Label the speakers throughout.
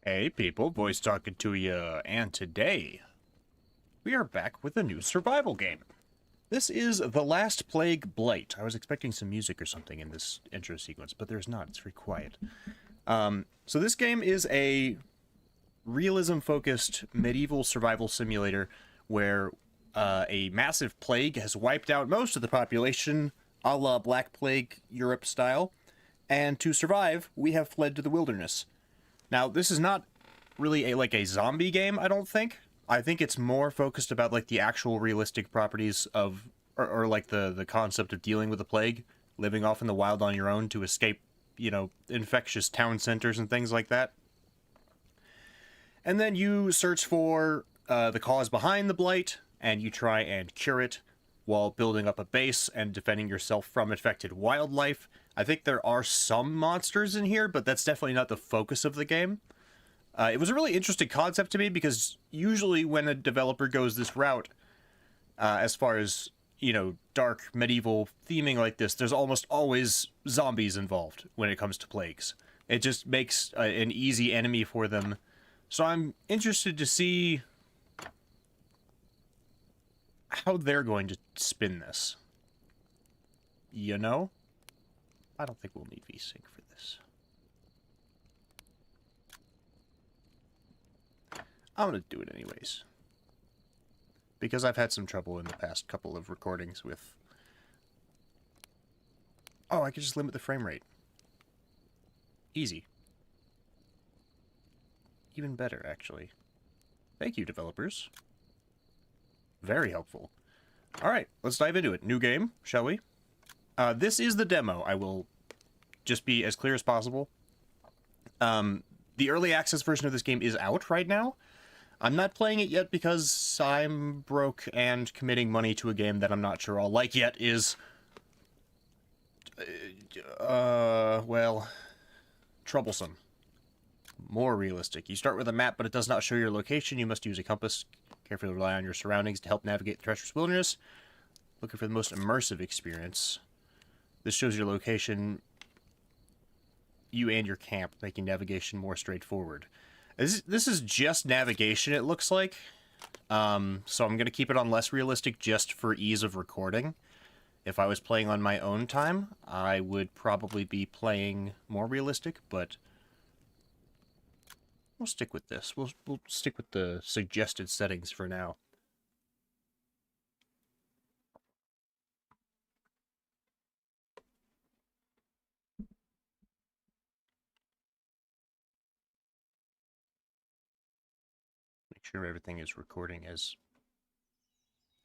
Speaker 1: Hey people, voice talking to you, and today we are back with a new survival game. This is The Last Plague Blight. I was expecting some music or something in this intro sequence, but there's not. It's very quiet. So this game is a realism-focused medieval survival simulator where a massive plague has wiped out most of the population, a la Black Plague Europe style, and to survive, we have fled to the wilderness. Now, this is not really like a zombie game, I don't think. I think it's more focused about like the actual realistic properties of, or like the concept of dealing with the plague, living off in the wild on your own to escape, you know, infectious town centers and things like that. And then you search for the cause behind the blight, and you try and cure it while building up a base and defending yourself from infected wildlife. I think there are some monsters in here, but that's definitely not the focus of the game. It was a really interesting concept to me because usually when a developer goes this route, as far as, you know, dark medieval theming like this, there's almost always zombies involved when it comes to plagues. It just makes an easy enemy for them. So I'm interested to see how they're going to spin this. You know? I don't think we'll need VSync for this. I'm gonna do it anyways. Because I've had some trouble in the past couple of recordings with... Oh, I could just limit the frame rate. Easy. Even better, actually. Thank you, developers. Very helpful. Alright, let's dive into it. New game, shall we? This is the demo. I will just be as clear as possible. The early access version of this game is out right now. I'm not playing it yet because I'm broke, and committing money to a game that I'm not sure I'll like yet is... well... troublesome. More realistic. You start with a map, but it does not show your location. You must use a compass. Carefully rely on your surroundings to help navigate the treacherous wilderness. Looking for the most immersive experience. This shows your location, you and your camp, making navigation more straightforward. This is just navigation, it looks like. So I'm going to keep it on less realistic just for ease of recording. If I was playing on my own time, I would probably be playing more realistic, but we'll stick with this. We'll stick with the suggested settings for now. Make sure everything is recording as...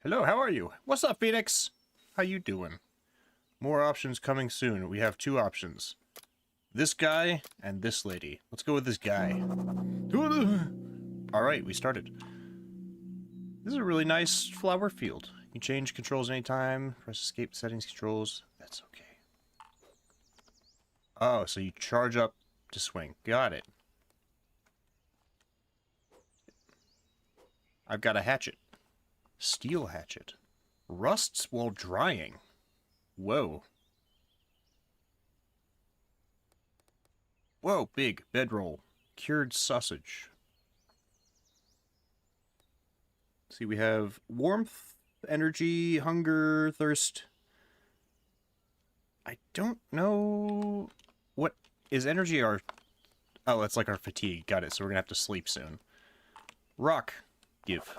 Speaker 1: Hello, how are you? What's up, Phoenix? How you doing? More options coming soon. We have two options. This guy and this lady. Let's go with this guy. Alright, we started. This is a really nice flower field. You can change controls anytime. Press escape settings controls. That's okay. Oh, so you charge up to swing. Got it. I've got a hatchet. Steel hatchet. Rusts while drying. Whoa. Whoa, big. Bedroll. Cured sausage. Let's see, we have warmth, energy, hunger, thirst. I don't know... What is energy our... Oh, it's like our fatigue. Got it, so we're gonna have to sleep soon. Rock. Give.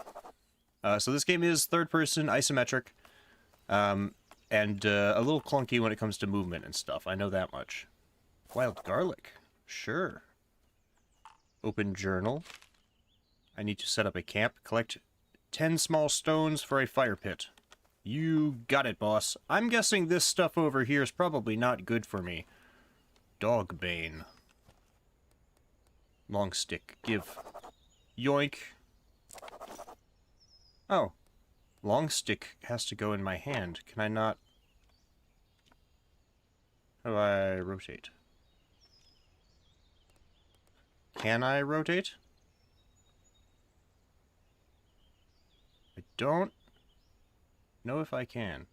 Speaker 1: So this game is third-person, isometric, and a little clunky when it comes to movement and stuff. I know that much. Wild garlic. Sure. Open journal. I need to set up a camp. Collect 10 small stones for a fire pit. You got it, boss. I'm guessing this stuff over here is probably not good for me. Dog bane. Long stick. Give. Yoink. Oh. Long stick has to go in my hand. Can I not... How do I rotate? Can I rotate? I don't know if I can.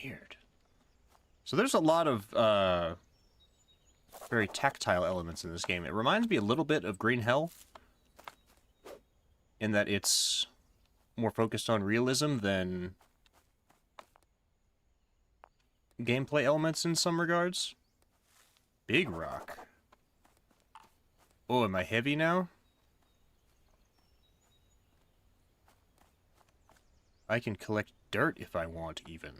Speaker 1: Weird. So there's a lot of very tactile elements in this game. It reminds me a little bit of Green Hell, in that it's more focused on realism than gameplay elements in some regards. Big rock. Oh, am I heavy now? I can collect dirt if I want, even.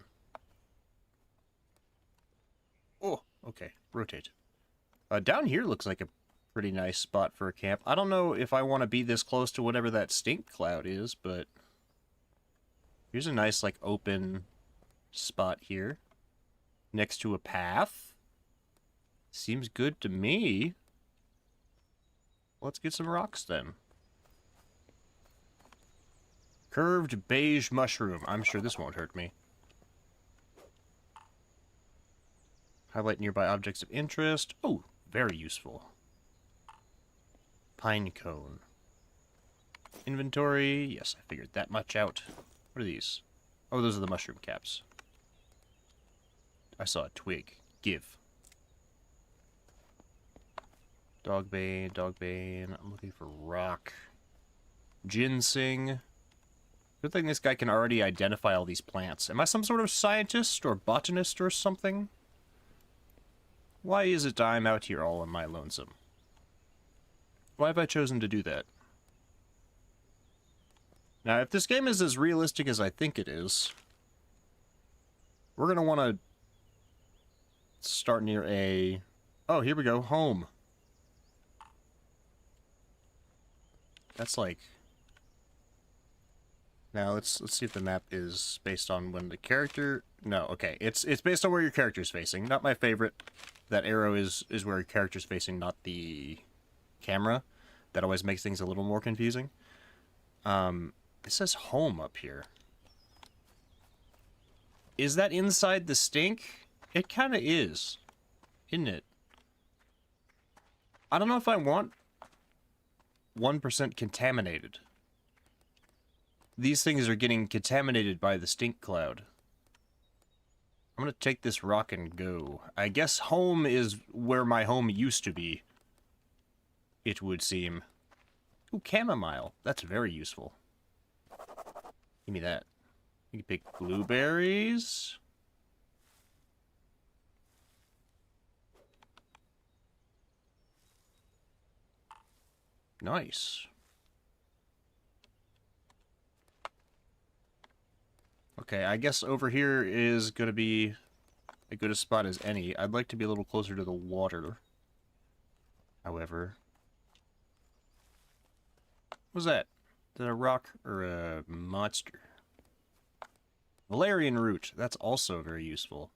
Speaker 1: Oh, okay. Rotate. Down here looks like a pretty nice spot for a camp. I don't know if I want to be this close to whatever that stink cloud is, but here's a nice, like, open spot here. Next to a path. Seems good to me. Let's get some rocks, then. Curved beige mushroom. I'm sure this won't hurt me. Highlight nearby objects of interest. Oh, very useful. Pine cone. Inventory. Yes, I figured that much out. What are these? Oh, those are the mushroom caps. I saw a twig. Give. Dogbane, dogbane. I'm looking for rock. Ginseng. Good thing this guy can already identify all these plants. Am I some sort of scientist or botanist or something? Why is it I'm out here all on my lonesome? Why have I chosen to do that? Now, if this game is as realistic as I think it is, we're going to want to start near a... Oh, here we go. Home. That's like... Now, let's see if the map is based on when the character... No, okay. It's based on where your character's facing. Not my favorite. That arrow is where your character's facing, not the camera. That always makes things a little more confusing. It says home up here. Is that inside the stink? It kind of is. Isn't it? I don't know if I want 1% contaminated. These things are getting contaminated by the stink cloud. I'm gonna take this rock and go. I guess home is where my home used to be. It would seem. Ooh, chamomile. That's very useful. Give me that. You can pick blueberries. Nice. Okay, I guess over here is going to be as good a spot as any. I'd like to be a little closer to the water. However. What was that? Is that a rock or a monster? Valerian root. That's also very useful.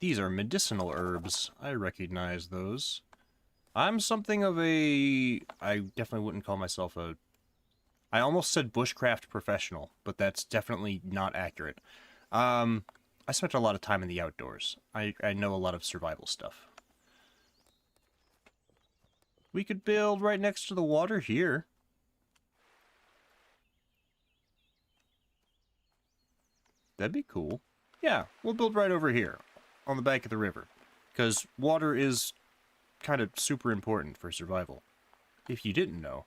Speaker 1: These are medicinal herbs. I recognize those. I'm something of a... I definitely wouldn't call myself a... I almost said bushcraft professional, but that's definitely not accurate. I spent a lot of time in the outdoors. I know a lot of survival stuff. We could build right next to the water here. That'd be cool. Yeah, we'll build right over here, on the bank of the river. Because water is kind of super important for survival. If you didn't know.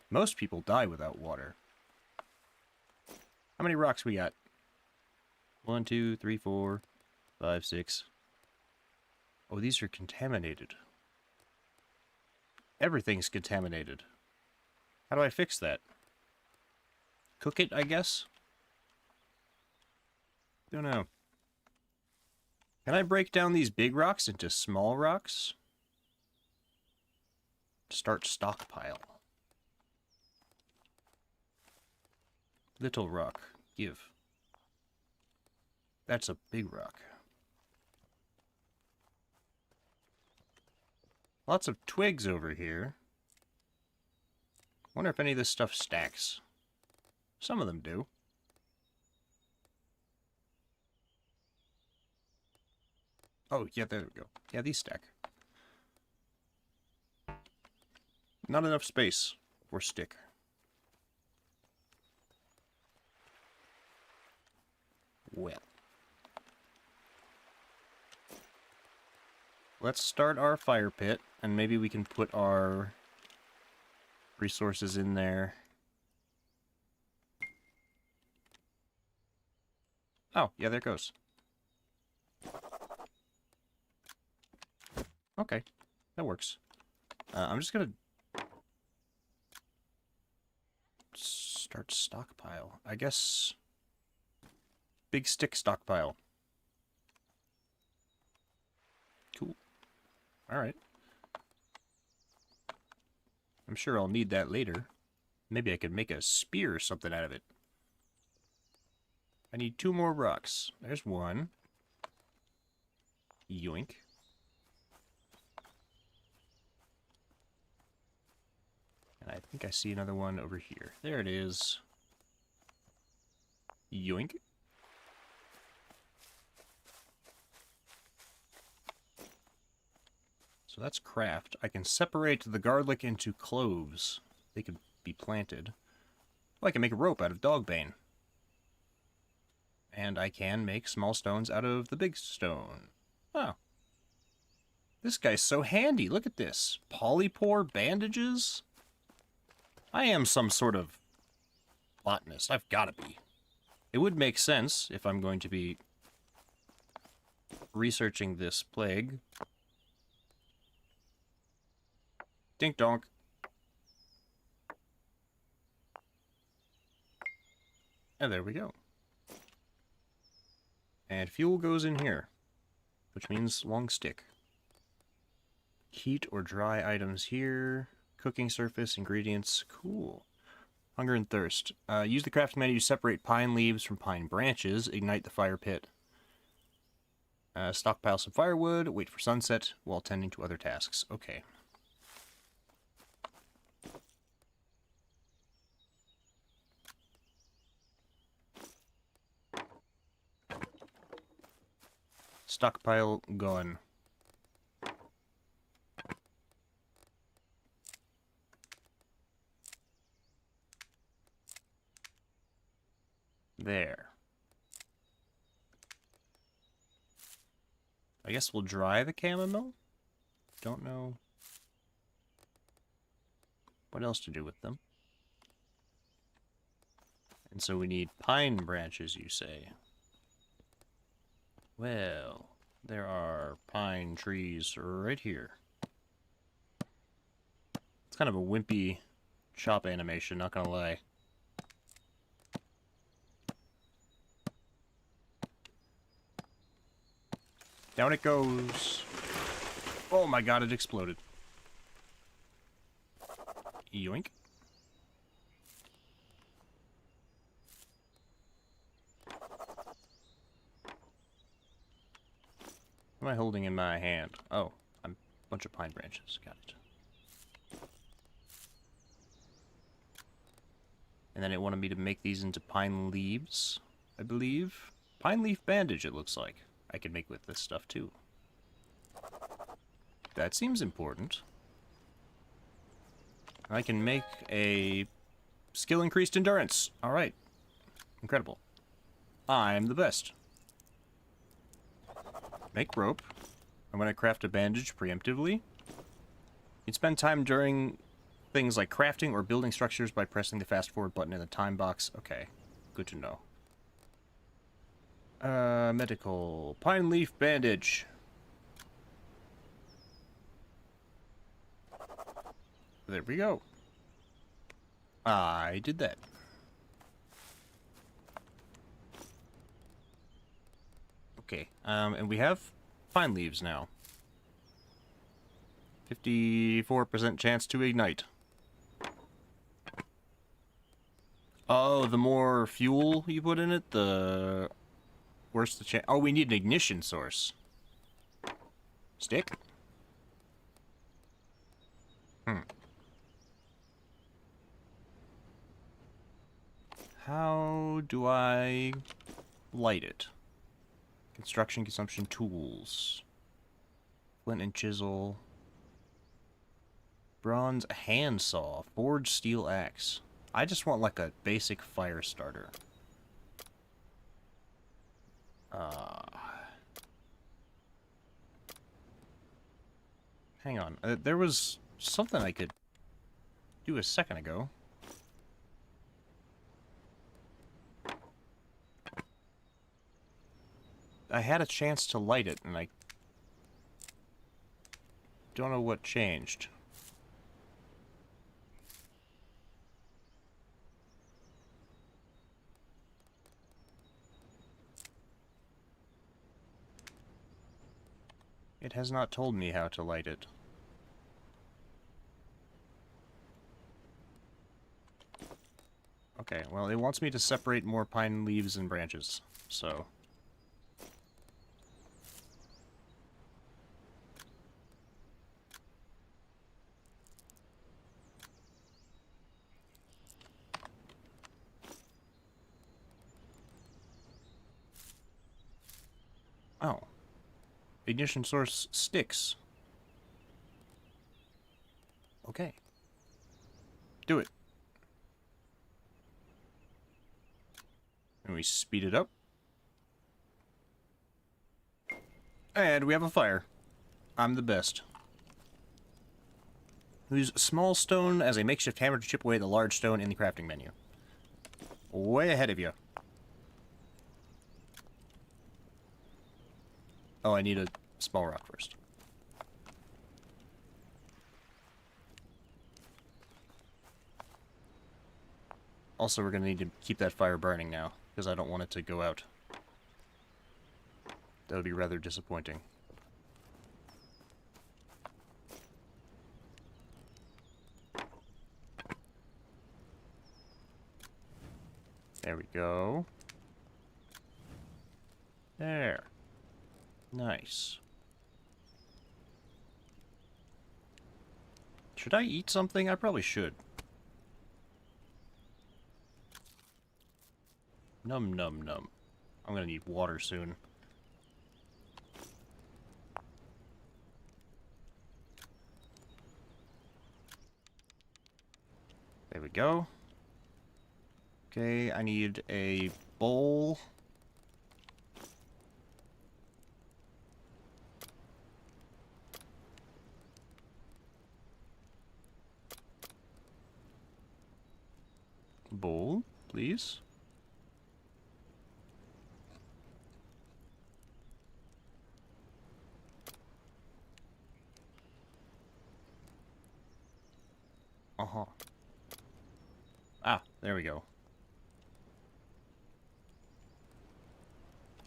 Speaker 1: Most people die without water. How many rocks we got? 1, 2, 3, 4, 5, 6. Oh, these are contaminated. Everything's contaminated. How do I fix that? Cook it, I guess? Don't know. Can I break down these big rocks into small rocks? Start stockpile. Little rock. Give. That's a big rock. Lots of twigs over here. Wonder if any of this stuff stacks. Some of them do. Oh, yeah, there we go. Yeah, these stack. Not enough space for stick. Well. let's start our fire pit, and maybe we can put our resources in there. Oh, yeah, there it goes. Okay, that works. I'm just gonna start stockpile. I guess big stick stockpile. Cool. Alright. I'm sure I'll need that later. Maybe I could make a spear or something out of it. I need 2 more rocks. There's one. Yoink. And I think I see another one over here. There it is. Yoink. So that's craft. I can separate the garlic into cloves. They could be planted. Oh, I can make a rope out of dogbane. And I can make small stones out of the big stone. Oh. This guy's so handy. Look at this. Polypore bandages? I am some sort of botanist. I've got to be. It would make sense if I'm going to be researching this plague. Dink donk. And there we go. And fuel goes in here, which means long stick. Heat or dry items here. Cooking surface, ingredients. Cool. Hunger and thirst. Use the crafting menu to separate pine leaves from pine branches. Ignite the fire pit. Stockpile some firewood. Wait for sunset while tending to other tasks. Okay. Stockpile gone. There. I guess we'll dry the chamomile? Don't know what else to do with them. And so we need pine branches, you say? Well, there are pine trees right here. It's kind of a wimpy chop animation, not gonna lie. Down it goes. Oh my god, it exploded. Yoink. What am I holding in my hand? Oh, a bunch of pine branches. Got it. And then it wanted me to make these into pine leaves, I believe. Pine leaf bandage, it looks like. I could make with this stuff, too. That seems important. I can make a skill increased endurance. Alright. Incredible. I'm the best. Make rope. I'm going to craft a bandage preemptively. You'd spend time during things like crafting or building structures by pressing the fast forward button in the time box. Okay. Good to know. Medical. Pine leaf bandage. There we go. I did that. Okay, and we have pine leaves now. 54% chance to ignite. Oh, the more fuel you put in it, the worse the chance. Oh, we need an ignition source. Stick? How do I light it? Construction consumption tools. Flint and chisel. Bronze handsaw. Forged steel axe. I just want like a basic fire starter. Hang on. There was something I could do a second ago. I had a chance to light it, and I don't know what changed. It has not told me how to light it. Okay, well, it wants me to separate more pine leaves and branches, so... Oh. Ignition source sticks. Okay. Do it. And we speed it up. And we have a fire. I'm the best. Use small stone as a makeshift hammer to chip away the large stone in the crafting menu. Way ahead of you. Oh, I need a small rock first. Also, we're going to need to keep that fire burning now, because I don't want it to go out. That would be rather disappointing. There we go. There. Nice. Should I eat something? I probably should. Num num num. I'm gonna need water soon. There we go. Okay, I need a bowl. Bowl, please. Uh-huh. Ah, there we go.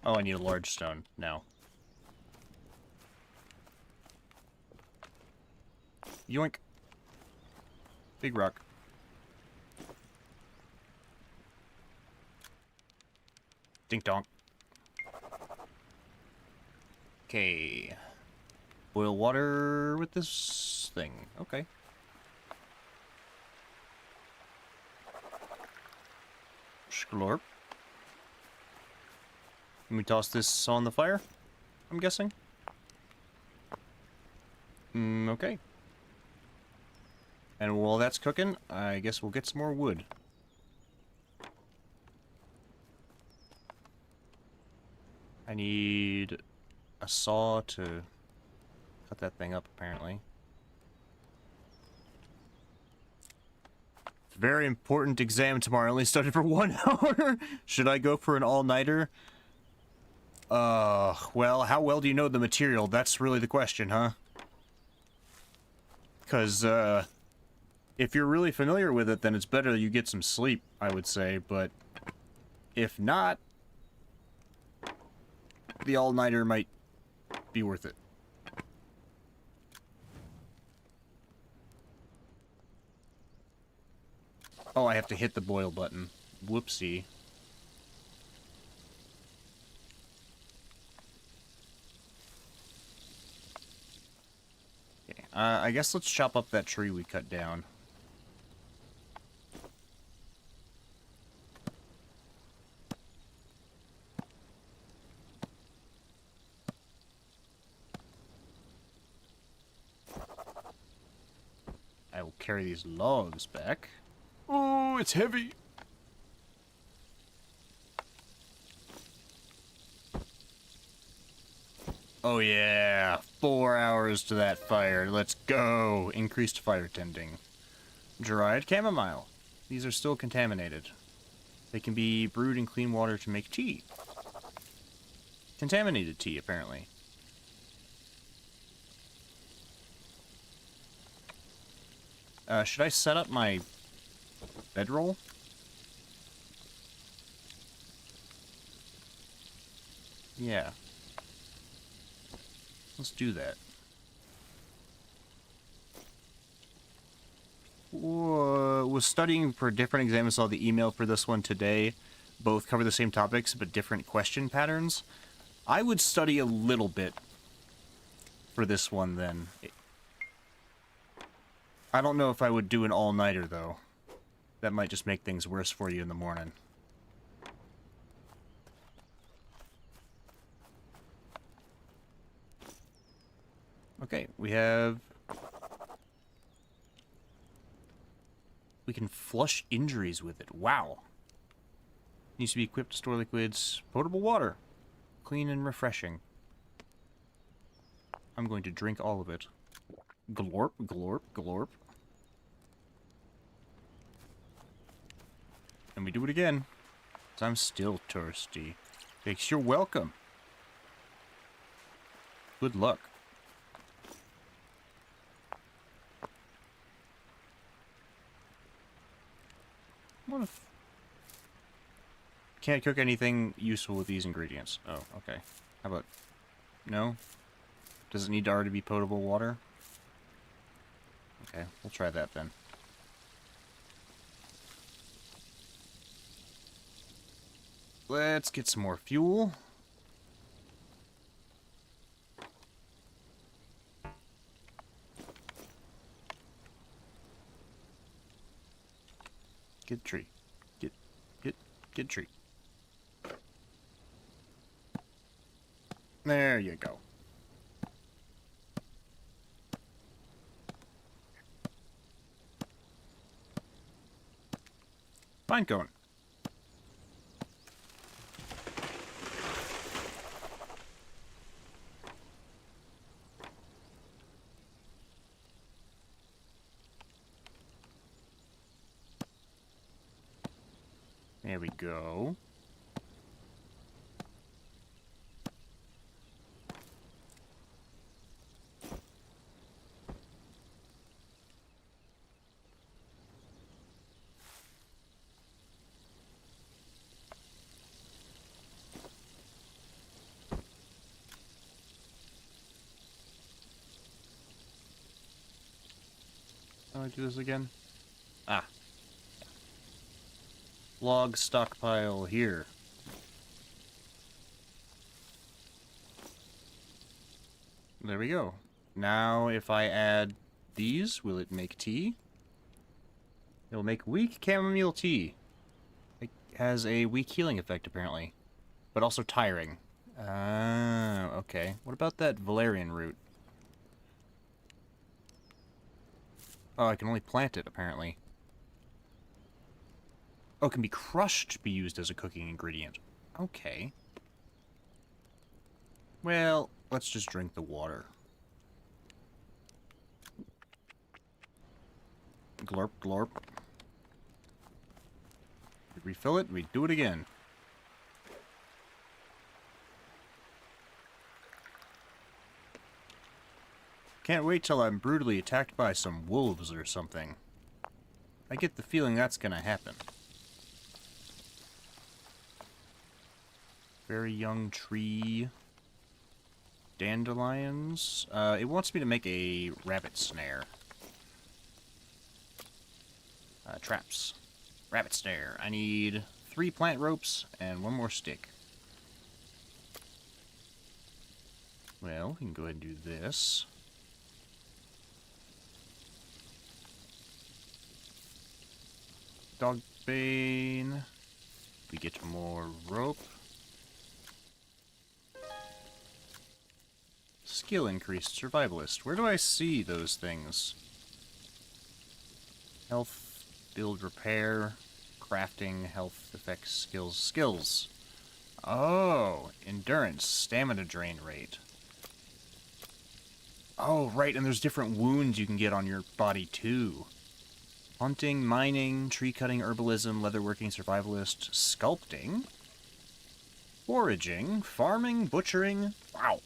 Speaker 1: Oh, I need a large stone now. Yoink. Big rock. Dink donk. Okay. Boil water with this thing. Okay. Sklorp. Can we toss this on the fire? I'm guessing. Okay. And while that's cooking, I guess we'll get some more wood. I need a saw to cut that thing up, apparently. Very important exam tomorrow. I only studied for 1 hour. Should I go for an all-nighter? Well, how well do you know the material? That's really the question, huh? Because, if you're really familiar with it, then it's better you get some sleep, I would say. But if not, the all-nighter might be worth it. Oh, I have to hit the boil button. Whoopsie. Okay, I guess let's chop up that tree we cut down. I will carry these logs back. Oh, it's heavy. Oh yeah, 4 hours to that fire. Let's go. Increased fire tending. Dried chamomile. These are still contaminated. They can be brewed in clean water to make tea. Contaminated tea, apparently. Should I set up my bedroll? Yeah. Let's do that. Was studying for different exams, saw the email for this one today. Both cover the same topics, but different question patterns. I would study a little bit for this one, then. I don't know if I would do an all-nighter, though. That might just make things worse for you in the morning. Okay, we have... We can flush injuries with it. Wow. Needs to be equipped to store liquids. Potable water. Clean and refreshing. I'm going to drink all of it. Glorp, glorp, glorp. And we do it again. 'Cause I'm still thirsty. Thanks, you're welcome. Good luck. What if... Can't cook anything useful with these ingredients. Oh, okay. How about... No? Does it need to already be potable water? Okay, we'll try that then. Let's get some more fuel. Get tree. Get tree. There you go. Pine cone. There we go. How do I do this again? Ah. Log stockpile here. There we go. Now if I add these, will it make tea? It'll make weak chamomile tea. It has a weak healing effect apparently, but also tiring. Ah, okay. What about that valerian root? Oh, I can only plant it apparently. Oh, it can be crushed to be used as a cooking ingredient. Okay. Well, let's just drink the water. Glorp, glorp. We refill it, we do it again. Can't wait till I'm brutally attacked by some wolves or something. I get the feeling that's gonna happen. Very young tree. Dandelions. It wants me to make a rabbit snare. Traps. Rabbit snare. I need 3 plant ropes and 1 more stick. Well, we can go ahead and do this. Dog bane. We get more rope. Skill increased. Survivalist. Where do I see those things? Health, build, repair, crafting, health, effects, skills. Skills. Oh, endurance, stamina drain rate. Oh, right, and there's different wounds you can get on your body, too. Hunting, mining, tree cutting, herbalism, leatherworking, survivalist, sculpting, foraging, farming, butchering. Wow.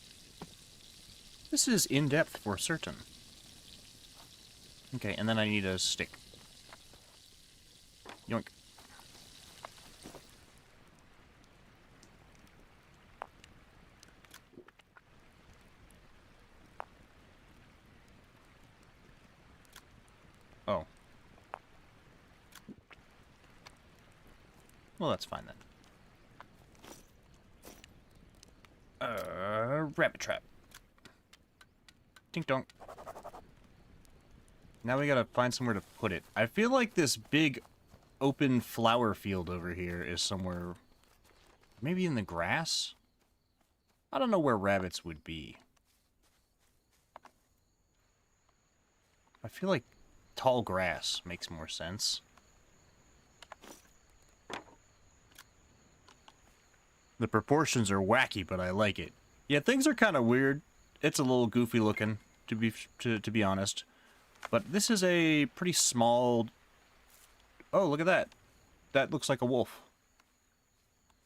Speaker 1: This is in-depth for certain. Okay, and then I need a stick. Yoink. Oh. Well, that's fine then. Rabbit trap. Dink donk. Now we gotta find somewhere to put it. I feel like this big open flower field over here is somewhere... maybe in the grass? I don't know where rabbits would be. I feel like tall grass makes more sense. The proportions are wacky, but I like it. Yeah, things are kind of weird. It's a little goofy looking, to be honest. But this is a pretty small... oh, look at that. That looks like a wolf.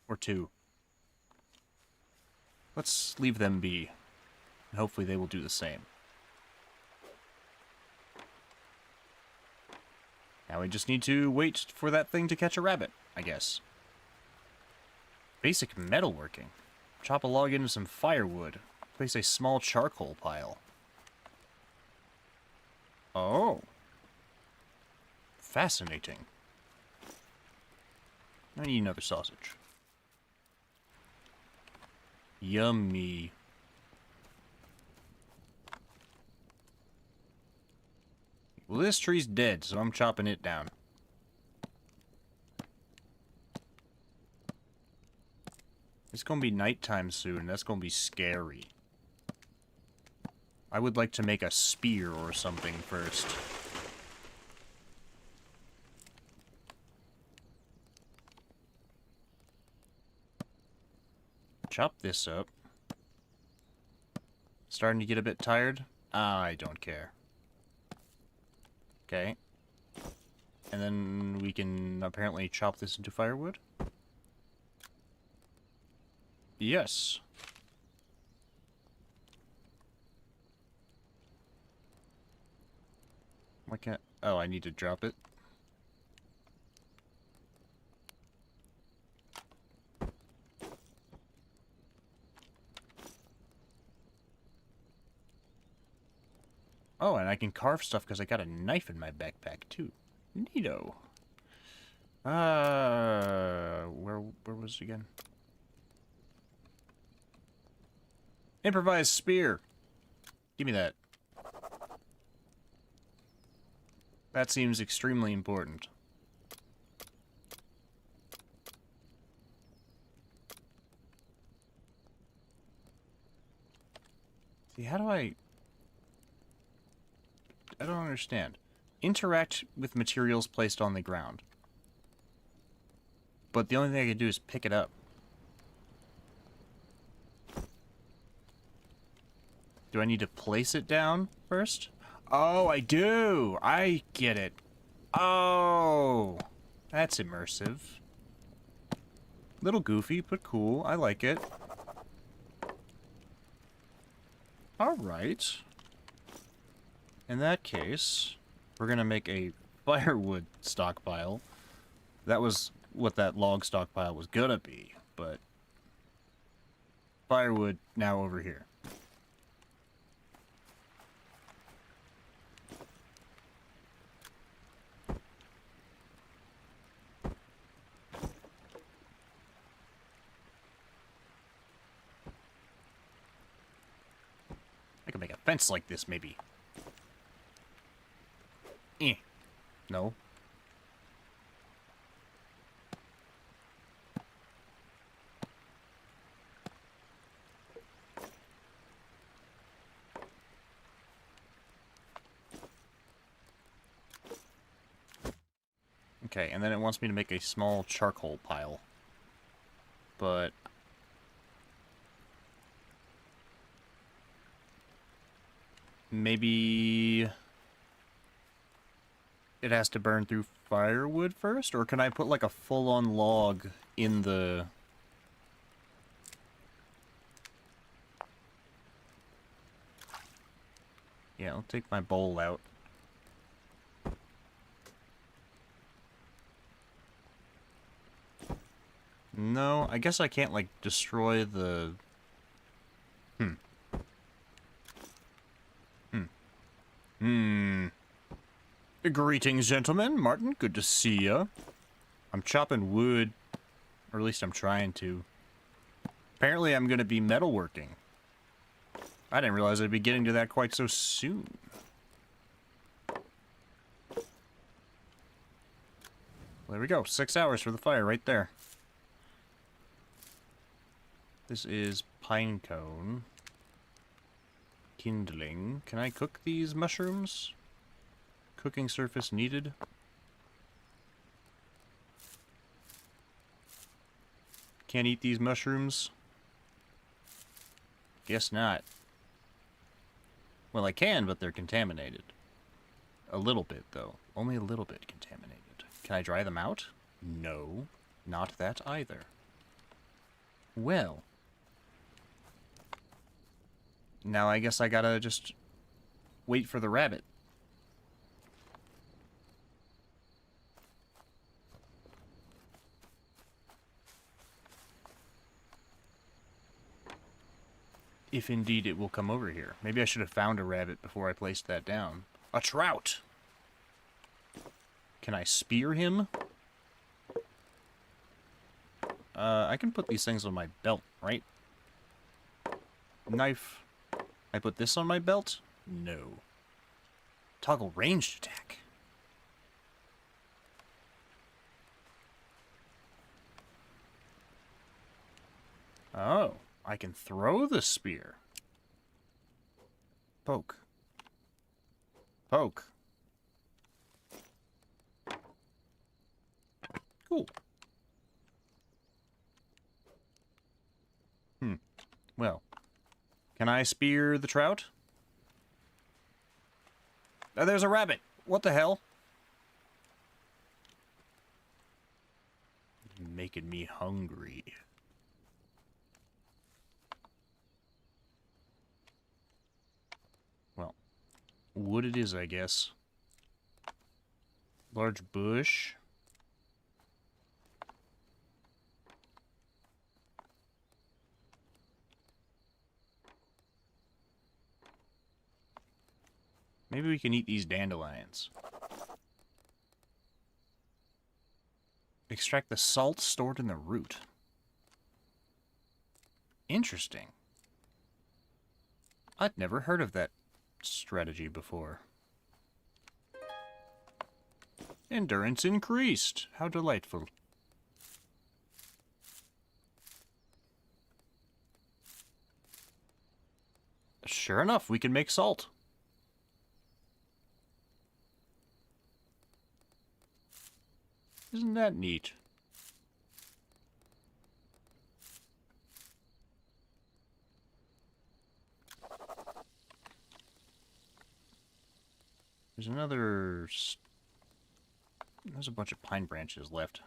Speaker 1: Or two. Let's leave them be. And hopefully they will do the same. Now we just need to wait for that thing to catch a rabbit, I guess. Basic metalworking. Chop a log into some firewood. Place a small charcoal pile. Oh. Fascinating. I need another sausage. Yummy. Well, this tree's dead, so I'm chopping it down. It's gonna be nighttime soon, and that's gonna be scary. I would like to make a spear or something first. Chop this up. Starting to get a bit tired? I don't care. Okay. And then we can apparently chop this into firewood? Yes. Why can't... oh, I need to drop it. Oh, and I can carve stuff because I got a knife in my backpack, too. Neato. Where was it again? Improvised spear. Give me that. That seems extremely important. See, how do I don't understand. Interact with materials placed on the ground. But the only thing I can do is pick it up. Do I need to place it down first? Oh, I do! I get it. Oh! That's immersive. Little goofy, but cool. I like it. Alright. In that case, we're gonna make a firewood stockpile. That was what that log stockpile was gonna be, but... firewood now over here. I could make a fence like this, maybe. No. Okay, and then it wants me to make a small charcoal pile. But... Maybe it has to burn through firewood first? Or can I put like a full-on log in the... Yeah, I'll take my bowl out. No, I guess I can't, like, destroy the... Greetings, gentlemen. Martin, good to see ya. I'm chopping wood. Or at least I'm trying to. Apparently I'm going to be metalworking. I didn't realize I'd be getting to that quite so soon. Well, there we go. 6 hours for the fire right there. This is pine cone. Kindling. Can I cook these mushrooms? Cooking surface needed. Can't eat these mushrooms? Guess not. Well, I can, but they're contaminated. A little bit, though. Only a little bit contaminated. Can I dry them out? No. Not that either. Well. Now I guess I gotta just wait for the rabbit. If indeed it will come over here. Maybe I should have found a rabbit before I placed that down. A trout! Can I spear him? I can put these things on my belt, right? Knife. I put this on my belt? No. Toggle ranged attack. Oh, I can throw the spear. Poke. Poke. Cool. Well. Can I spear the trout? Oh, there's a rabbit. What the hell? You're making me hungry. Well, wood it is, I guess. Large bush. Maybe we can eat these dandelions. Extract the salt stored in the root. Interesting. I'd never heard of that strategy before. Endurance increased. How delightful. Sure enough, we can make salt. Isn't that neat? There's another... There's a bunch of pine branches left.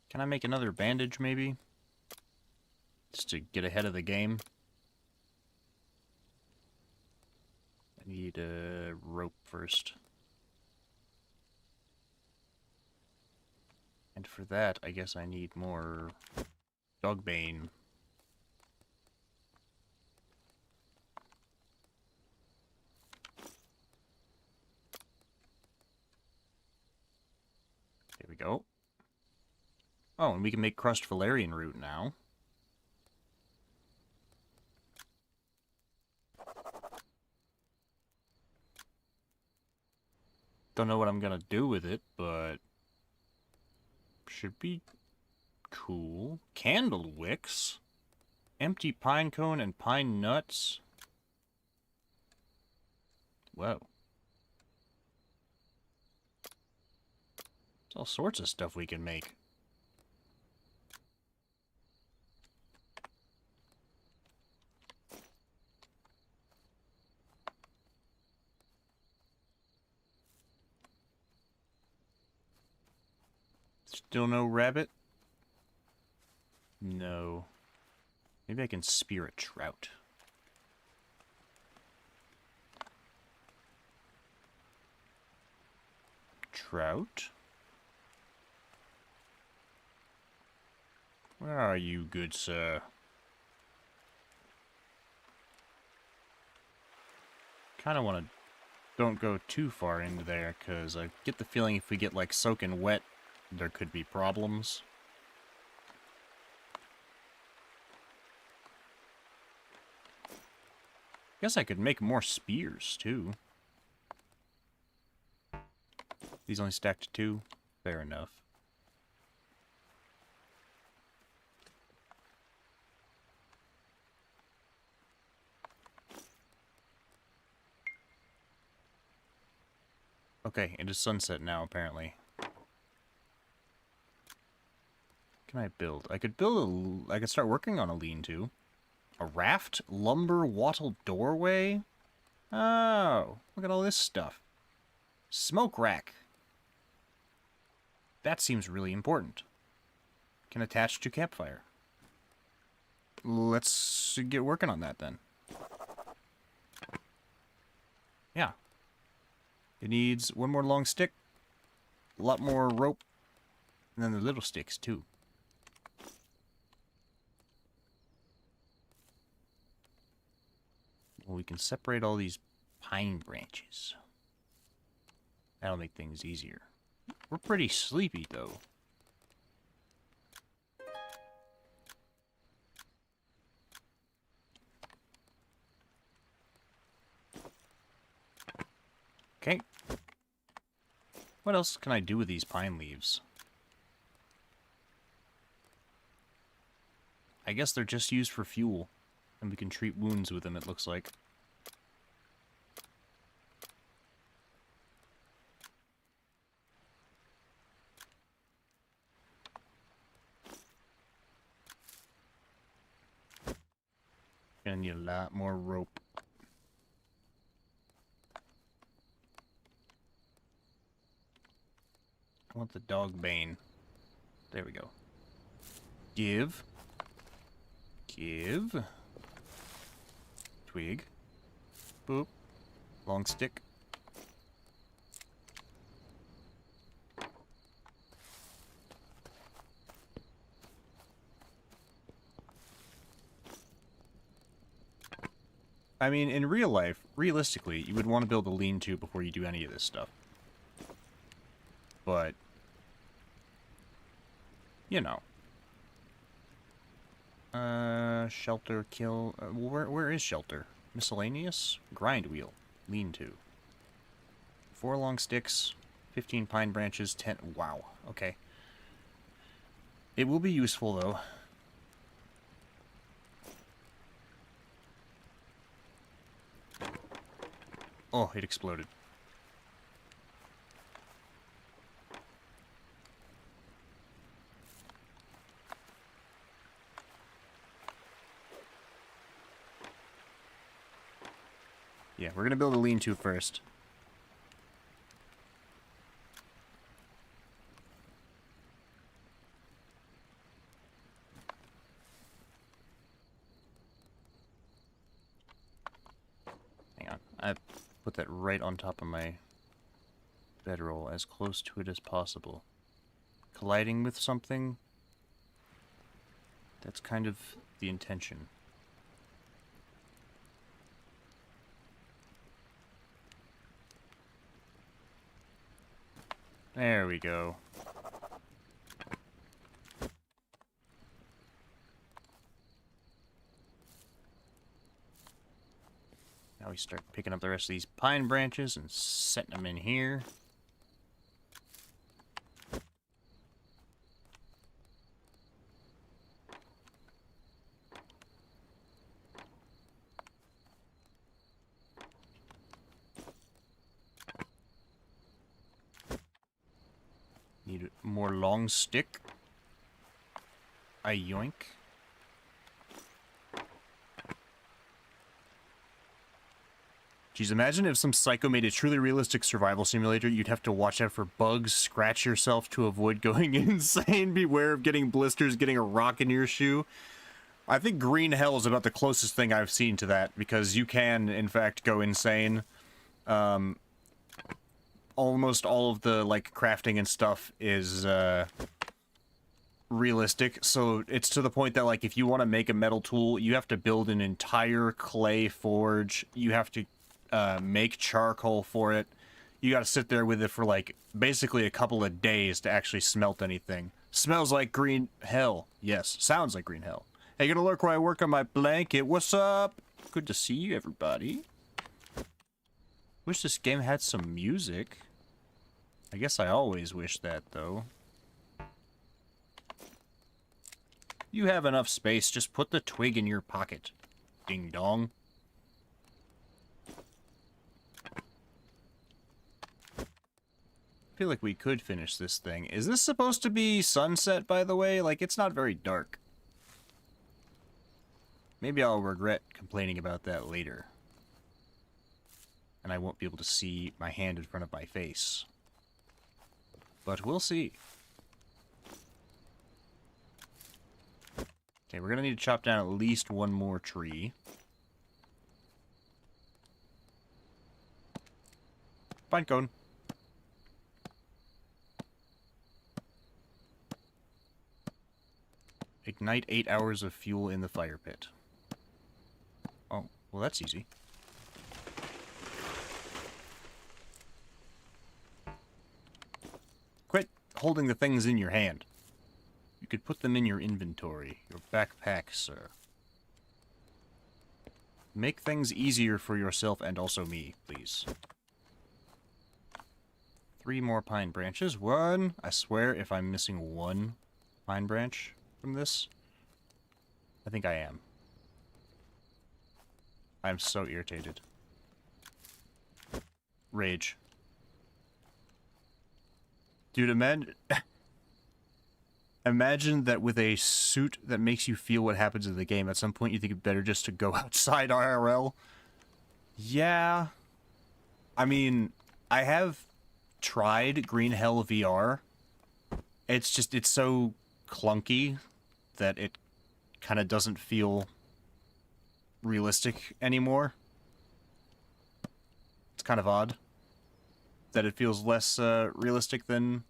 Speaker 1: Can I make another bandage, maybe? Just to get ahead of the game. I need a rope first. And for that, I guess I need more dogbane. There we go. Oh, and we can make crushed valerian root now. Don't know what I'm gonna do with it, but should be cool. Candle wicks. Empty pine cone and pine nuts. Whoa. There's all sorts of stuff we can make. Still no rabbit? No. Maybe I can spear a trout. Trout? Where are you, good sir? Kind of want to don't go too far into there, because I get the feeling if we get, like, soaking wet, there could be problems. Guess I could make more spears, too. These only stack to 2? Fair enough. Okay, it is sunset now, apparently. What can I build? I could build I could start working on a lean-to. A raft? Lumber wattle doorway? Oh, look at all this stuff. Smoke rack. That seems really important. Can attach to campfire. Let's get working on that then. Yeah. It needs one more long stick, a lot more rope, and then the little sticks too. Well, we can separate all these pine branches. That'll make things easier. We're pretty sleepy though. Okay. What else can I do with these pine leaves? I guess they're just used for fuel. And we can treat wounds with them, it looks like. Gonna need a lot more rope. I want the dog bane. There we go. Give. Give. Twig. Boop. Long stick. I mean, in real life, realistically, you would want to build a lean-to before you do any of this stuff. But, you know. Shelter, kill... where is shelter? Miscellaneous? Grind wheel. Lean-to. 4 long sticks, 15 pine branches, 10... Wow, okay. It will be useful, though. Oh, it exploded. Yeah, we're gonna build a lean-to first. Hang on, I put that right on top of my bedroll, as close to it as possible. Colliding with something? That's kind of the intention. There we go. Now we start picking up the rest of these pine branches and setting them in here. Need more long stick. I yoink. Jeez, imagine if some psycho made a truly realistic survival simulator. You'd have to watch out for bugs, scratch yourself to avoid going insane, beware of getting blisters, getting a rock in your shoe. I think Green Hell is about the closest thing I've seen to that, because you can, in fact, go insane. Almost all of the, like, crafting and stuff is, realistic, so it's to the point that, like, if you want to make a metal tool, you have to build an entire clay forge, you have to make charcoal for it, you gotta sit there with it for, like, basically a couple of days to actually smelt anything. Smells like green hell. Yes, sounds like green hell. Hey, gonna look where I work on my blanket. What's up? Good to see you, everybody. Wish this game had some music. I guess I always wish that, though. You have enough space, just put the twig in your pocket. Ding dong. I feel like we could finish this thing. Is this supposed to be sunset, by the way? Like, it's not very dark. Maybe I'll regret complaining about that later. And I won't be able to see my hand in front of my face. But we'll see. Okay, we're gonna need to chop down at least one more tree. Pine cone. Ignite 8 hours of fuel in the fire pit. Oh, well that's easy. Quit holding the things in your hand. You could put them in your inventory, your backpack, sir. Make things easier for yourself and also me, please. 3 more pine branches. 1. I swear if I'm missing 1 pine branch from this, I think I am. I'm so irritated. Rage. Dude, imagine that with a suit that makes you feel what happens in the game, at some point you think it's better just to go outside IRL. Yeah. I mean, I have tried Green Hell VR. It's just, it's so clunky that it kind of doesn't feel realistic anymore. It's kind of odd that it feels less realistic than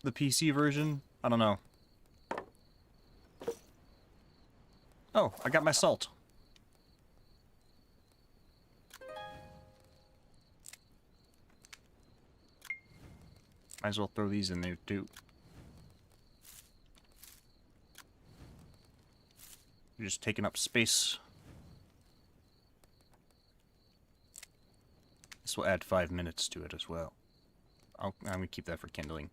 Speaker 1: the PC version. I don't know. Oh, I got my salt. Might as well throw these in there too. You're just taking up space. This will add 5 minutes to it as well. I'm gonna keep that for kindling.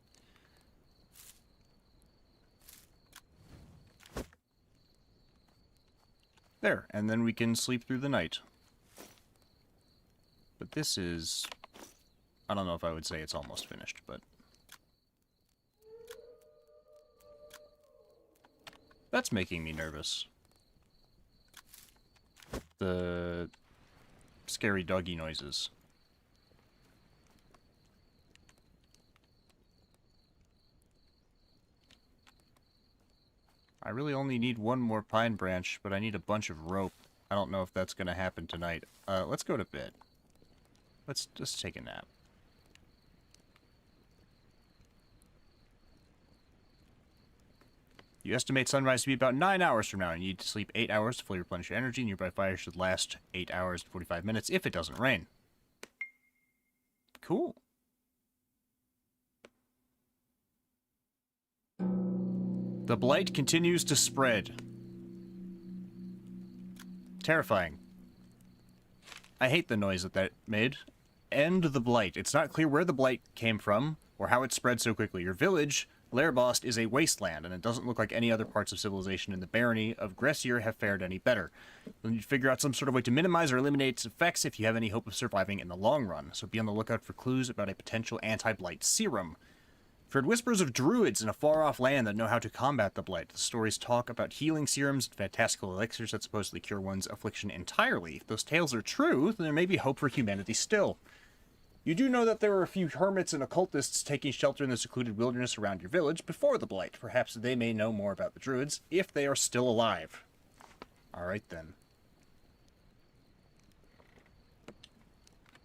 Speaker 1: There, and then we can sleep through the night. But this is... I don't know if I would say it's almost finished, but... That's making me nervous. The scary doggy noises. I really only need 1 more pine branch, but I need a bunch of rope. I don't know if that's going to happen tonight. Let's go to bed. Let's just take a nap. You estimate sunrise to be about 9 hours from now, and you need to sleep 8 hours to fully replenish your energy. Nearby fire should last 8 hours and 45 minutes if it doesn't rain. Cool. The blight continues to spread. Terrifying. I hate the noise that made. End the blight. It's not clear where the blight came from, or how it spread so quickly. Your village, Lairbost, is a wasteland, and it doesn't look like any other parts of civilization in the barony of Gressier have fared any better. You'll need to figure out some sort of way to minimize or eliminate its effects if you have any hope of surviving in the long run, so be on the lookout for clues about a potential anti-blight serum. I've heard whispers of druids in a far-off land that know how to combat the blight. The stories talk about healing serums and fantastical elixirs that supposedly cure one's affliction entirely. If those tales are true, then there may be hope for humanity still. You do know that there were a few hermits and occultists taking shelter in the secluded wilderness around your village before the blight. Perhaps they may know more about the druids, if they are still alive. Alright then.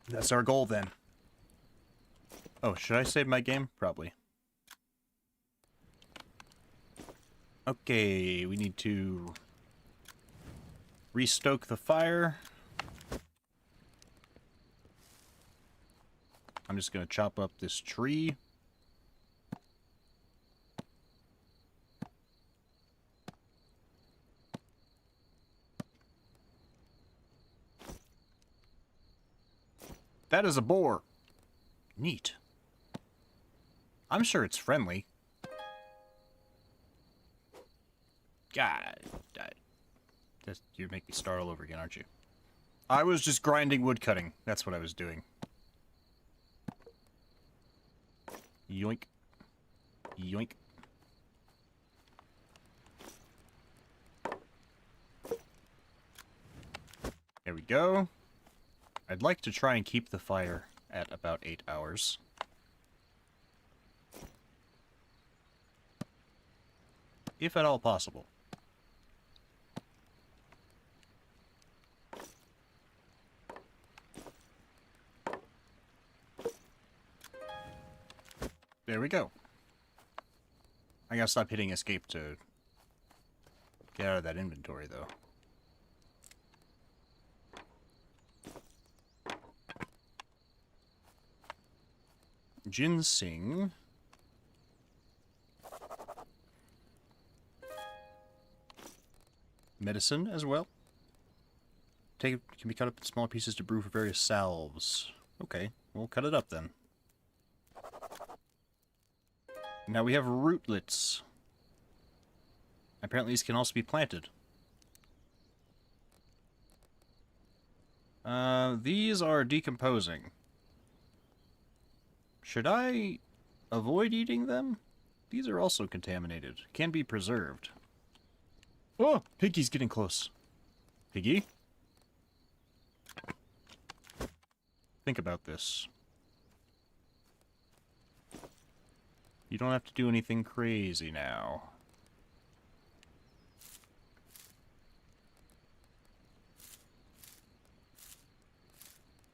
Speaker 1: That's our goal then. Oh, should I save my game? Probably. Okay, we need to restoke the fire. I'm just going to chop up this tree. That is a boar. Neat. I'm sure it's friendly. God. You make me start all over again, aren't you? I was just grinding wood cutting. That's what I was doing. Yoink. Yoink. There we go. I'd like to try and keep the fire at about 8 hours. If at all possible. There we go. I gotta stop hitting escape to get out of that inventory, though. Ginseng. Medicine as well. Can be cut up in smaller pieces to brew for various salves. Okay, we'll cut it up then. Now we have rootlets. Apparently these can also be planted. These are decomposing. Should I avoid eating them? These are also contaminated. Can be preserved. Oh, Piggy's getting close. Piggy? Think about this. You don't have to do anything crazy now.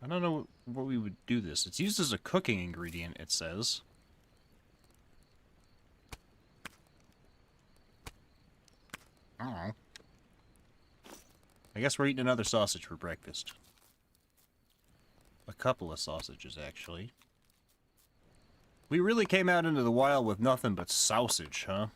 Speaker 1: I don't know what we would do this. It's used as a cooking ingredient, it says. I don't know. I guess we're eating another sausage for breakfast. A couple of sausages, actually. We really came out into the wild with nothing but sausage, huh?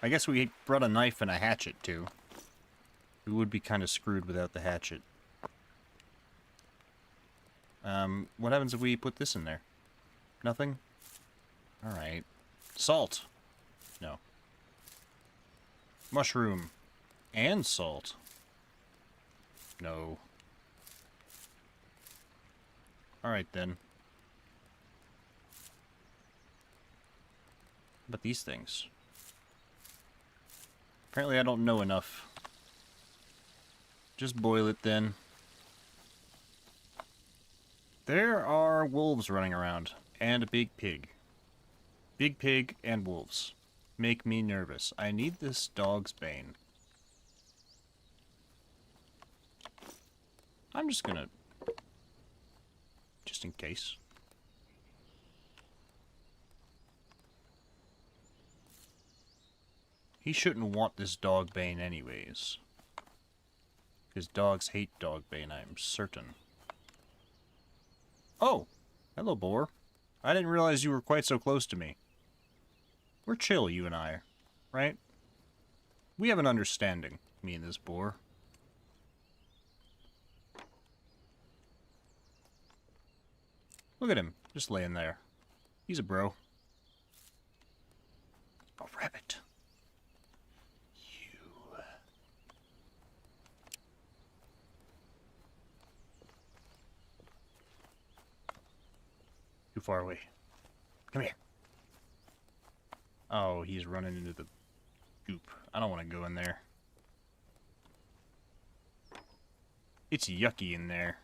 Speaker 1: I guess we brought a knife and a hatchet, too. We would be kind of screwed without the hatchet. What happens if we put this in there? Nothing? Alright. Salt. No. Mushroom. And salt. No. Alright then. But these things. Apparently I don't know enough. Just boil it then. There are wolves running around. And a big pig. Big pig and wolves. Make me nervous. I need this dog's bane. I'm just gonna... just in case. He shouldn't want this dog bane anyways. Because dogs hate dog bane, I'm certain. Oh! Hello, boar. I didn't realize you were quite so close to me. We're chill, you and I. Right? We have an understanding, me and this boar. Look at him, just laying there. He's a bro. A rabbit. You. Too far away. Come here. Oh, he's running into the goop. I don't want to go in there. It's yucky in there.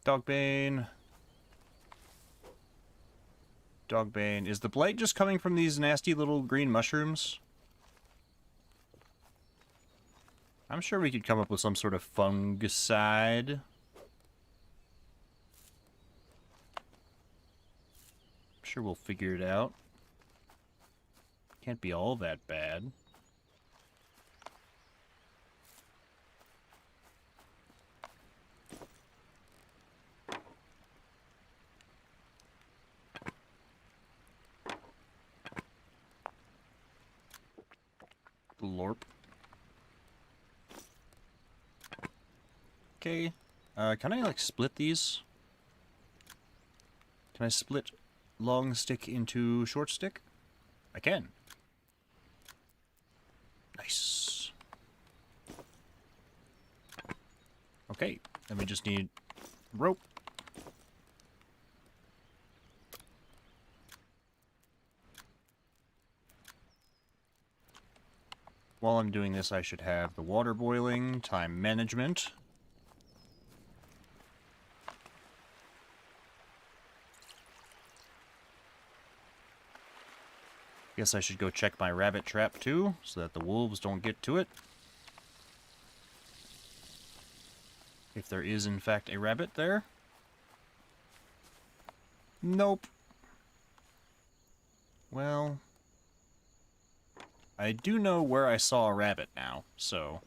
Speaker 1: Dogbane. Dogbane. Is the blight just coming from these nasty little green mushrooms? I'm sure we could come up with some sort of fungicide. I'm sure we'll figure it out. Can't be all that bad. Glorp. Okay. Can I, like, split these? Can I split long stick into short stick? I can. Nice. Okay. Then we just need rope. While I'm doing this, I should have the water boiling, time management. Guess I should go check my rabbit trap too, so that the wolves don't get to it. If there is in fact a rabbit there. Nope. Well, I do know where I saw a rabbit now, so...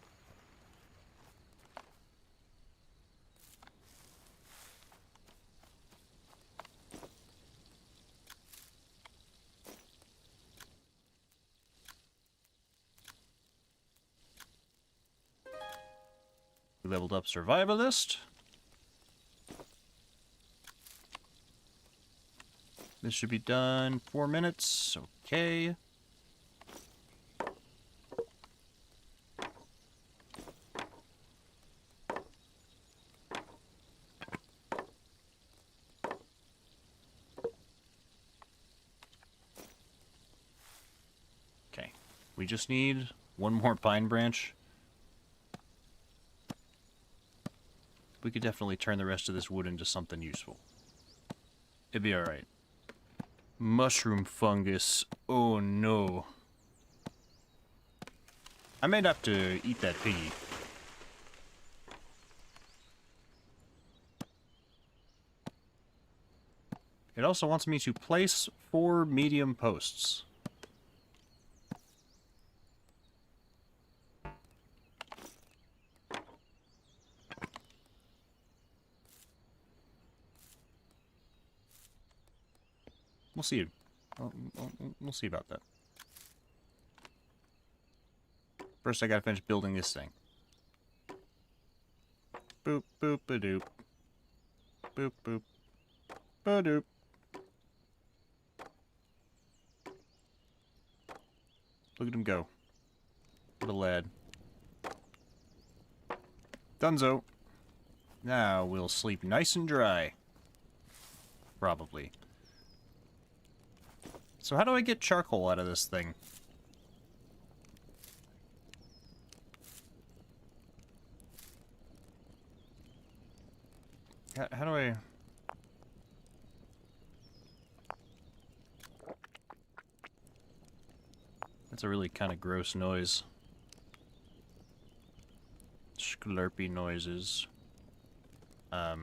Speaker 1: We leveled up Survivalist. This should be done 4 minutes. Okay. Okay. We just need one more pine branch. We could definitely turn the rest of this wood into something useful. It'd be alright. Mushroom fungus. Oh no. I might have to eat that piggy. It also wants me to place 4 medium posts. We'll see. We'll see about that. First, I gotta finish building this thing. Boop, boop, a-doop. Boop, boop. Ba-doop. Look at him go. What a lad. Dunzo. Now we'll sleep nice and dry. Probably. So how do I get charcoal out of this thing? How do I... That's a really kind of gross noise. Slurpy noises. How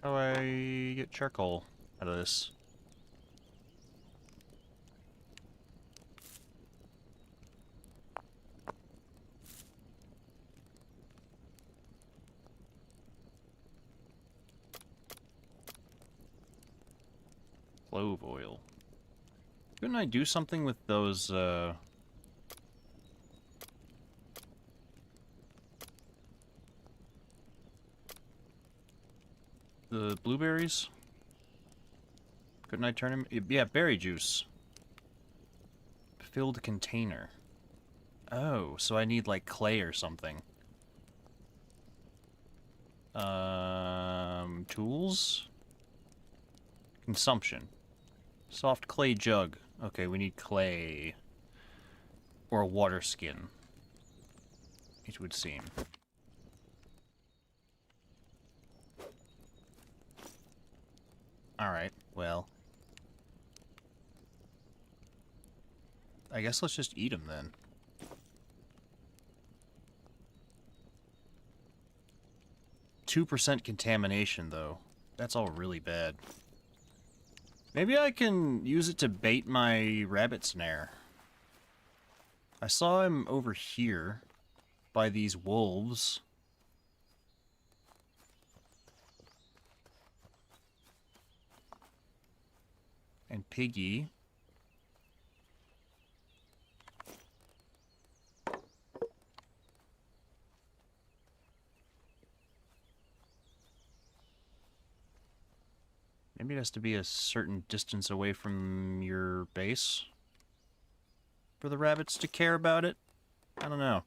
Speaker 1: do I get charcoal out of this? Clove oil. Couldn't I do something with those, the blueberries? Couldn't I turn them? Yeah, berry juice. Filled container. Oh, so I need, like, clay or something. Tools? Consumption. Soft clay jug. Okay, we need clay. Or a water skin. It would seem. Alright, well. I guess let's just eat them then. 2% contamination, though. That's all really bad. Maybe I can use it to bait my rabbit snare. I saw him over here by these wolves. And Piggy. Maybe it has to be a certain distance away from your base for the rabbits to care about it. I don't know.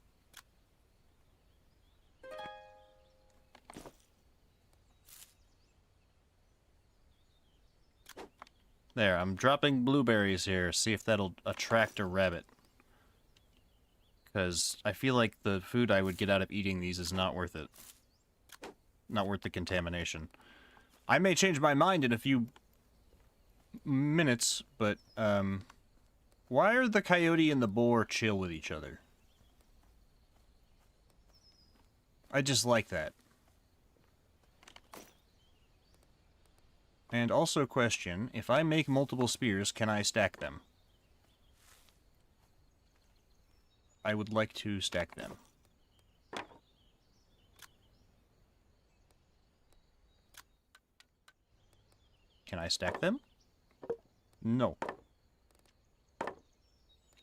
Speaker 1: There, I'm dropping blueberries here. See if that'll attract a rabbit. Because I feel like the food I would get out of eating these is not worth it. Not worth the contamination. I may change my mind in a few minutes, but, why are the coyote and the boar chill with each other? I just like that. And also question, if I make multiple spears, can I stack them? I would like to stack them. Can I stack them? No.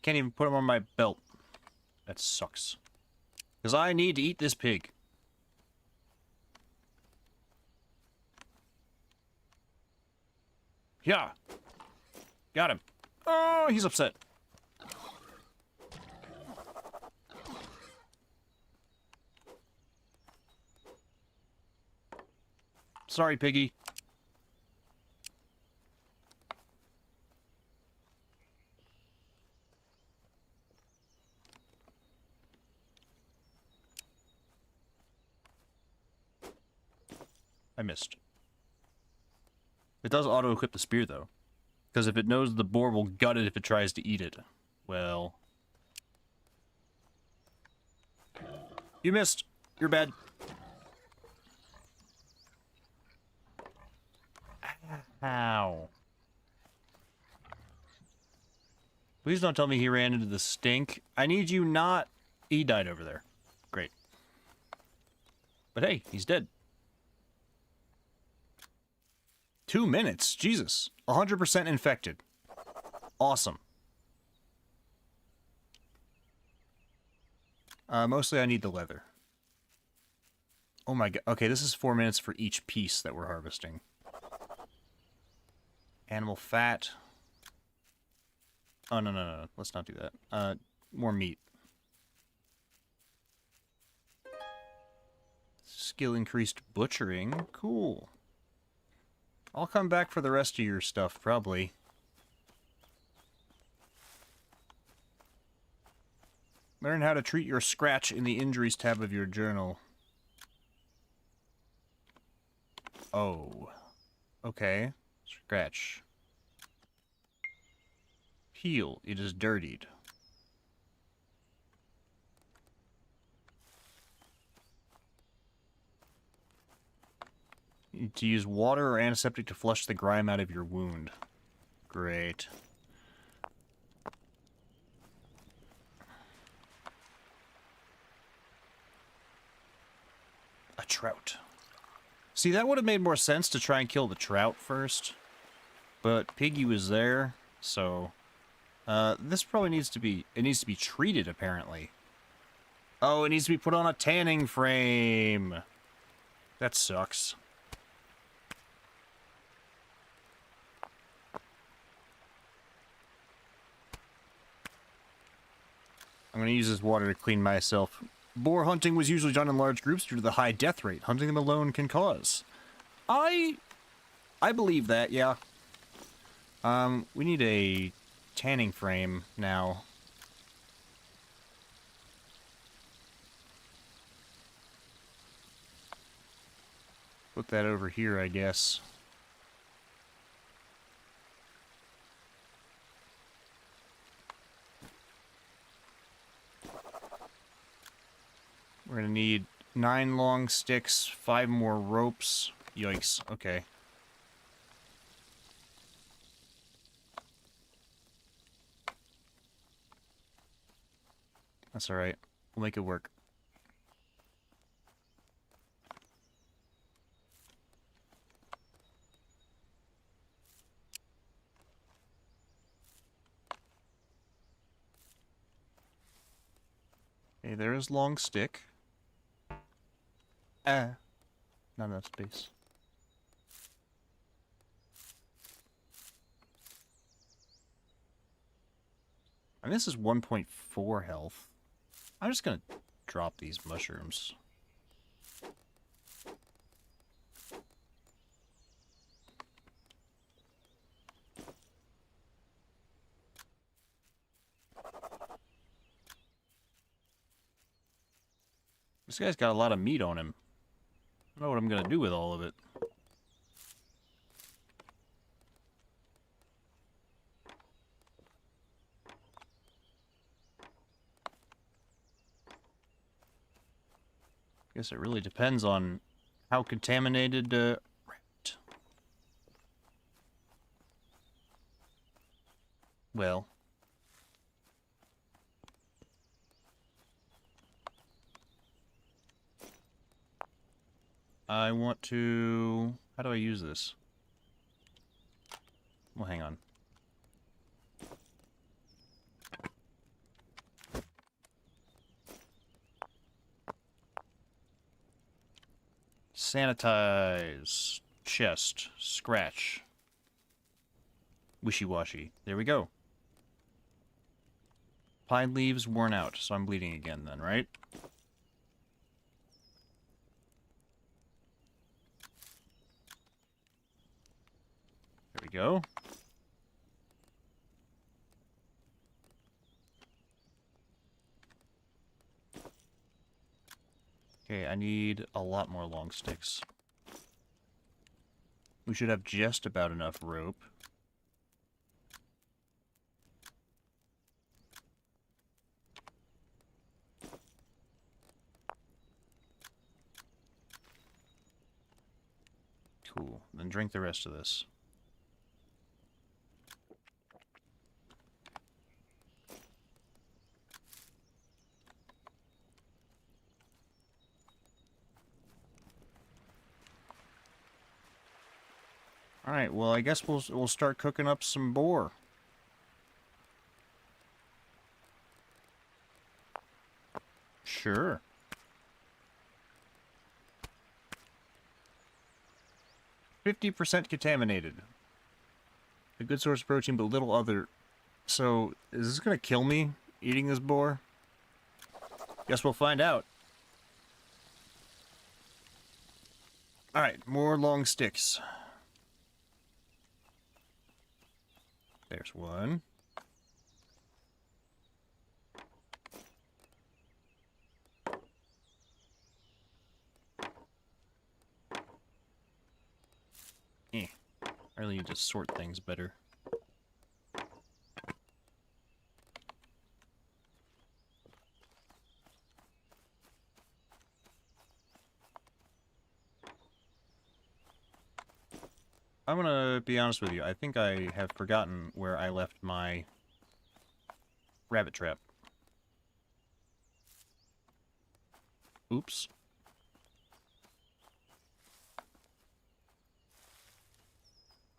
Speaker 1: Can't even put them on my belt. That sucks. Because I need to eat this pig. Yeah. Got him. Oh, he's upset. Sorry, piggy. I missed. It does auto-equip the spear, though. Because if it knows the boar will gut it if it tries to eat it. Well... You missed. You're bad. Ow. Please don't tell me he ran into the stink. I need you not... He died over there. Great. But hey, he's dead. 2 minutes? Jesus. 100% infected. Awesome. Mostly I need the leather. Oh my god. Okay, this is 4 minutes for each piece that we're harvesting. Animal fat. Oh, no. Let's not do that. More meat. Skill increased butchering. Cool. I'll come back for the rest of your stuff, probably. Learn how to treat your scratch in the injuries tab of your journal. Oh. Okay. Scratch. Heal. It is dirtied. You need to use water or antiseptic to flush the grime out of your wound. Great. A trout. See, that would have made more sense to try and kill the trout first. But Piggy was there, so... this probably needs to be... It needs to be treated, apparently. Oh, it needs to be put on a tanning frame. That sucks. I'm going to use this water to clean myself. Boar hunting was usually done in large groups due to the high death rate hunting them alone can cause. I believe that, yeah. We need a tanning frame now. Put that over here, I guess. We're gonna need 9 long sticks, 5 more ropes. Yikes, okay. That's alright. We'll make it work. Okay, there is long stick. Not enough space. And this is 1.4 health. I'm just gonna drop these mushrooms. This guy's got a lot of meat on him. I don't know what I'm gonna do with all of it. Guess it really depends on how contaminated, rat. Well. I want to... How do I use this? Well, hang on. Sanitize. Chest. Scratch. Wishy-washy. There we go. Pine leaves worn out, so I'm bleeding again then, right? There we go. Okay, I need a lot more long sticks. We should have just about enough rope. Cool. Then drink the rest of this. Alright, well, I guess we'll start cooking up some boar. Sure. 50% contaminated. A good source of protein, but little other. So, is this gonna kill me, eating this boar? Guess we'll find out. Alright, more long sticks. There's one. I really need to sort things better. I'm gonna be honest with you. I think I have forgotten where I left my rabbit trap. Oops.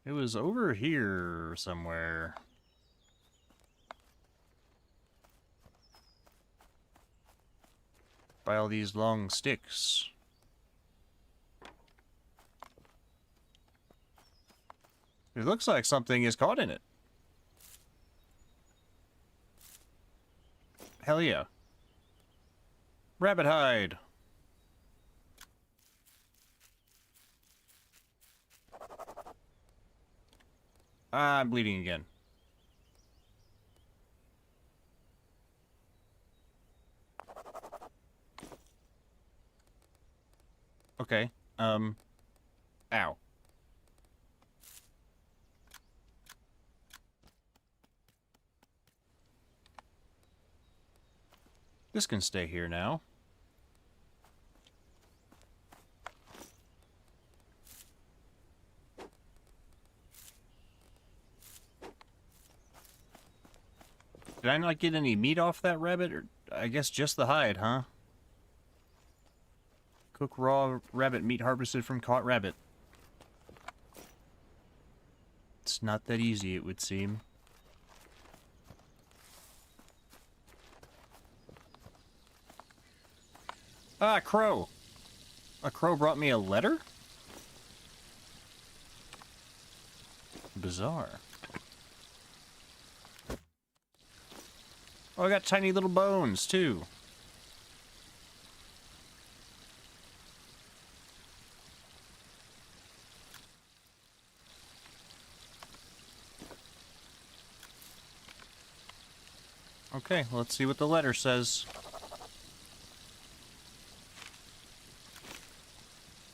Speaker 1: It was over here somewhere. By all these long sticks. It looks like something is caught in it. hell yeah. Rabbit hide. Ah, I'm bleeding again. Okay. Ow. This can stay here now. Did I not get any meat off that rabbit? Or I guess just the hide, huh? Cook raw rabbit meat harvested from caught rabbit. It's not that easy, it would seem. Ah, crow! A crow brought me a letter? Bizarre. Oh, I got tiny little bones, too. Okay, let's see what the letter says.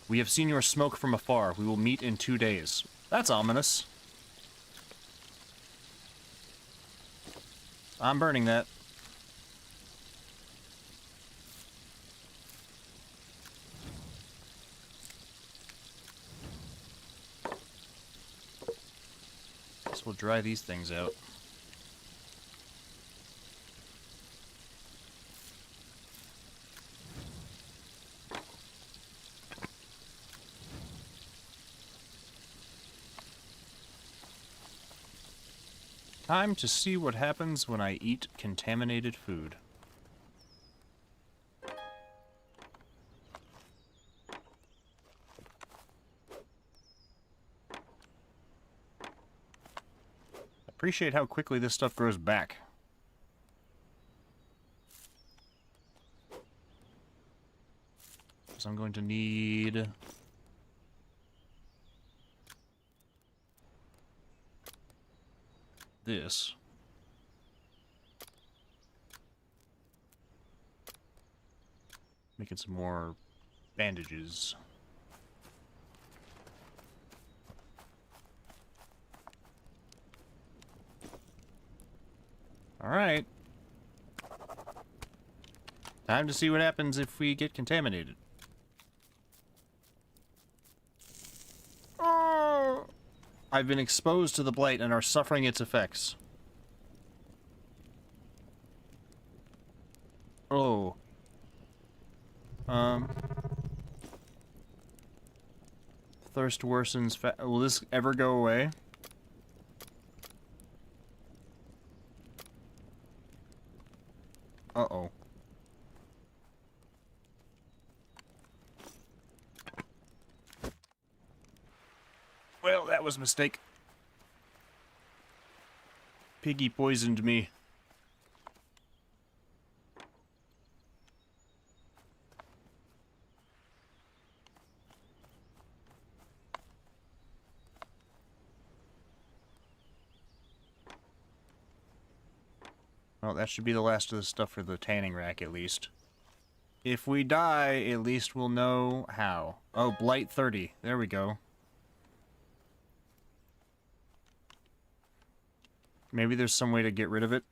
Speaker 1: We have seen your smoke from afar. We will meet in 2 days. That's ominous. I'm burning that. Guess we'll dry these things out. Time to see what happens when I eat contaminated food. Appreciate how quickly this stuff grows back. So I'm going to need... this. Making some more bandages. Alright. Time to see what happens if we get contaminated. Oh! I've been exposed to the blight and are suffering its effects. Oh. Thirst worsens will this ever go away? Uh-oh. Well, that was a mistake. Piggy poisoned me. Well, that should be the last of the stuff for the tanning rack, at least. If we die, at least we'll know how. Oh, Blight 30. There we go. Maybe there's some way to get rid of it.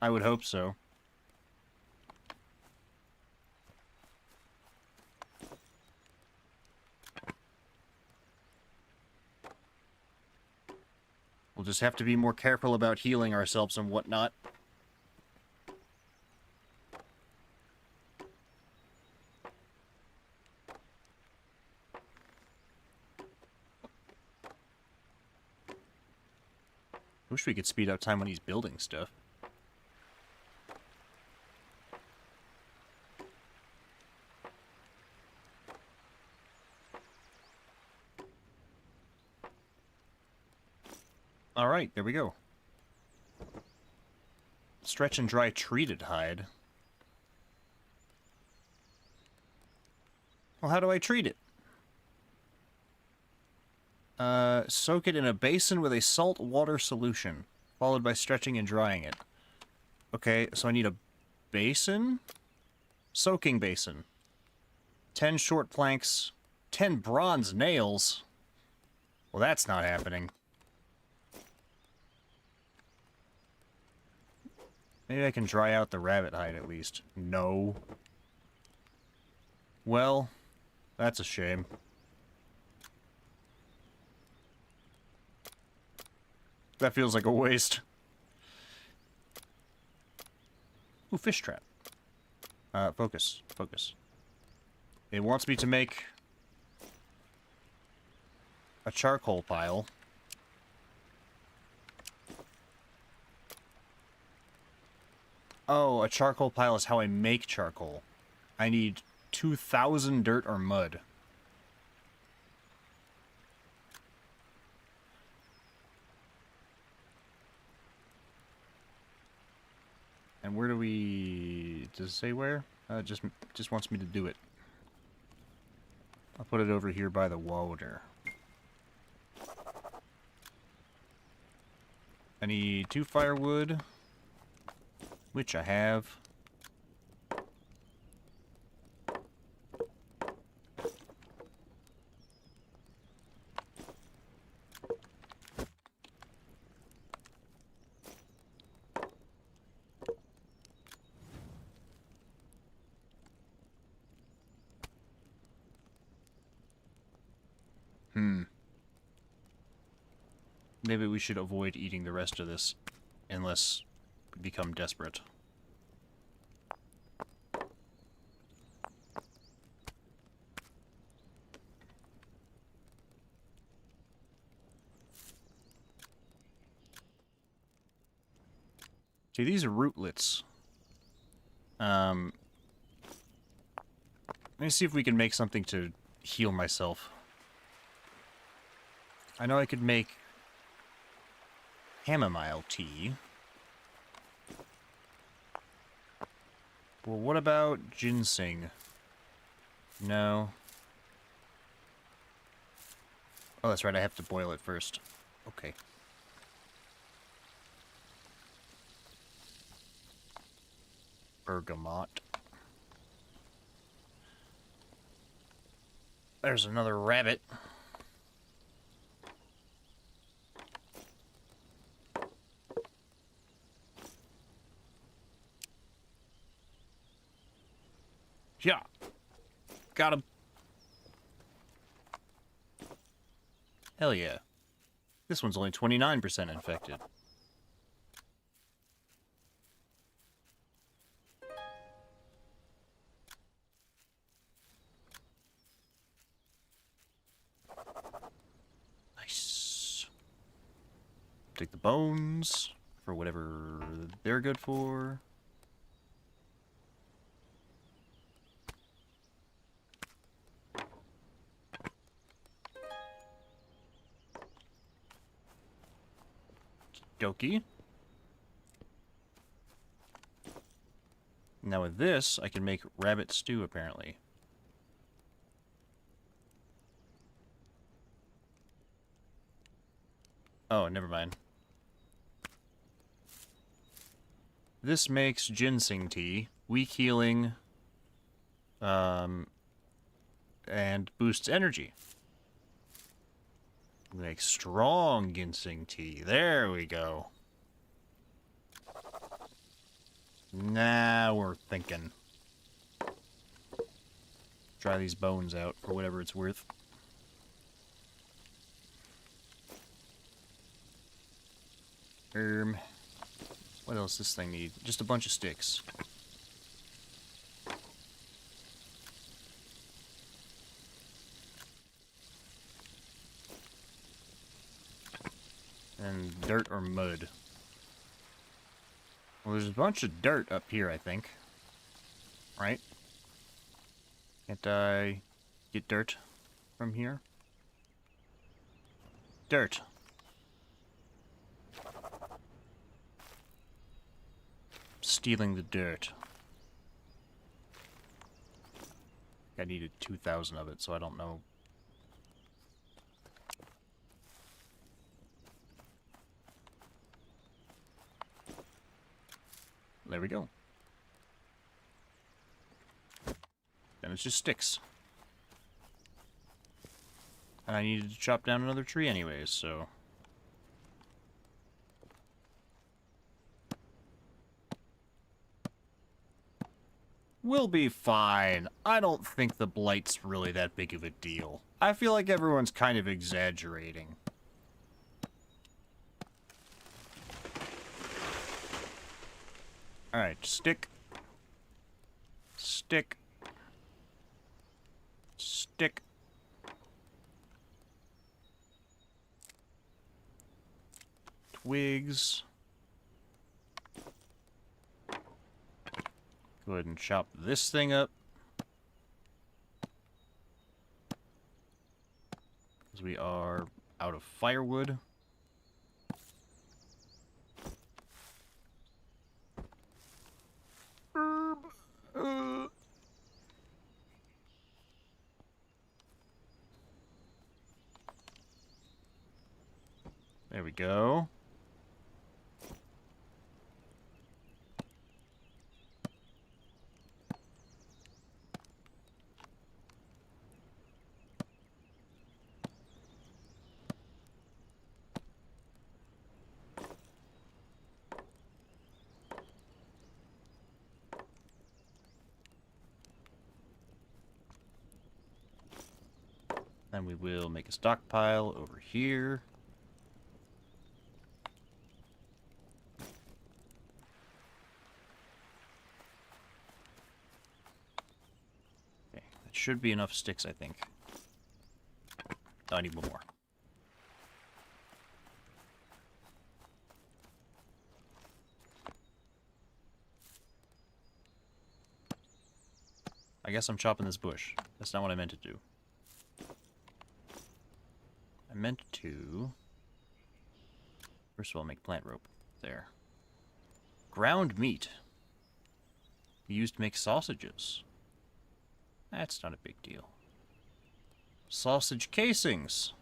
Speaker 1: I would hope so. We'll just have to be more careful about healing ourselves and whatnot. Wish we could speed up time when he's building stuff. Alright, there we go. Let's stretch and dry treated hide. Well, how do I treat it? Soak it in a basin with a salt water solution, followed by stretching and drying it. Okay, so I need a basin? Soaking basin. 10 short planks. 10 bronze nails. Well, that's not happening. Maybe I can dry out the rabbit hide at least. No. Well, that's a shame. That feels like a waste. Ooh, fish trap. Focus. Focus. It wants me to make a charcoal pile. Oh, a charcoal pile is how I make charcoal. I need 2,000 dirt or mud. And where do we... Does it say where? Just wants me to do it. I'll put it over here by the water. I need 2 firewood, which I have. Maybe we should avoid eating the rest of this, unless we become desperate. See, these are rootlets. Let me see if we can make something to heal myself. I know I could make chamomile tea. Well, what about ginseng? No. Oh, that's right, I have to boil it first. Okay. Bergamot. There's another rabbit. Yeah. Got him. Hell yeah. This one's only 29% infected. Nice. Take the bones for whatever they're good for. Dokie. Now with this, I can make rabbit stew, apparently. Oh, never mind. This makes ginseng tea, weak healing, and boosts energy. Make strong ginseng tea. There we go. Now we're thinking. Try these bones out for whatever it's worth. What else does this thing need? Just a bunch of sticks. And dirt or mud. Well, there's a bunch of dirt up here, I think. Right? Can't I get dirt from here? Dirt. stealing the dirt. I needed 2,000 of it, so I don't know. There we go. Then it's just sticks. And I needed to chop down another tree anyways, so... We'll be fine. I don't think the Blight's really that big of a deal. I feel like everyone's kind of exaggerating. Alright, stick. Stick. Stick. Twigs. Go ahead and chop this thing up. Because we are out of firewood. There we go. Then we will make a stockpile over here. Okay, that should be enough sticks, I think. Oh, I need one more. I guess I'm chopping this bush. That's not what I meant to do. I meant to... First of all, make plant rope. There. Ground meat. Used to make sausages. That's not a big deal. Sausage casings.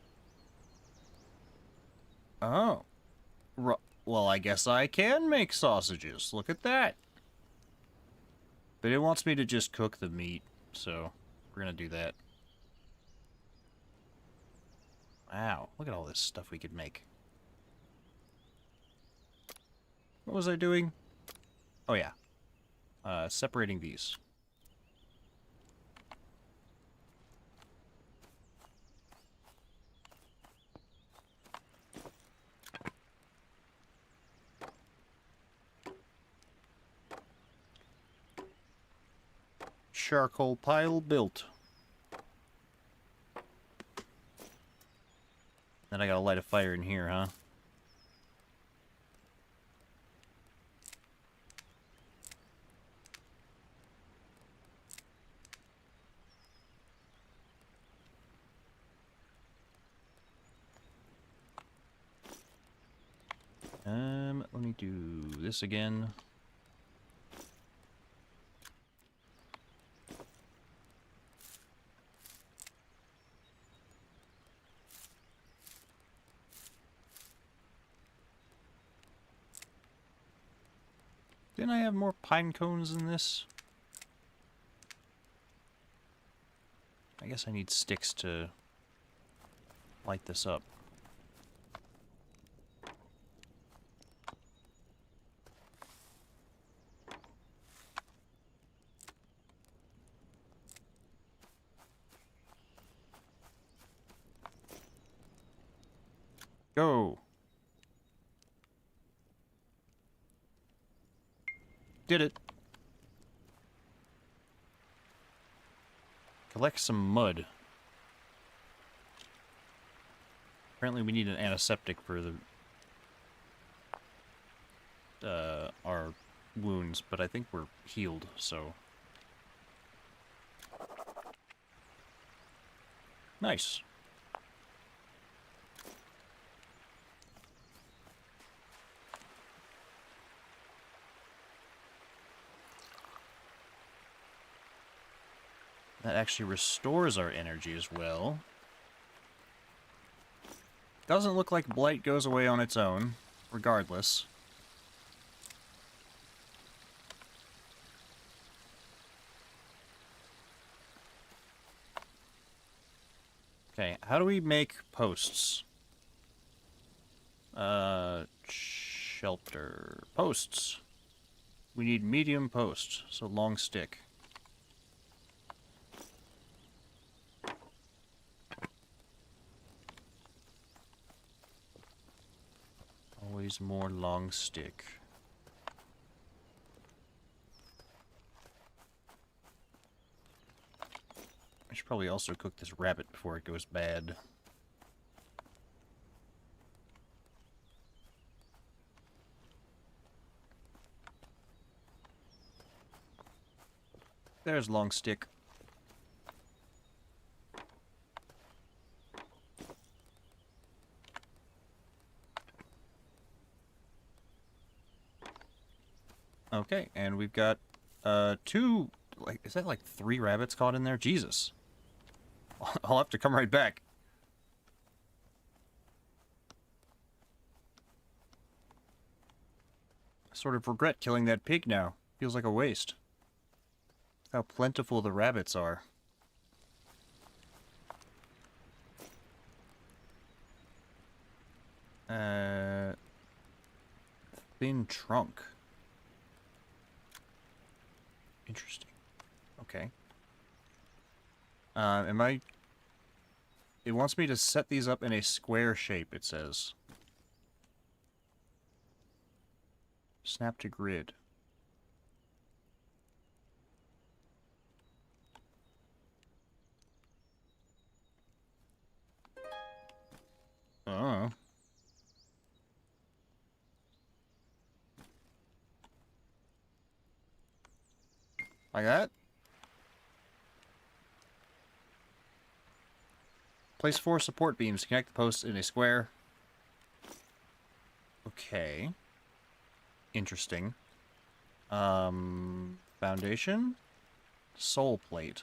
Speaker 1: Oh. Well, I guess I can make sausages. Look at that. But it wants me to just cook the meat, so we're gonna do that. Wow, look at all this stuff we could make. What was I doing? Oh yeah. Separating these. Charcoal pile built. Then I gotta light a fire in here, huh? Let me do this again. Didn't I have more pine cones in this? I guess I need sticks to light this up. Go! Did it. Collect some mud. Apparently we need an antiseptic for the our wounds, but I think we're healed, so... Nice. That actually restores our energy as well. Doesn't look like Blight goes away on its own, regardless. Okay, how do we make posts? Shelter. Posts. We need medium post, so long stick. Always more long stick. I should probably also cook this rabbit before it goes bad. There's long stick. Okay, and we've got two, like, is that like 3 rabbits caught in there? Jesus. I'll have to come right back. I sort of regret killing that pig now. Feels like a waste. How plentiful the rabbits are. Thin trunk. Interesting. Okay. It wants me to set these up in a square shape, it says. Snap to grid. Oh. Like that? Place 4 support beams to connect the posts in a square. Okay. Interesting. Foundation? Soul plate.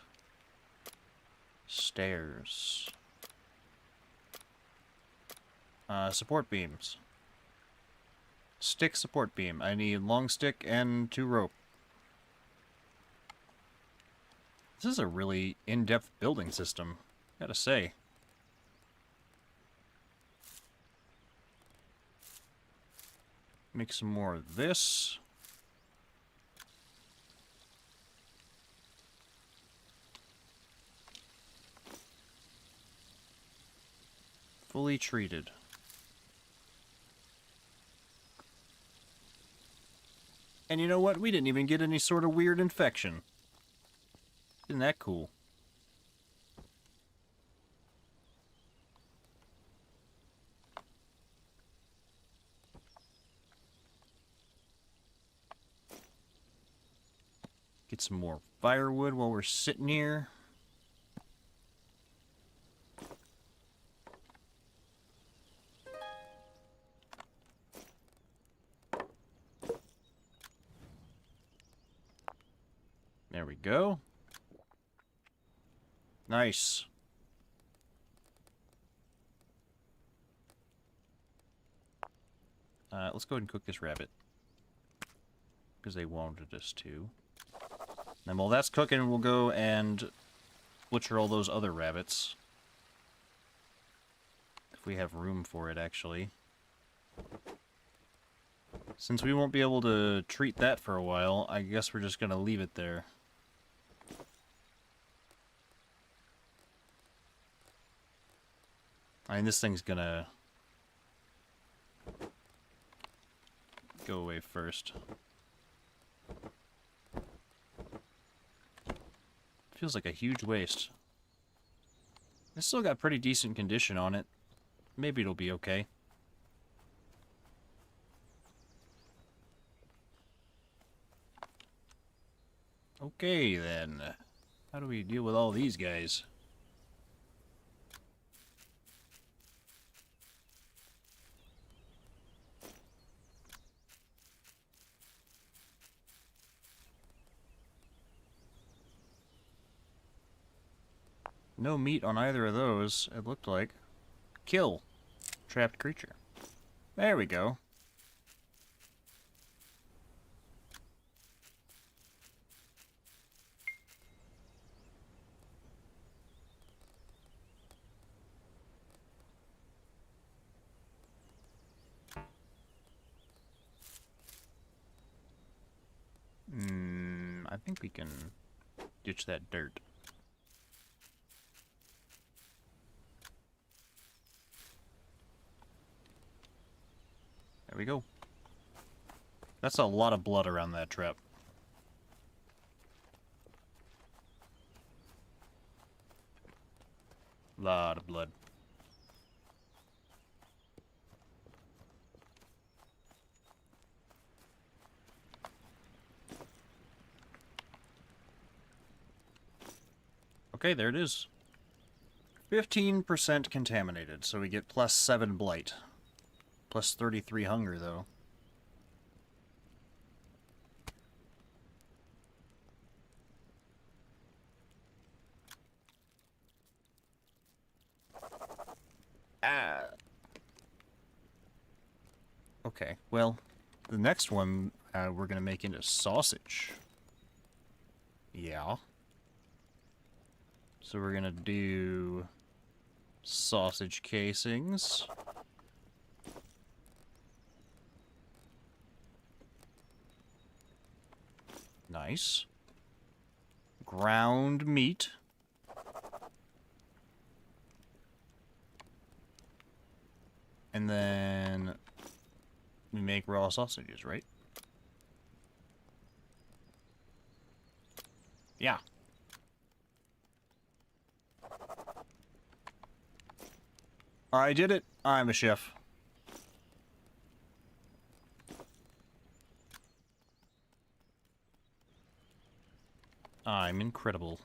Speaker 1: Stairs. Support beams. Stick support beam. I need long stick and 2 rope. This is a really in-depth building system, gotta say. Make some more of this. Fully treated. And you know what? We didn't even get any sort of weird infection. Isn't that cool? Get some more firewood while we're sitting here. There we go. Nice. Let's go ahead and cook this rabbit. Because they wanted us to. And while that's cooking, we'll go and butcher all those other rabbits. If we have room for it, actually. Since we won't be able to treat that for a while, I guess we're just going to leave it there. I mean, this thing's gonna go away first. Feels like a huge waste. It's still got pretty decent condition on it. Maybe it'll be okay. Okay, then. How do we deal with all these guys? No meat on either of those, it looked like. Kill. Trapped creature. There we go. I think we can ditch that dirt. There we go. That's a lot of blood around that trap. Lot of blood. Okay, there it is. 15% contaminated, so we get plus 7 blight. Plus 33 hunger, though. Ah. Okay, well, the next one we're gonna make into sausage. Yeah. So we're gonna do sausage casings. Nice. Ground meat. And then we make raw sausages, right? Yeah. I did it. I'm a chef. I'm incredible.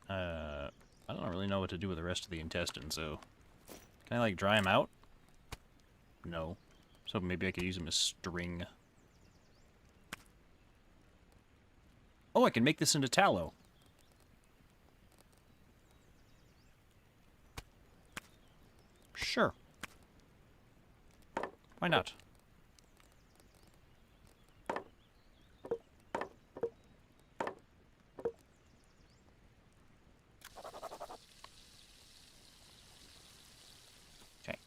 Speaker 1: I don't really know what to do with the rest of the intestines, so... Can I, like, dry them out? No. So maybe I could use them as string. Oh, I can make this into tallow. Sure. Why not? Okay.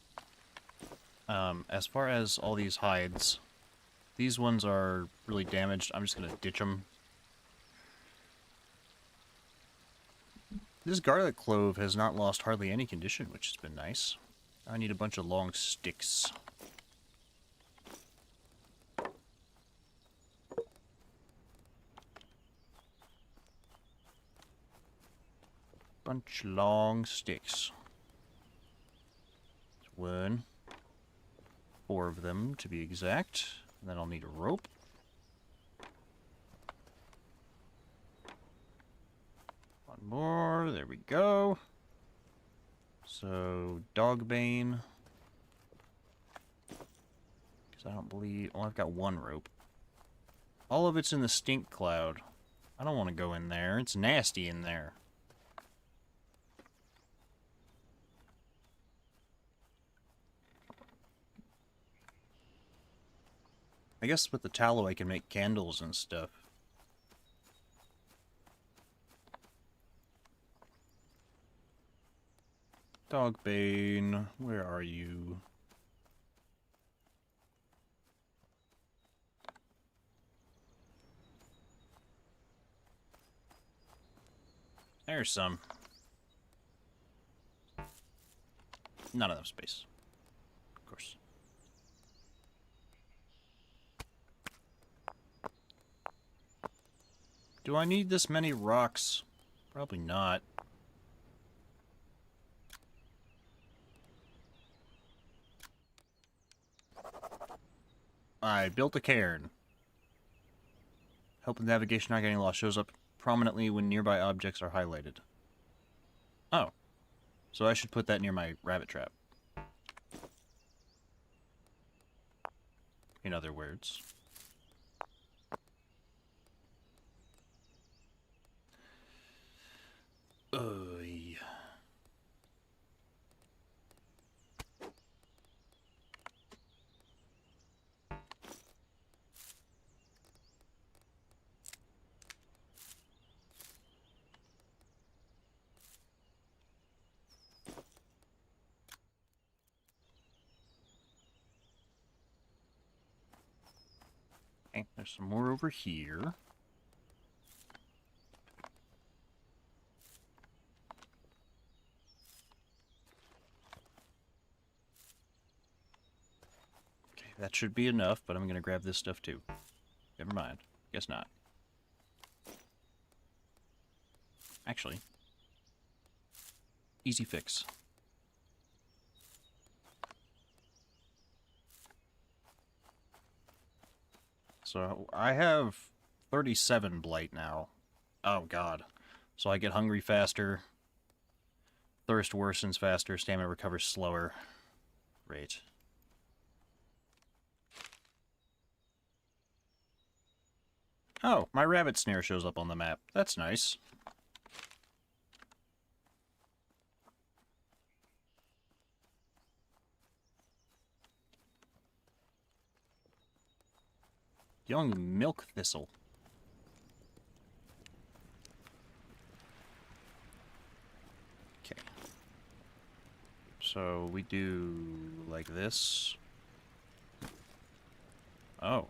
Speaker 1: As far as all these hides, these ones are really damaged. I'm just gonna ditch them. This garlic clove has not lost hardly any condition, which has been nice. I need a bunch of long sticks. Bunch long sticks. 1, 4 of them to be exact. And then I'll need a rope. One more, there we go. So, dogbane. Because I don't believe... Oh, I've got 1 rope. All of it's in the stink cloud. I don't want to go in there. It's nasty in there. I guess with the tallow I can make candles and stuff. Dogbane, where are you? There's some. Not enough space. Of course. Do I need this many rocks? Probably not. I built a cairn. Help with navigation not getting lost shows up prominently when nearby objects are highlighted. Oh. So I should put that near my rabbit trap. in other words. Yeah. Okay, there's some more over here. Okay, that should be enough, but I'm going to grab this stuff too. Never mind. Guess not. Actually, easy fix. So I have 37 blight now. Oh god. So I get hungry faster. Thirst worsens faster. Stamina recovers slower. Great. Oh, my rabbit snare shows up on the map. That's nice. Young milk thistle. Okay. So we do like this. Oh.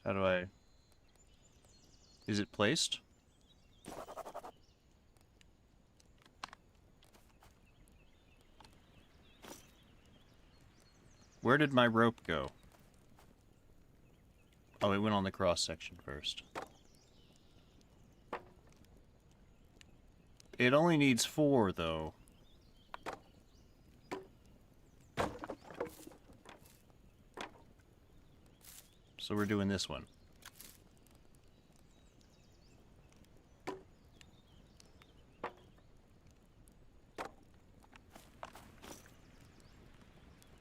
Speaker 1: How do I... Is it placed? Where did my rope go? Oh, it went on the cross section first. It only needs 4, though. So we're doing this one.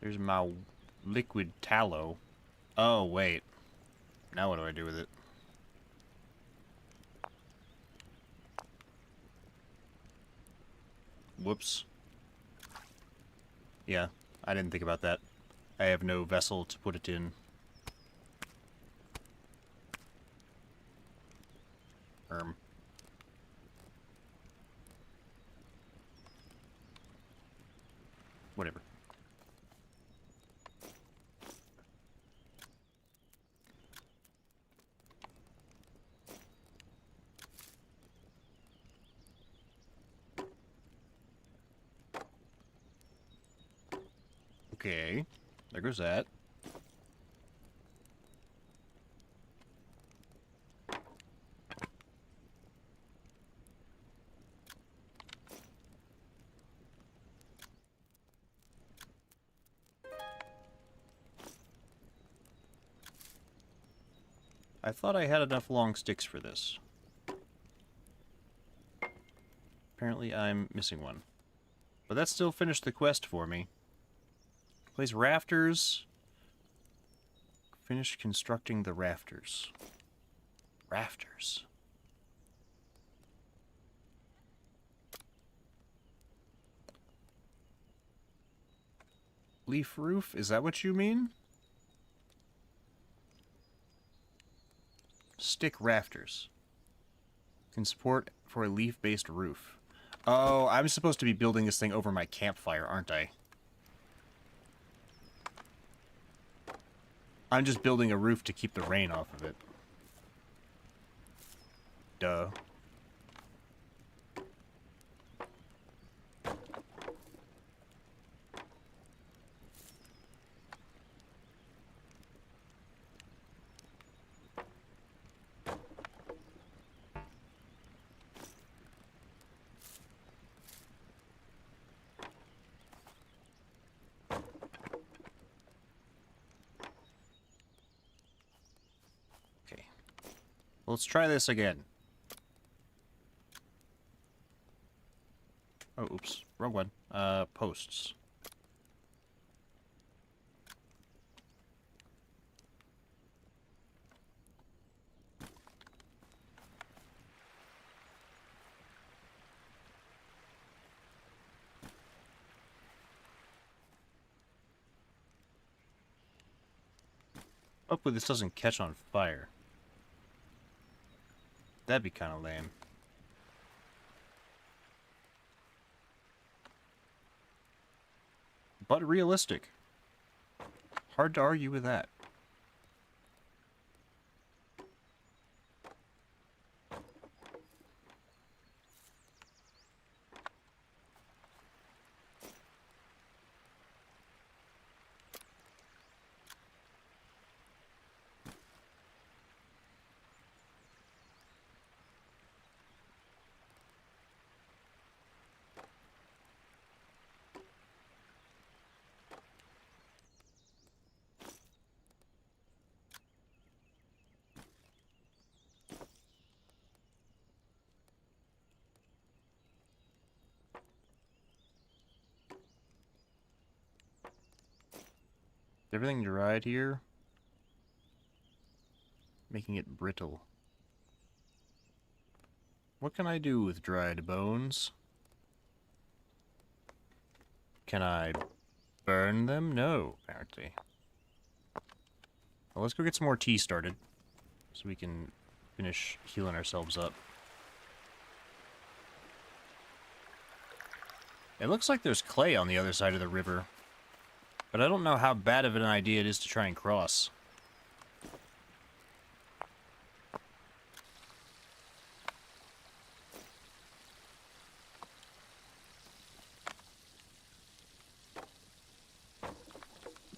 Speaker 1: There's my liquid tallow. Oh, wait. Now what do I do with it? Whoops. Yeah, I didn't think about that. I have no vessel to put it in. Whatever. Okay, there goes that. I thought I had enough long sticks for this. Apparently I'm missing one. But that still finished the quest for me. Place rafters. Finish constructing the rafters. Rafters. Leaf roof? Is that what you mean? Stick rafters. Can support for a leaf-based roof. Oh, I'm supposed to be building this thing over my campfire, aren't I? I'm just building a roof to keep the rain off of it. Duh. Let's try this again. Oh, oops. Wrong one. Posts. Hopefully this doesn't catch on fire. That'd be kind of lame. But realistic. Hard to argue with that. Everything dried here, making it brittle. What can I do with dried bones? Can I burn them? No, apparently. Well, let's go get some more tea started, so we can finish healing ourselves up. It looks like there's clay on the other side of the river, but I don't know how bad of an idea it is to try and cross.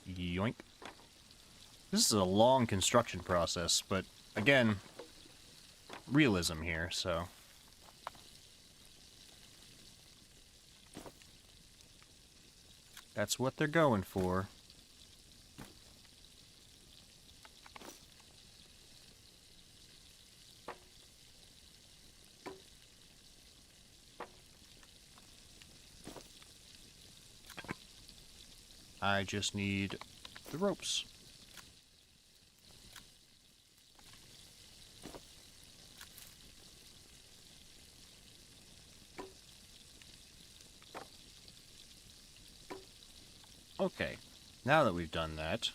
Speaker 1: Yoink. This is a long construction process, but again, realism here, so... That's what they're going for. I just need the ropes. Okay, now that we've done that,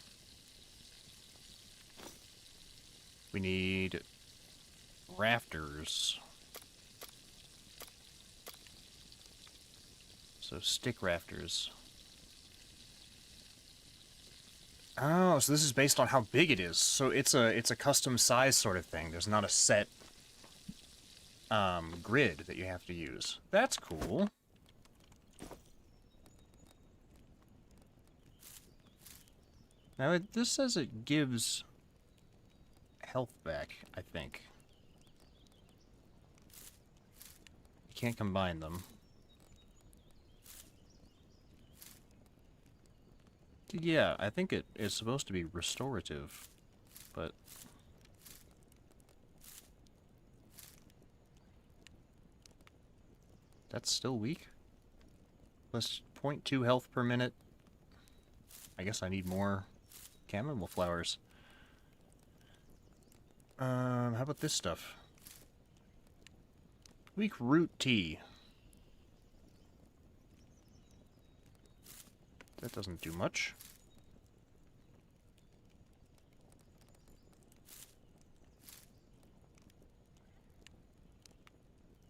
Speaker 1: we need rafters. So stick rafters. Oh, so this is based on how big it is. So it's a custom size sort of thing. There's not a set grid that you have to use. That's cool. Now, this says it gives health back, I think. You can't combine them. Yeah, I think it is supposed to be restorative, but... That's still weak? Plus 0.2 health per minute. I guess I need more chamomile flowers. How about this stuff? Weak root tea. That doesn't do much.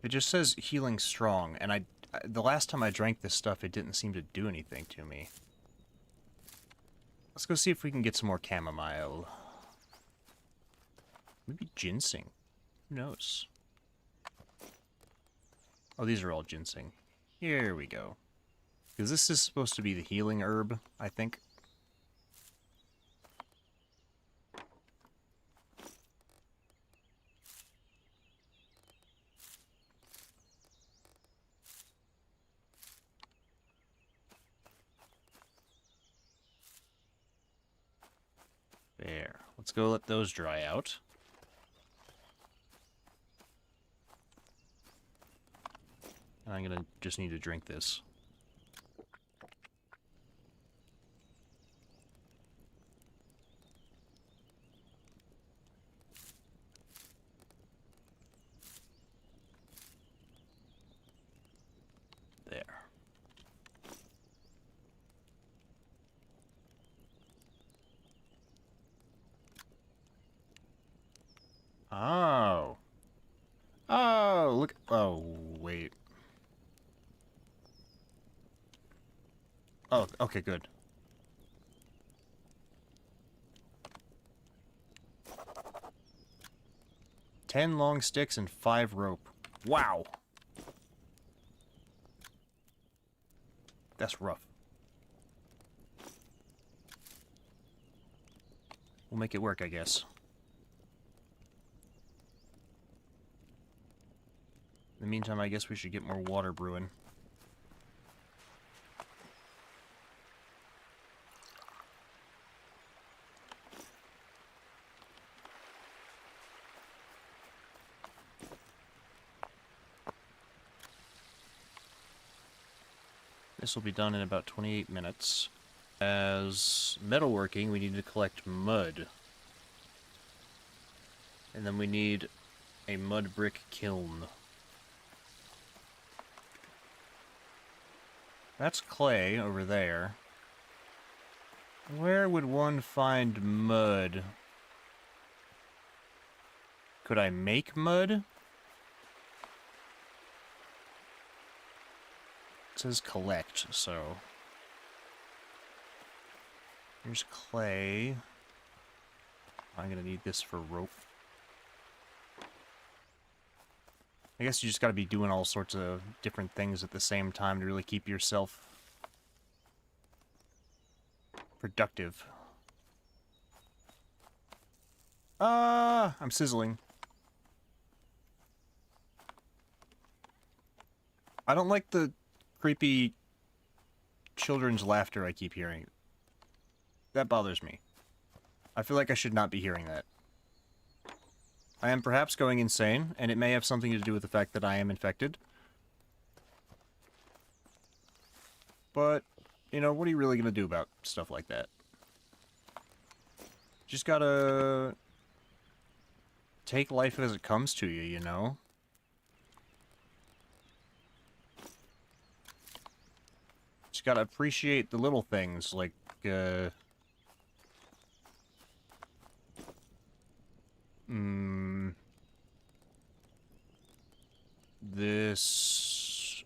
Speaker 1: It just says healing strong, and the last time I drank this stuff, it didn't seem to do anything to me. Let's go see if we can get some more chamomile. Maybe ginseng. Who knows? Oh, these are all ginseng. Here we go. Because this is supposed to be the healing herb, I think. There. Let's go let those dry out. And I'm gonna just need to drink this. There. Oh. Oh, look. Oh, wait. Oh, okay, good. Ten long sticks and 5 rope. Wow. That's rough. We'll make it work, I guess. In the meantime, I guess we should get more water brewing. This will be done in about 28 minutes. As metalworking, we need to collect mud. And then we need a mud brick kiln. That's clay over there. Where would one find mud? Could I make mud? It says collect, so... Here's clay. I'm gonna need this for rope. I guess you just gotta be doing all sorts of different things at the same time to really keep yourself productive. I'm sizzling. I don't like the creepy children's laughter I keep hearing. That bothers me. I feel like I should not be hearing that. I am perhaps going insane, and it may have something to do with the fact that I am infected. But, you know, what are you really going to do about stuff like that? Just gotta take life as it comes to you, you know? Just gotta appreciate the little things, like, this,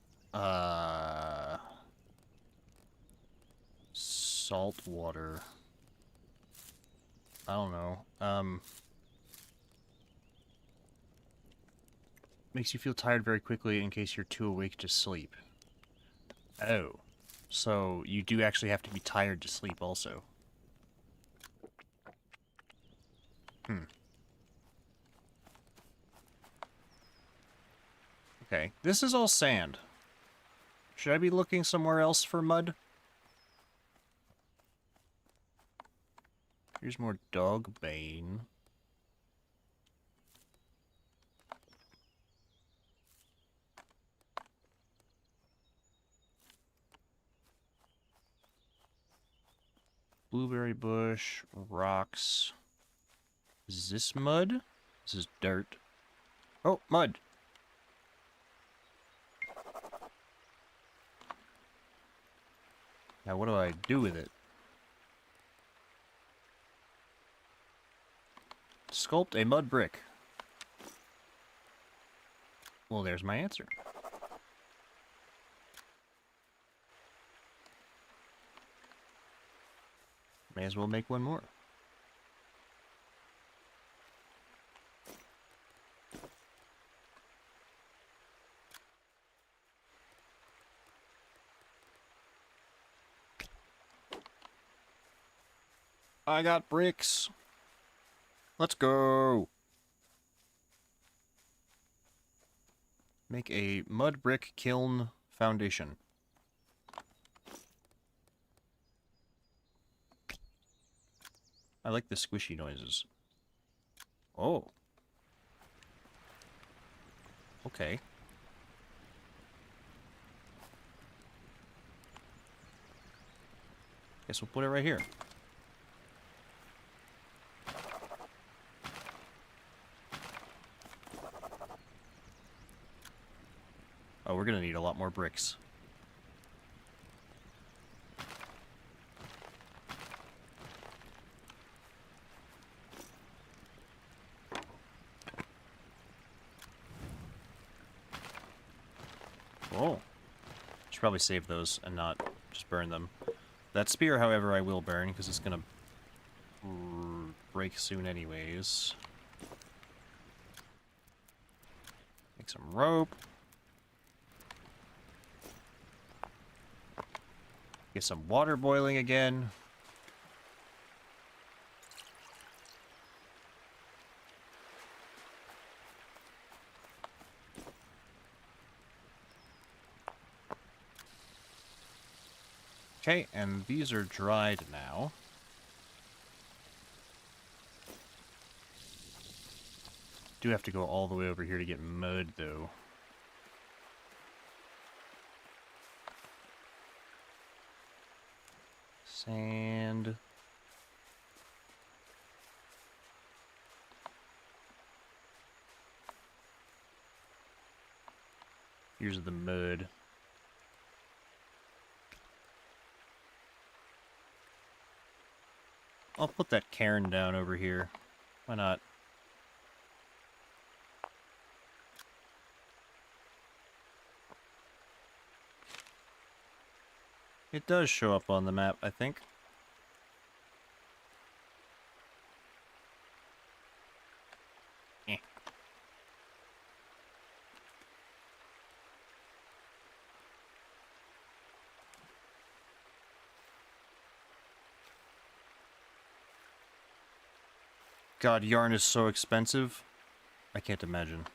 Speaker 1: salt water. I don't know. Makes you feel tired very quickly in case you're too awake to sleep. Oh. So, you do actually have to be tired to sleep also. Okay, this is all sand. Should I be looking somewhere else for mud? Here's more dog bane. Blueberry bush, rocks. Is this mud? This is dirt. Oh, mud! Now what do I do with it? Sculpt a mud brick. Well, there's my answer. May as well make one more. I got bricks. Let's go. Make a mud brick kiln foundation. I like the squishy noises. Oh. Okay. Guess we'll put it right here. Oh, we're gonna need a lot more bricks. Oh. Should probably save those and not just burn them. That spear, however, I will burn, because it's gonna break soon anyways. Make some rope. Get some water boiling again. Okay, and these are dried now. Do have to go all the way over here to get mud, though. Sand. Here's the mud. I'll put that cairn down over here. Why not? It does show up on the map, I think. Eh. God, yarn is so expensive. I can't imagine.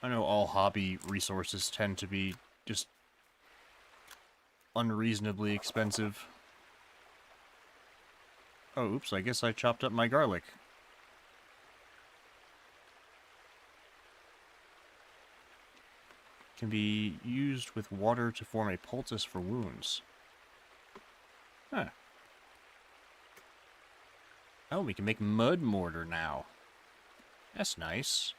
Speaker 1: I know all hobby resources tend to be just unreasonably expensive. Oh, oops, I guess I chopped up my garlic. Can be used with water to form a poultice for wounds. Huh. Oh, we can make mud mortar now. That's nice.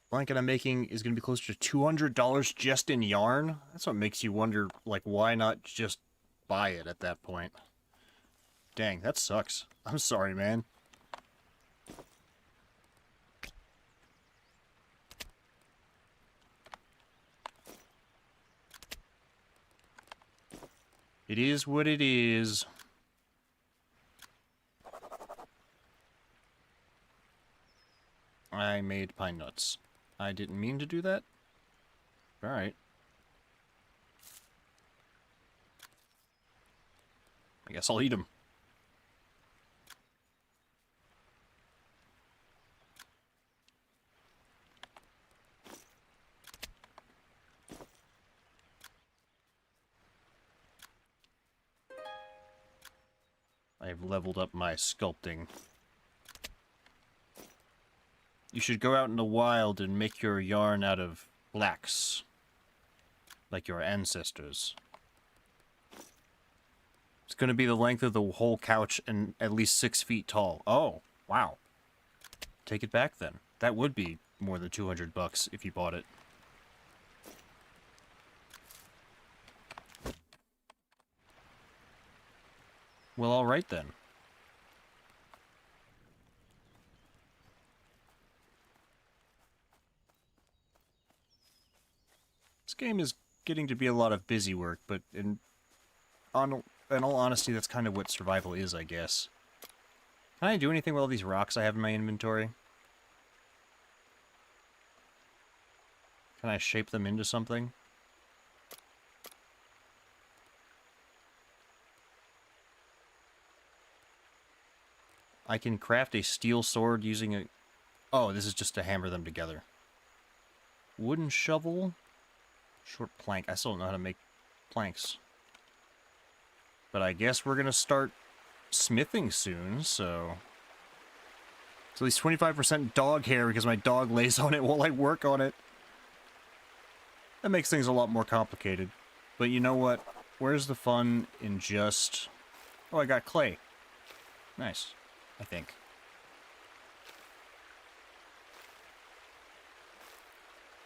Speaker 1: Blanket I'm making is going to be closer to $200 just in yarn. That's what makes you wonder, like, why not just buy it at that point? Dang, that sucks. I'm sorry, man. It is what it is. I made pine nuts. I didn't mean to do that. Alright. I guess I'll eat them. I've leveled up my sculpting. You should go out in the wild and make your yarn out of flax. Like your ancestors. It's going to be the length of the whole couch and at least 6 feet tall. Oh, wow. Take it back then. That would be more than $200 if you bought it. Well, alright then. This game is getting to be a lot of busy work, but in all honesty, that's kind of what survival is, I guess. Can I do anything with all these rocks I have in my inventory? Can I shape them into something? I can craft a steel sword using a... Oh, this is just to hammer them together. Wooden shovel. Short plank. I still don't know how to make planks. But I guess we're gonna start smithing soon, so... It's at least 25% dog hair because my dog lays on it while I work on it. That makes things a lot more complicated. But you know what? Where's the fun in just... Oh, I got clay. Nice, I think.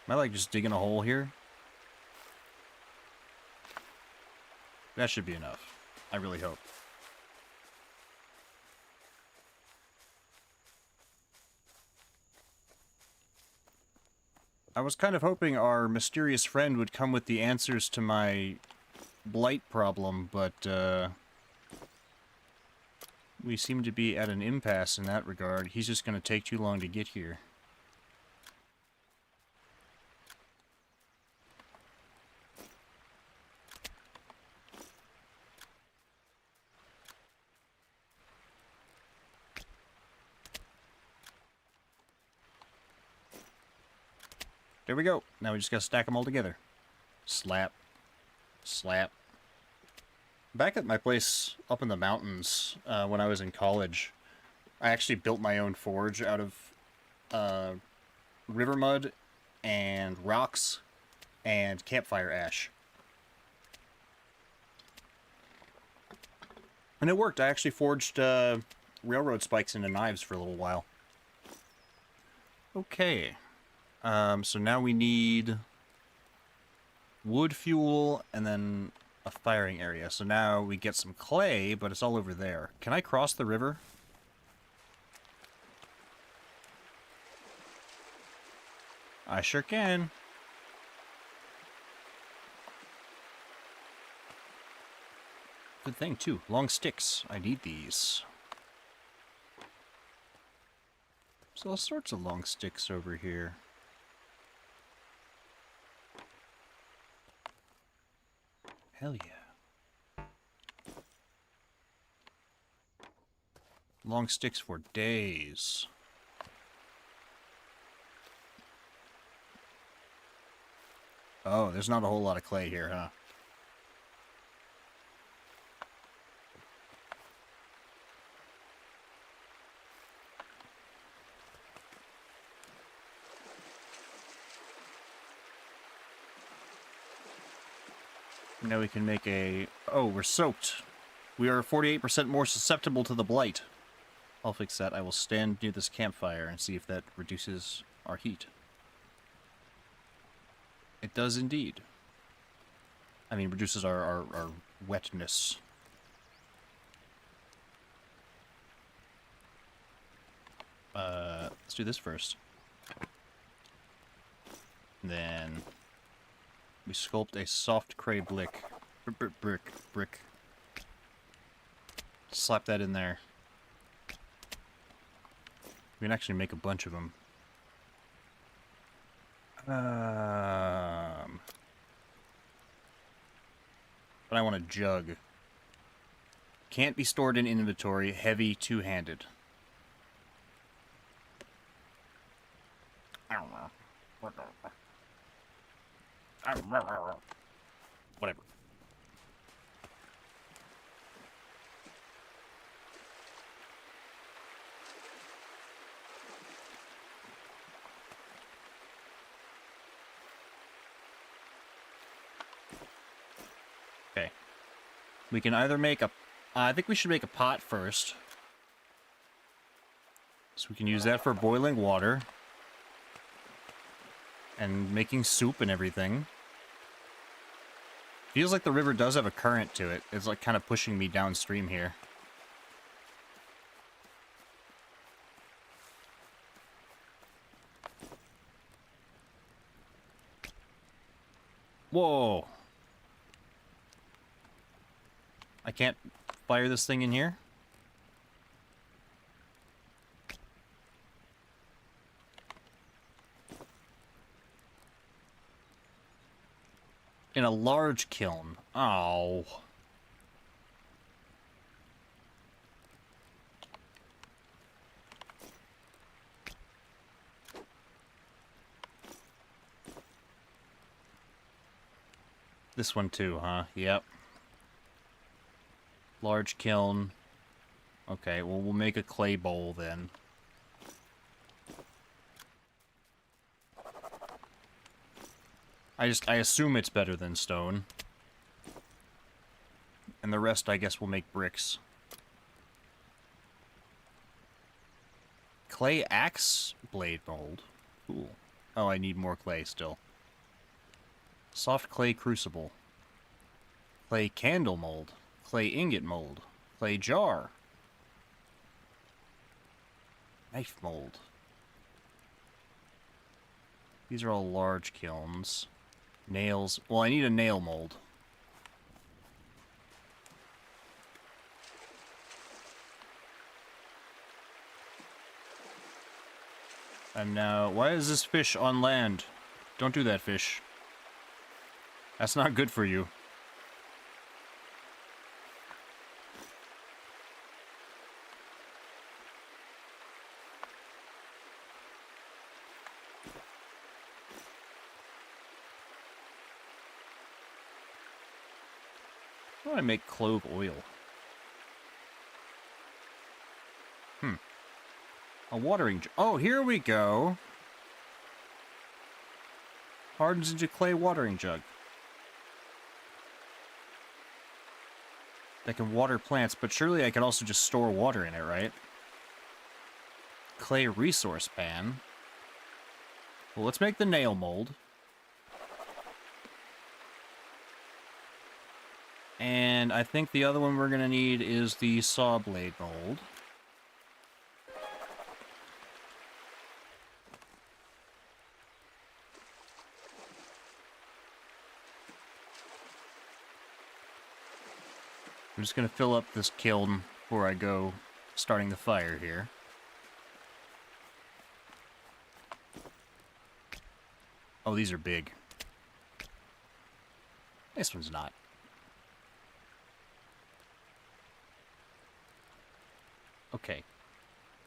Speaker 1: Am I, like, just digging a hole here? That should be enough. I really hope. I was kind of hoping our mysterious friend would come with the answers to my blight problem, but, we seem to be at an impasse in that regard. He's just going to take too long to get here. There we go. Now we just gotta stack them all together. Slap. Slap. Back at my place up in the mountains, when I was in college, I actually built my own forge out of river mud and rocks and campfire ash. And it worked. I actually forged railroad spikes into knives for a little while. Okay. So now we need wood fuel and then a firing area. So now we get some clay, but it's all over there. Can I cross the river? I sure can. Good thing, too. Long sticks. I need these. There's all sorts of long sticks over here. Hell yeah. Long sticks for days. Oh, there's not a whole lot of clay here, huh? Now we can make a... Oh, we're soaked. We are 48% more susceptible to the blight. I'll fix that. I will stand near this campfire and see if that reduces our heat. It does indeed. I mean, reduces our wetness. Let's do this first. Then... we sculpt a soft clay brick. Brick. Slap that in there. We can actually make a bunch of them. But I want a jug. Can't be stored in inventory. Heavy, two-handed. I don't know. Whatever. Okay. We can either make a... I think we should make a pot first. So we can use that for boiling water. And making soup and everything. Feels like the river does have a current to it. It's like kind of pushing me downstream here. Whoa! I can't fire this thing in here? In a large kiln. Oh. This one too, huh? Yep. Large kiln. Okay, well, we'll make a clay bowl then. I assume it's better than stone. And the rest, I guess, we'll make bricks. Clay axe blade mold. Cool. Oh, I need more clay still. Soft clay crucible. Clay candle mold. Clay ingot mold. Clay jar. Knife mold. These are all large kilns. Nails. Well, I need a nail mold. And now, why is this fish on land? Don't do that, fish. That's not good for you. How do I make clove oil? A watering jug. Oh, here we go. Hardens into clay watering jug. That can water plants, but surely I can also just store water in it, right? Clay resource pan. Well, let's make the nail mold. And I think the other one we're going to need is the saw blade mold. I'm just going to fill up this kiln before I go starting the fire here. Oh, these are big. This one's not. Okay.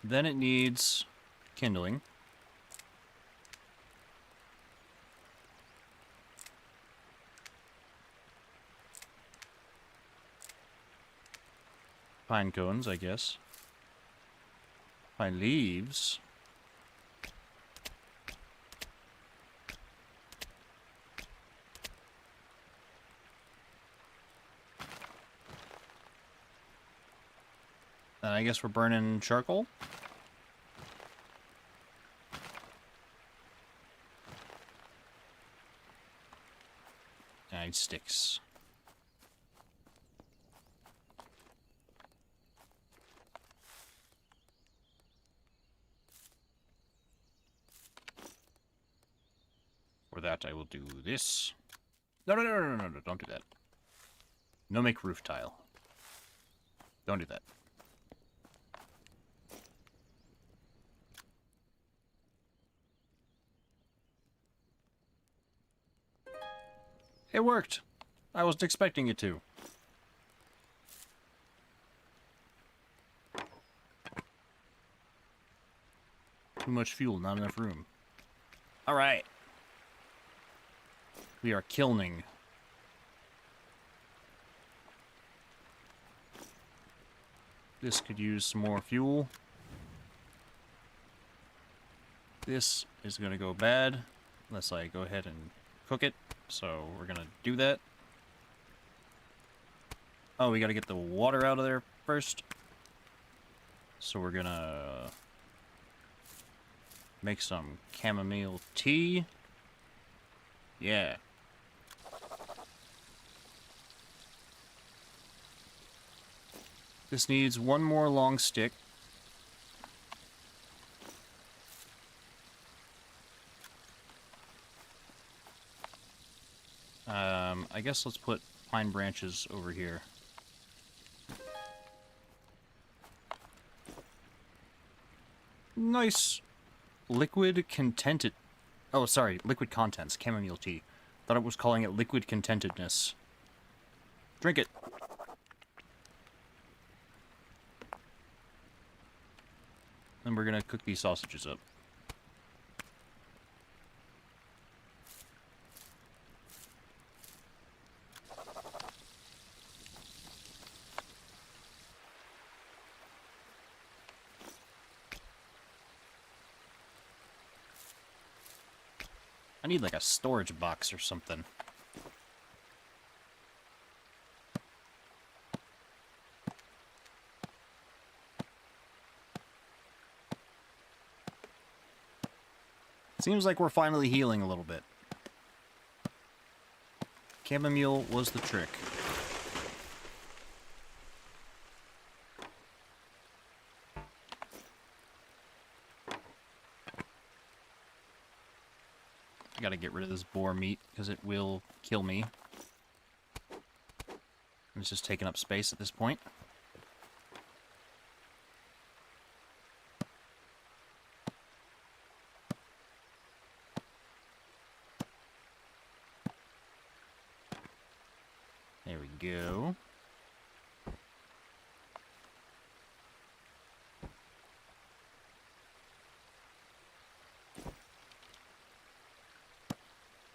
Speaker 1: Then it needs kindling. Pine cones, I guess. Pine leaves. And I guess we're burning charcoal. And I need sticks. For that, I will do this. No, don't do that. No make roof tile. Don't do that. It worked. I wasn't expecting it to. Too much fuel, not enough room. All right. We are kilning. This could use some more fuel. This is going to go bad unless I go ahead and cook it. So we're going to do that. Oh, we got to get the water out of there first. So we're going to make some chamomile tea. Yeah. This needs one more long stick. I guess let's put pine branches over here. Nice. Liquid contented. Oh, sorry. Liquid contents. Chamomile tea. Thought it was calling it liquid contentedness. Drink it. Then we're gonna cook these sausages up. I need like a storage box or something. Seems like we're finally healing a little bit. Chamomile was the trick. I gotta get rid of this boar meat, because it will kill me. It's just taking up space at this point. There we go.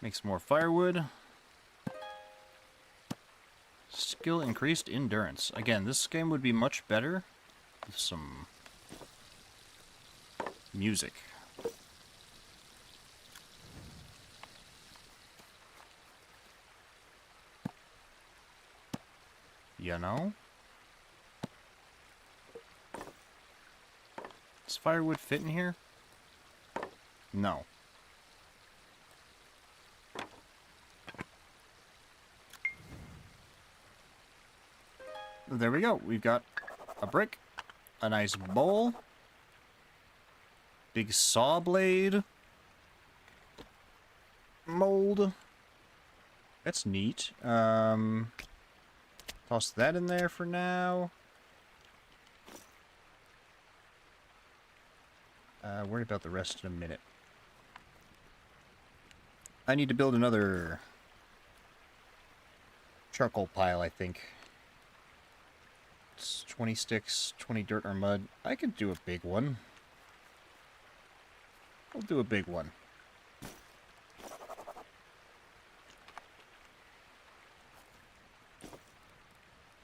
Speaker 1: Make some more firewood. Skill increased endurance. Again, this game would be much better with some music. You know? Does firewood fit in here? No. There we go. We've got a brick, a nice bowl, big saw blade, mold. That's neat. Toss that in there for now. Worry about the rest in a minute. I need to build another charcoal pile, I think. It's 20 sticks, 20 dirt or mud. I could do a big one. I'll do a big one.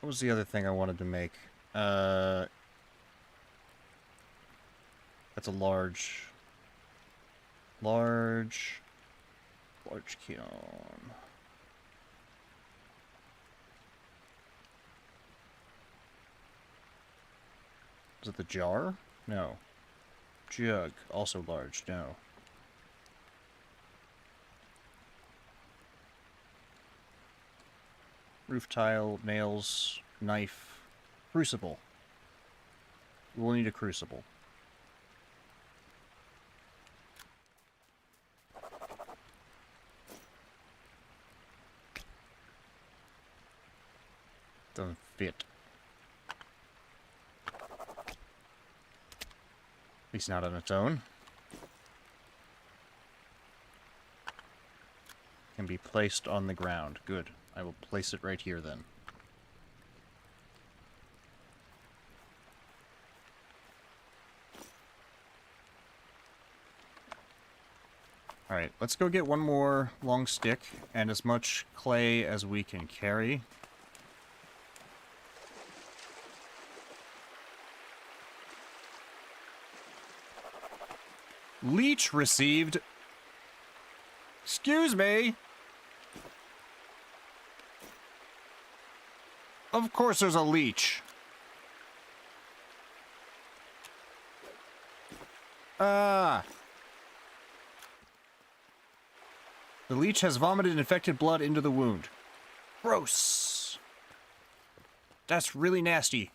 Speaker 1: What was the other thing I wanted to make? That's a large kiln. Is it the jar? No. Jug, also large, no. Roof tile, nails, knife, crucible. We'll need a crucible. Doesn't fit. At least not on its own. Can be placed on the ground. Good. I will place it right here then. Alright, let's go get one more long stick and as much clay as we can carry. Leech received. Excuse me. Of course there's a leech. The leech has vomited infected blood into the wound. Gross. That's really nasty.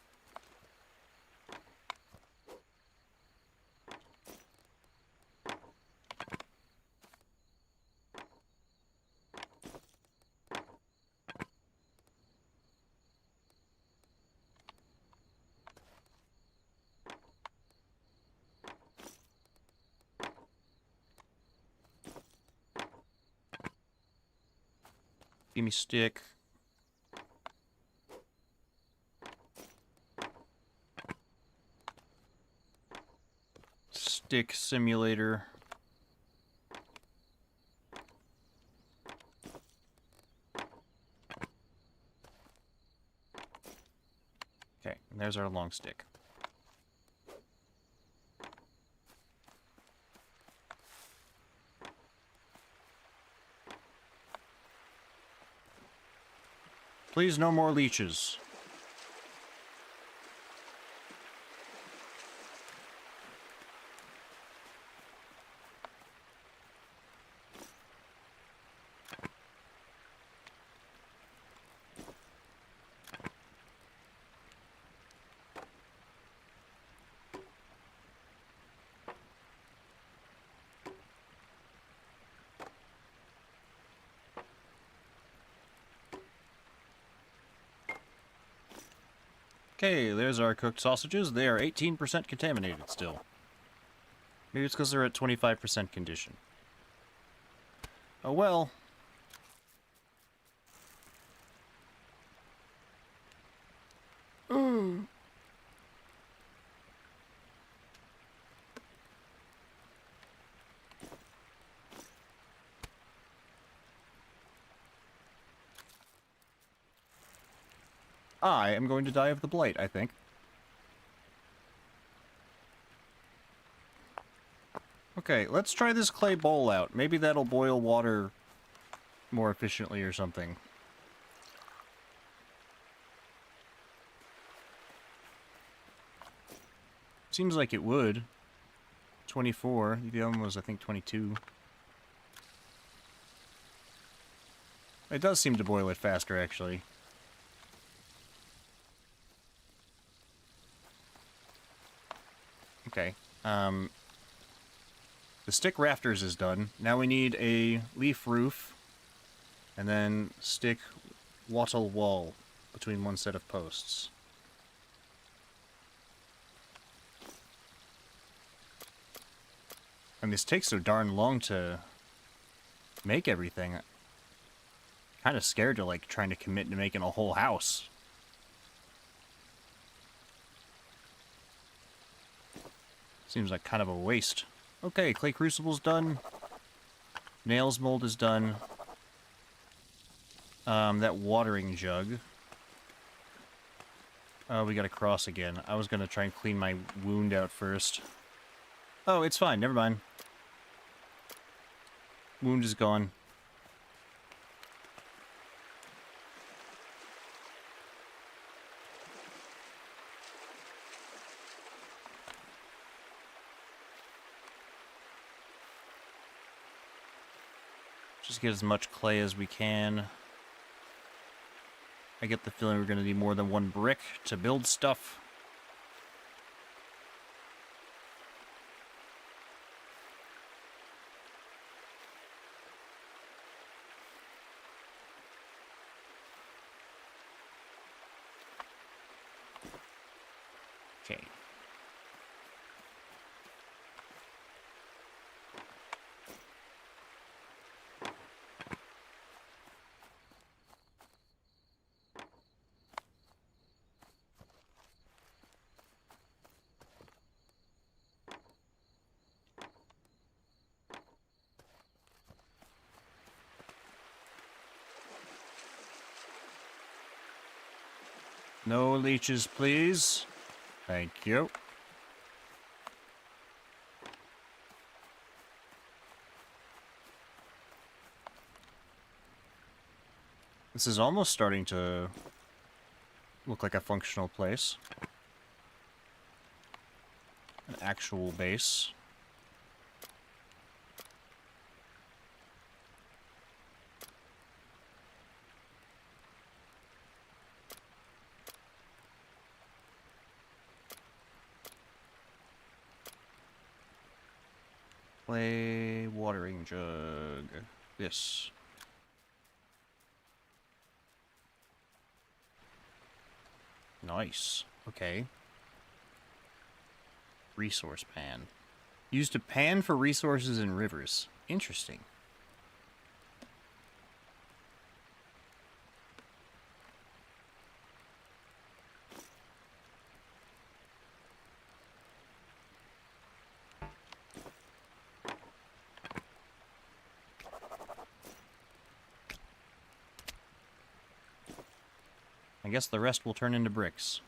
Speaker 1: Give me stick. Stick simulator. Okay, and there's our long stick. Please, no more leeches. Okay, there's our cooked sausages. They are 18% contaminated still. Maybe it's because they're at 25% condition. Oh well. I am going to die of the blight, I think. Okay, let's try this clay bowl out. Maybe that'll boil water more efficiently or something. Seems like it would. 24. The other one was, I think, 22. It does seem to boil it faster, actually. Okay. The stick rafters is done. Now we need a leaf roof. And then stick wattle wall between one set of posts. And this takes so darn long to make everything. Kind of scared to, like, trying to commit to making a whole house. Seems like kind of a waste. Okay, clay crucible's done. Nails mold is done. That watering jug. Oh, we gotta cross again. I was gonna try and clean my wound out first. Oh, it's fine. Never mind. Wound is gone. Just get as much clay as we can. I get the feeling we're going to need more than one brick to build stuff. Okay. No leeches, please. Thank you. This is almost starting to look like a functional place. An actual base. Clay watering jug. This. Nice. Okay. Resource pan. Used to pan for resources in rivers. Interesting. I guess the rest will turn into bricks.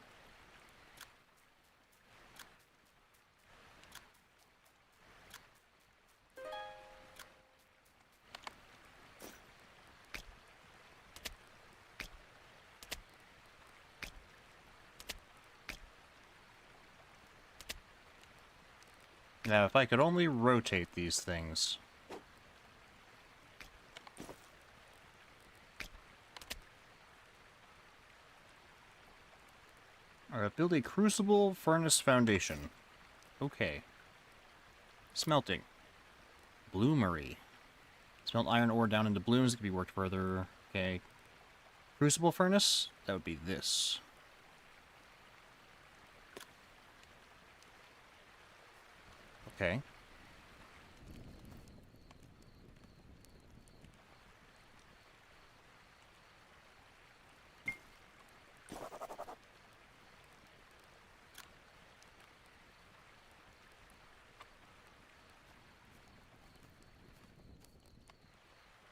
Speaker 1: Now, if I could only rotate these things. Alright, build a crucible furnace foundation. Okay. Smelting. Bloomery. Smelt iron ore down into blooms. It can be worked further. Okay. Crucible furnace? That would be this. Okay.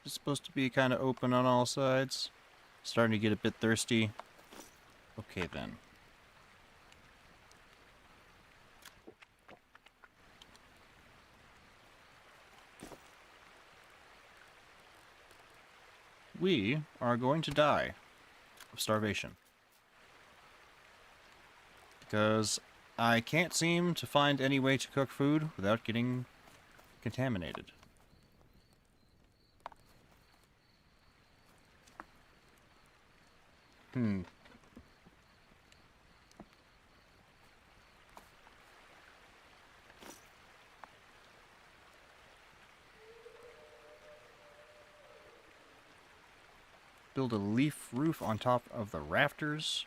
Speaker 1: It's supposed to be kind of open on all sides. Starting to get a bit thirsty. Okay, then. We are going to die of starvation. Because I can't seem to find any way to cook food without getting contaminated. Build a leaf roof on top of the rafters.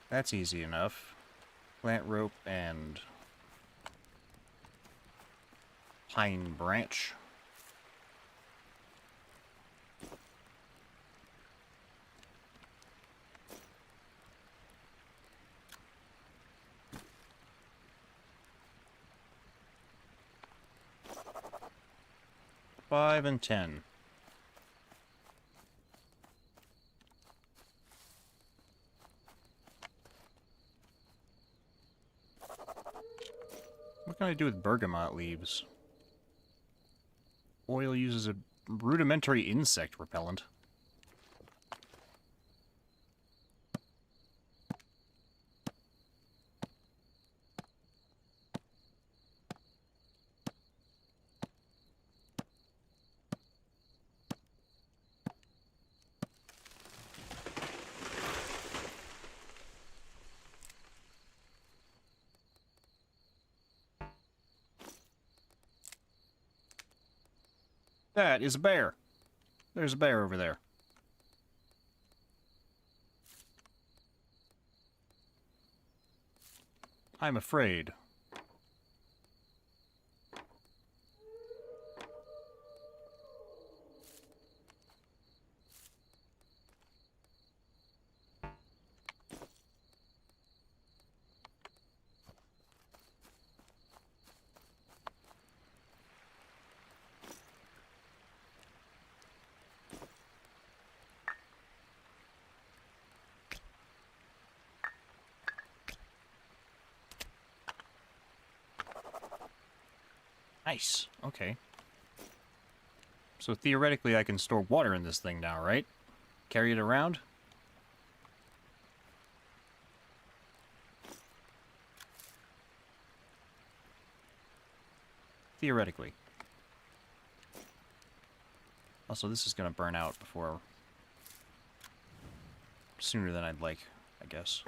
Speaker 1: That's easy enough. Plant rope and pine branch. Five and 10. What can I do with bergamot leaves? Oil uses a rudimentary insect repellent. That is a bear. There's a bear over there. I'm afraid. Nice. Okay. So theoretically I can store water in this thing now, right? Carry it around? Theoretically. Also, this is going to burn out before... sooner than I'd like, I guess.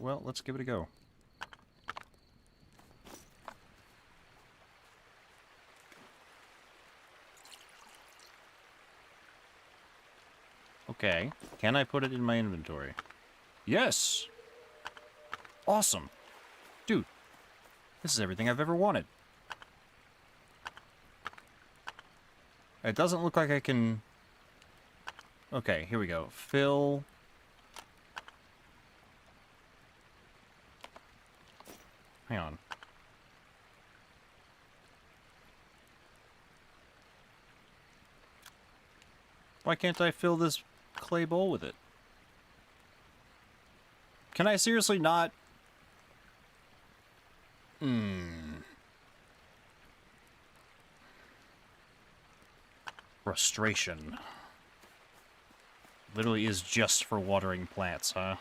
Speaker 1: Well, let's give it a go. Okay. Can I put it in my inventory? Yes! Awesome! Dude, this is everything I've ever wanted. It doesn't look like I can... Okay, here we go. Fill... Hang on. Why can't I fill this clay bowl with it? Can I seriously not? Frustration. Literally is just for watering plants, huh?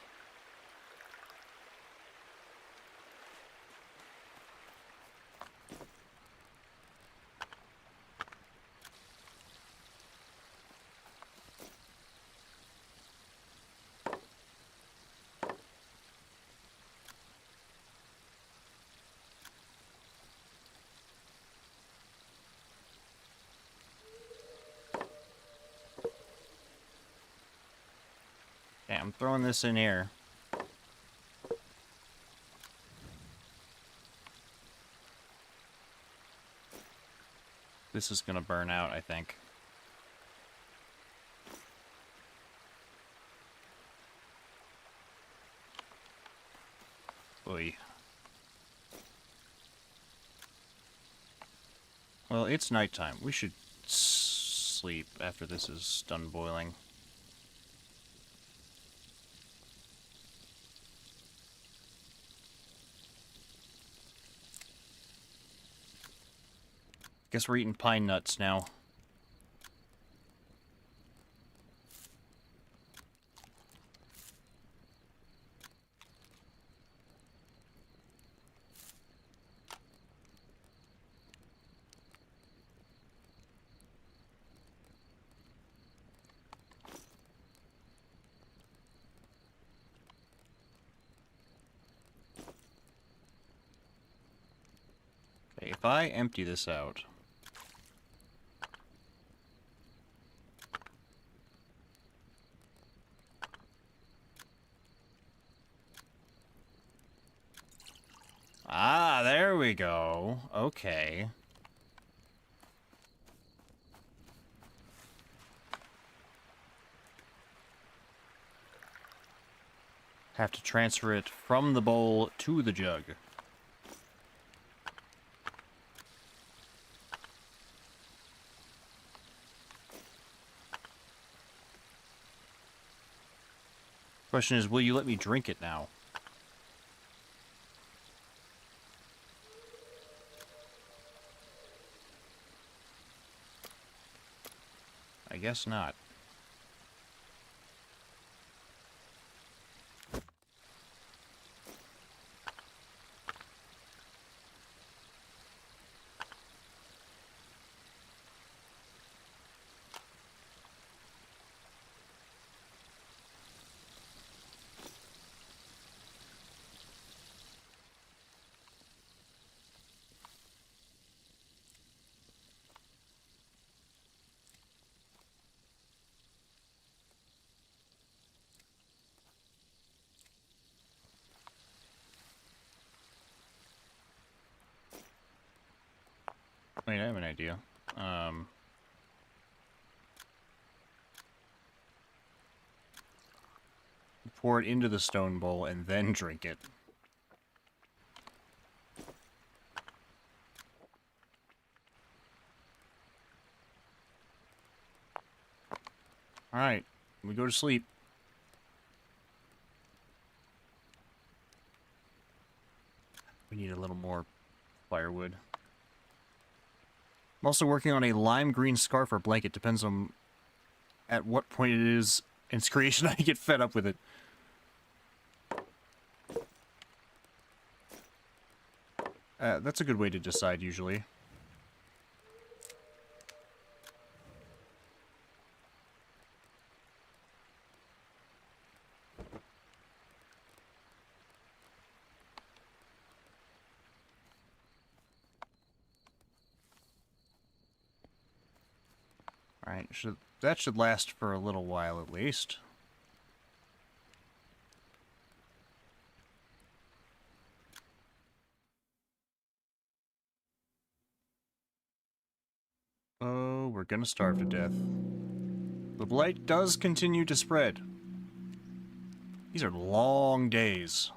Speaker 1: Okay, I'm throwing this in here. This is gonna burn out, I think. Oy. Well, it's nighttime. We should sleep after this is done boiling. Guess we're eating pine nuts now. Okay, if I empty this out... Ah, there we go. Okay. Have to transfer it from the bowl to the jug. Question is, will you let me drink it now? I guess not. Wait, I have an idea. Pour it into the stone bowl and then drink it. Alright, we go to sleep. We need a little more firewood. I'm also working on a lime green scarf or blanket. Depends on at what point it is in its creation I get fed up with it. That's a good way to decide, usually. Alright, that should last for a little while at least. Oh, we're gonna starve to death. The blight does continue to spread. These are long days.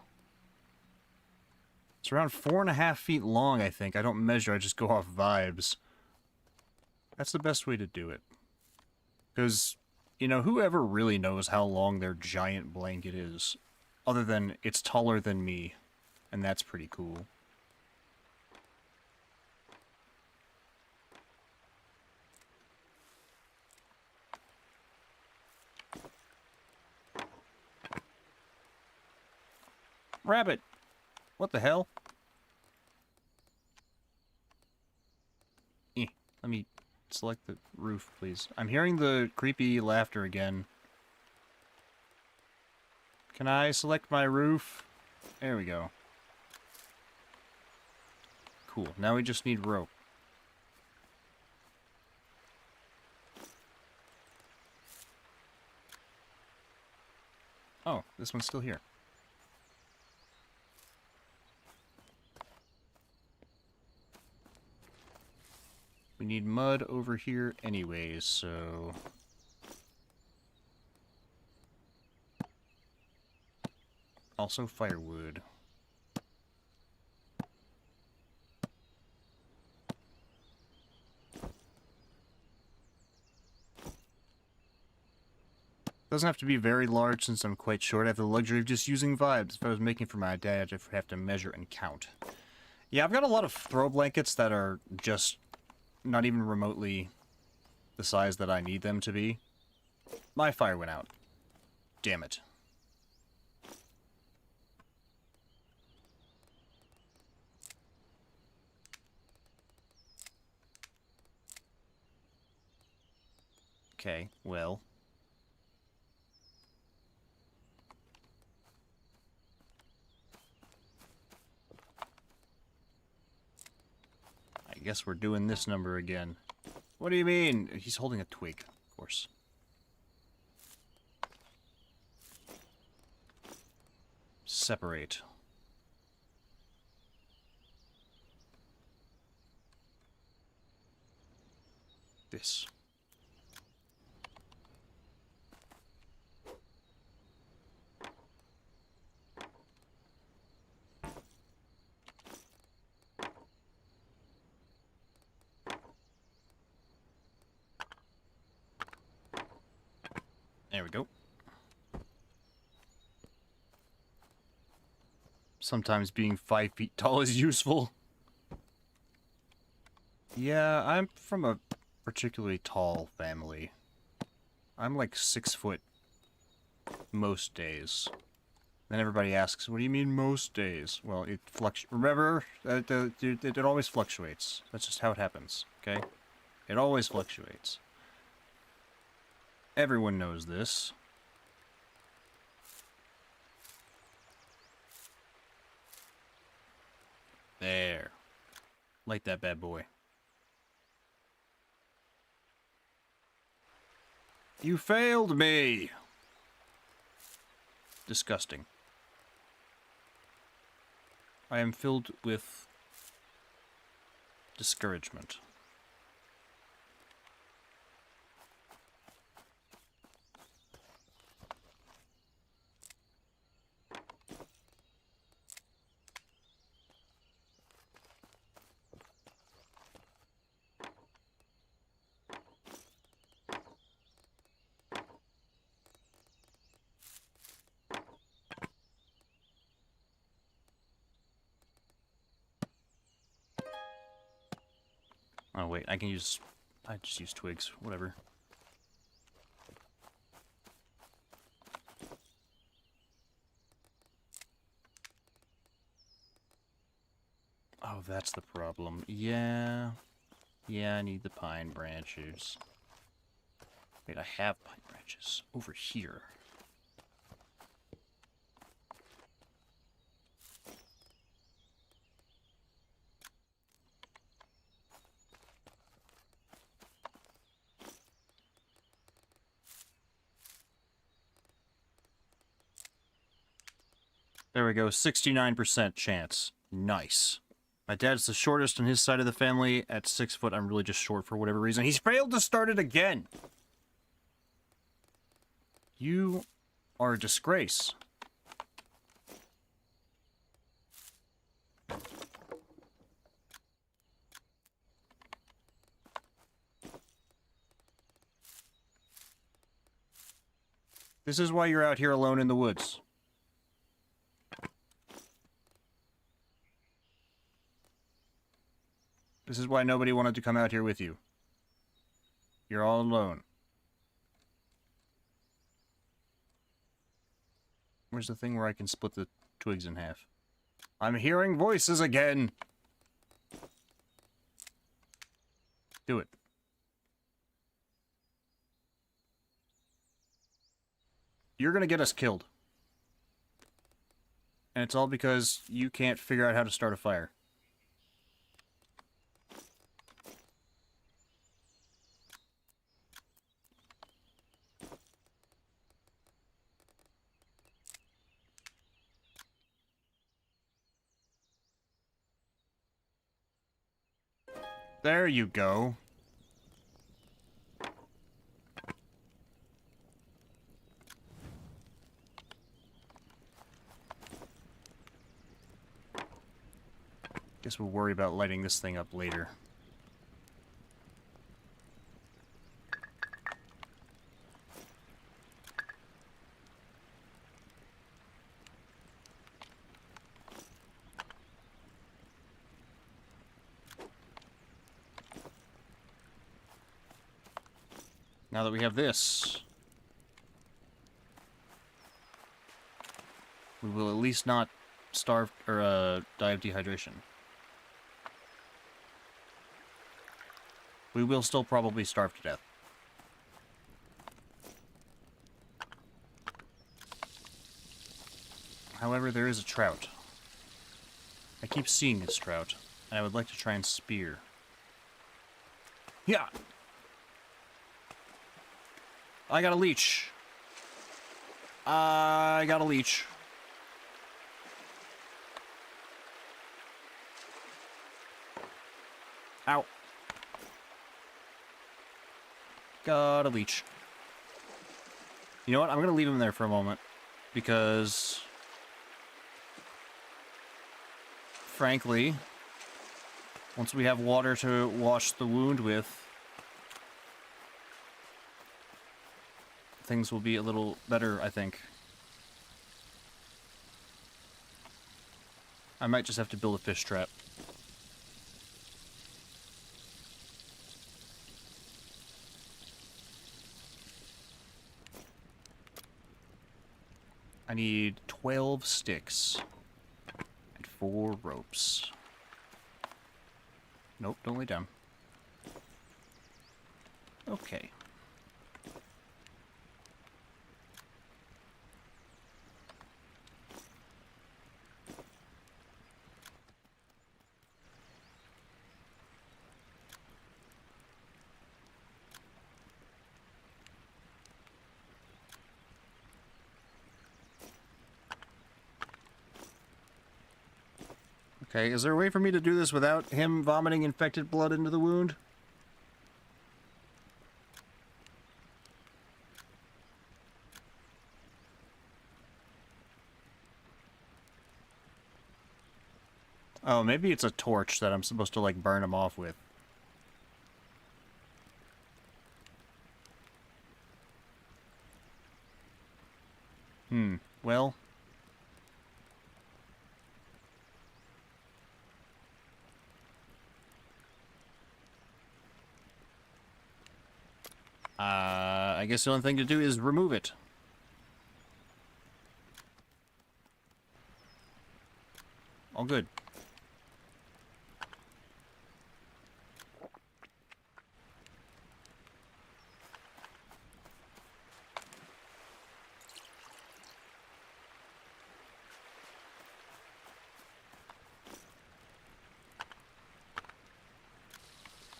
Speaker 1: It's around 4.5 feet long, I think. I don't measure, I just go off vibes. That's the best way to do it. Because, you know, whoever really knows how long their giant blanket is, other than it's taller than me, and that's pretty cool. Rabbit! What the hell? Let me select the roof, please. I'm hearing the creepy laughter again. Can I select my roof? There we go. Cool. Now we just need rope. Oh, this one's still here. We need mud over here anyways, so... Also firewood. Doesn't have to be very large since I'm quite short. I have the luxury of just using vibes. If I was making for my dad, I'd have to measure and count. Yeah, I've got a lot of throw blankets that are just not even remotely the size that I need them to be. My fire went out. Damn it. Okay, well... I guess we're doing this number again. What do you mean? He's holding a twig, of course. Separate. This. There we go. Sometimes being 5 feet tall is useful. Yeah, I'm from a particularly tall family. I'm like 6 foot most days. Then everybody asks, what do you mean most days? Well, it fluctuates. Remember, it always fluctuates. That's just how it happens, okay? It always fluctuates. Everyone knows this. There. Light that bad boy. You failed me! Disgusting. I am filled with discouragement. Oh wait, I just use twigs, whatever. Oh, that's the problem. Yeah. Yeah, I need the pine branches. Wait, I have pine branches over here. There we go, 69% chance. Nice. My dad's the shortest on his side of the family. At 6 foot, I'm really just short for whatever reason. He's failed to start it again! You are a disgrace. This is why you're out here alone in the woods. This is why nobody wanted to come out here with you. You're all alone. Where's the thing where I can split the twigs in half? I'm hearing voices again! Do it. You're gonna get us killed. And it's all because you can't figure out how to start a fire. There you go. Guess we'll worry about lighting this thing up later. Now that we have this, we will at least not starve or die of dehydration. We will still probably starve to death. However, there is a trout. I keep seeing this trout, and I would like to try and spear. Yeah! I got a leech. I got a leech. Ow. Got a leech. You know what? I'm going to leave him there for a moment. Because... frankly... once we have water to wash the wound with... things will be a little better, I think. I might just have to build a fish trap. I need 12 sticks and 4 ropes. Nope, don't lay down. Okay. Okay, is there a way for me to do this without him vomiting infected blood into the wound? Oh, maybe it's a torch that I'm supposed to, like, burn him off with. Well... I guess the only thing to do is remove it. All good.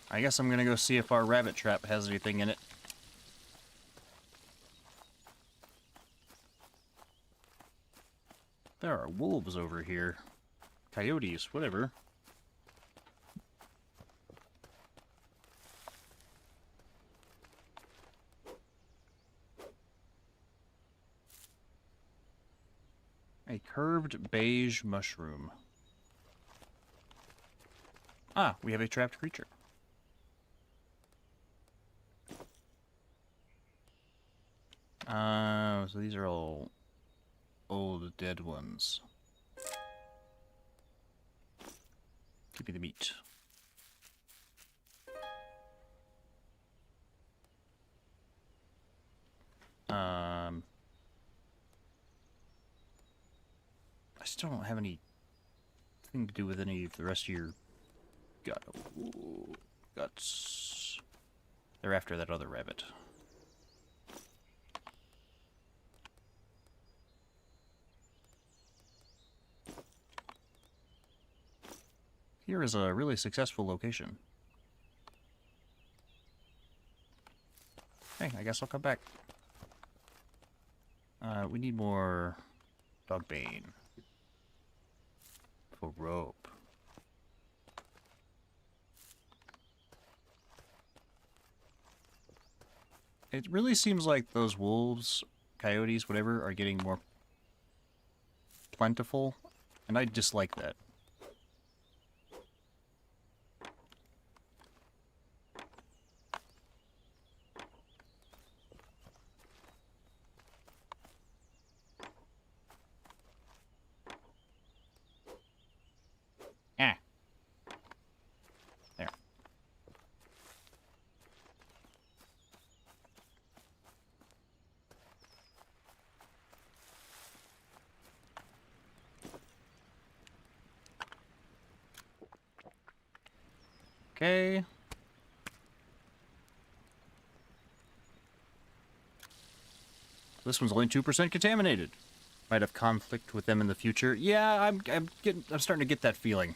Speaker 1: I guess I'm gonna go see if our rabbit trap has anything in it. There are wolves over here. Coyotes, whatever. A curved beige mushroom. Ah, we have a trapped creature. So these are all old dead ones. Give me the meat. I still don't have anything to do with any of the rest of your guts. They're after that other rabbit. Here is a really successful location. Hey, I guess I'll come back. We need more dogbane for rope. It really seems like those wolves, coyotes, whatever, are getting more plentiful, and I dislike that. Ah. There. Okay. This one's only 2% contaminated. Might have conflict with them in the future. Yeah, I'm starting to get that feeling.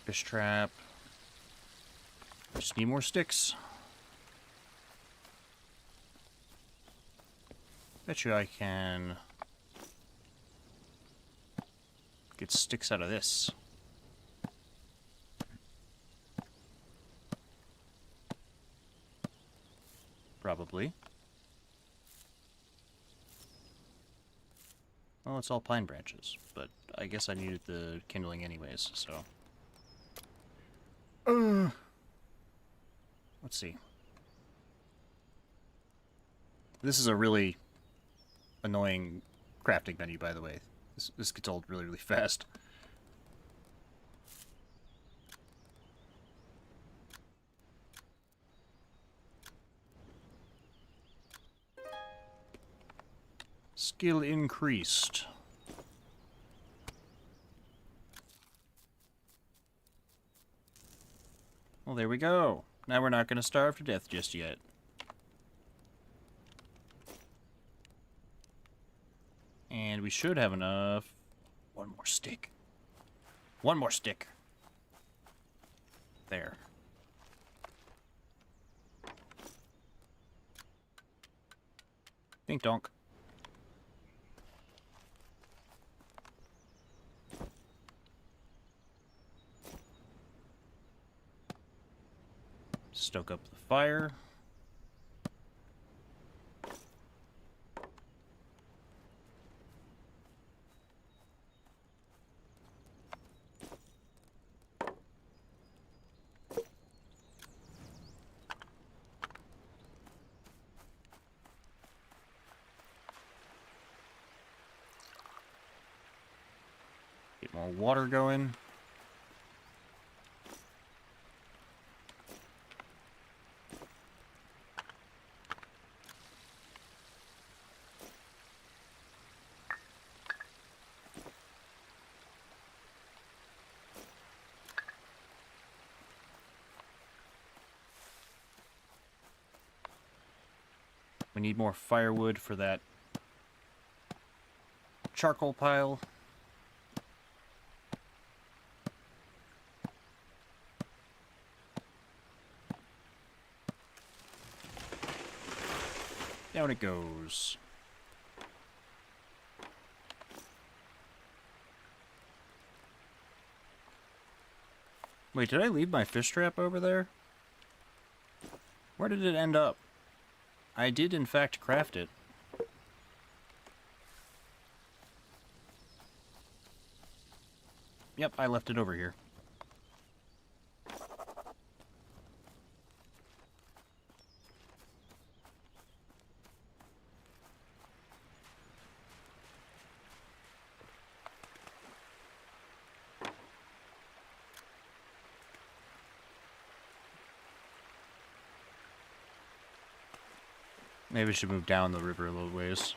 Speaker 1: Fish trap. Just need more sticks. Bet you I can get sticks out of this. Probably. Well, it's all pine branches, but I guess I needed the kindling anyways, so... Let's see. This is a really annoying crafting menu, by the way. This gets old really, really fast. Skill increased. Well, there we go. Now we're not going to starve to death just yet. And we should have enough. One more stick. One more stick. There. Dink donk. Stoke up the fire. Get more water going. We need more firewood for that charcoal pile. Down it goes. Wait, did I leave my fish trap over there? Where did it end up? I did, in fact, craft it. Yep, I left it over here. Maybe we should move down the river a little ways.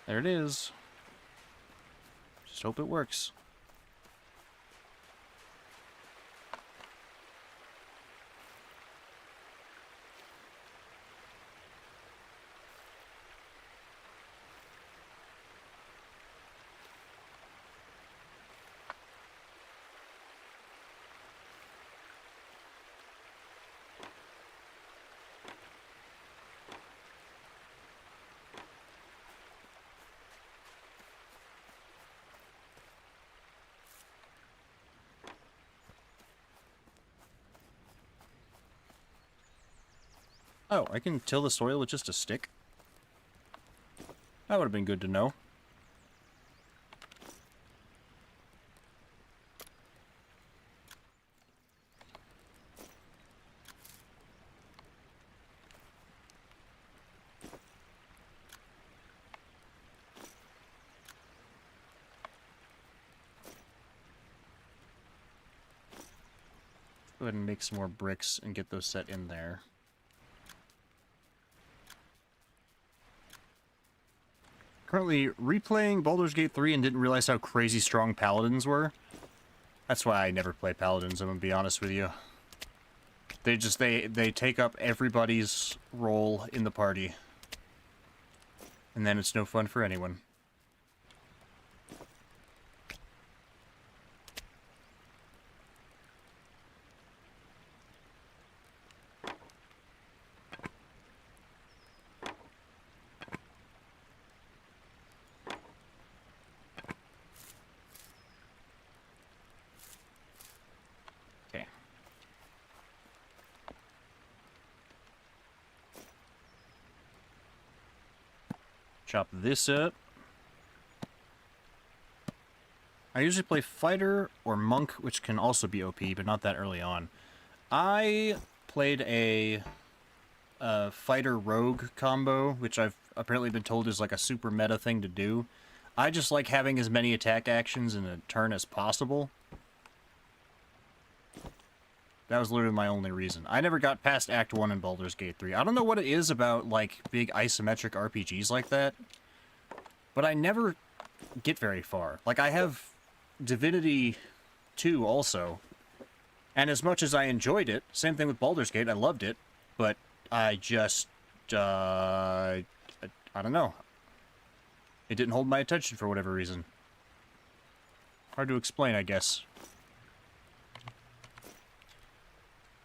Speaker 1: There it is. Just hope it works. Oh, I can till the soil with just a stick? That would have been good to know. Go ahead and make some more bricks and get those set in there. Currently replaying Baldur's Gate 3 and didn't realize how crazy strong paladins were. That's why I never play paladins, I'm gonna be honest with you. They take up everybody's role in the party. And then it's no fun for anyone. Chop this up. I usually play fighter or monk, which can also be OP, but not that early on. I played a fighter rogue combo, which I've apparently been told is like a super meta thing to do. I just like having as many attack actions in a turn as possible. That was literally my only reason. I never got past Act 1 in Baldur's Gate 3. I don't know what it is about, like, big isometric RPGs like that, but I never get very far. Like, I have Divinity 2 also, and as much as I enjoyed it, same thing with Baldur's Gate, I loved it, but I just, I don't know. It didn't hold my attention for whatever reason. Hard to explain, I guess.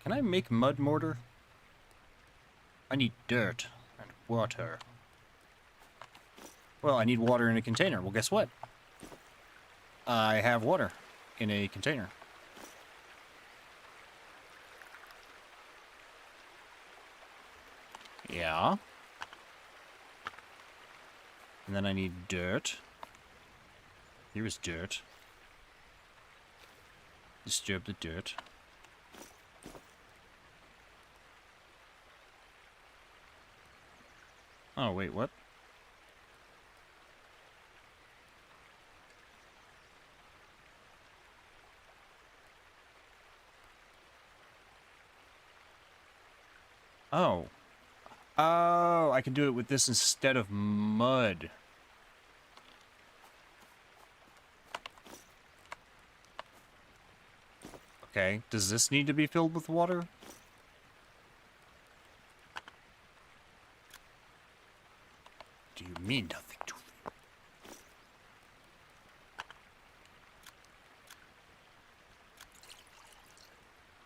Speaker 1: Can I make mud mortar? I need dirt and water. Well, I need water in a container. Well, guess what? I have water in a container. Yeah. And then I need dirt. Here is dirt. Disturb the dirt. Oh, wait, what? Oh. Oh, I can do it with this instead of mud. Okay, does this need to be filled with water? Do you mean nothing to me?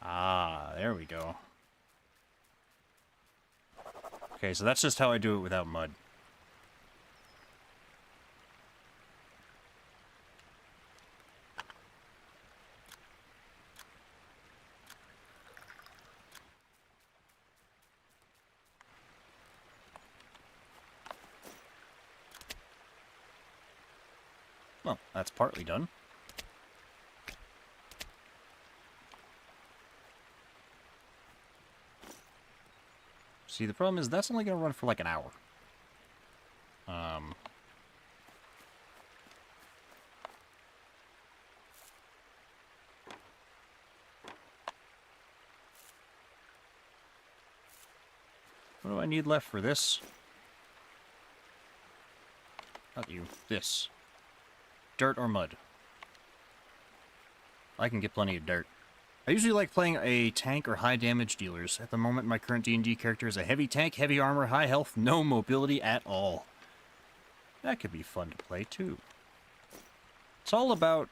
Speaker 1: Ah, there we go. Okay, so that's just how I do it without mud. Well, that's partly done. See, the problem is that's only going to run for like an hour. What do I need left for this? Not you. This. Dirt or mud? I can get plenty of dirt. I usually like playing a tank or high damage dealers. At the moment, my current D&D character is a heavy tank, heavy armor, high health, no mobility at all. That could be fun to play, too. It's all about...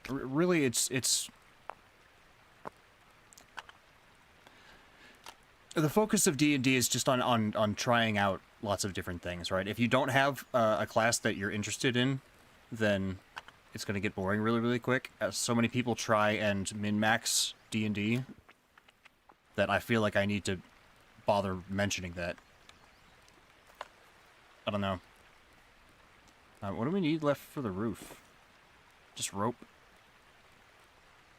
Speaker 1: Really, it's... The focus of D&D is just on trying out lots of different things, right? If you don't have a class that you're interested in, then it's going to get boring really, really quick. So many people try and min-max D&D that I feel like I need to bother mentioning that. I don't know. What do we need left for the roof? Just rope?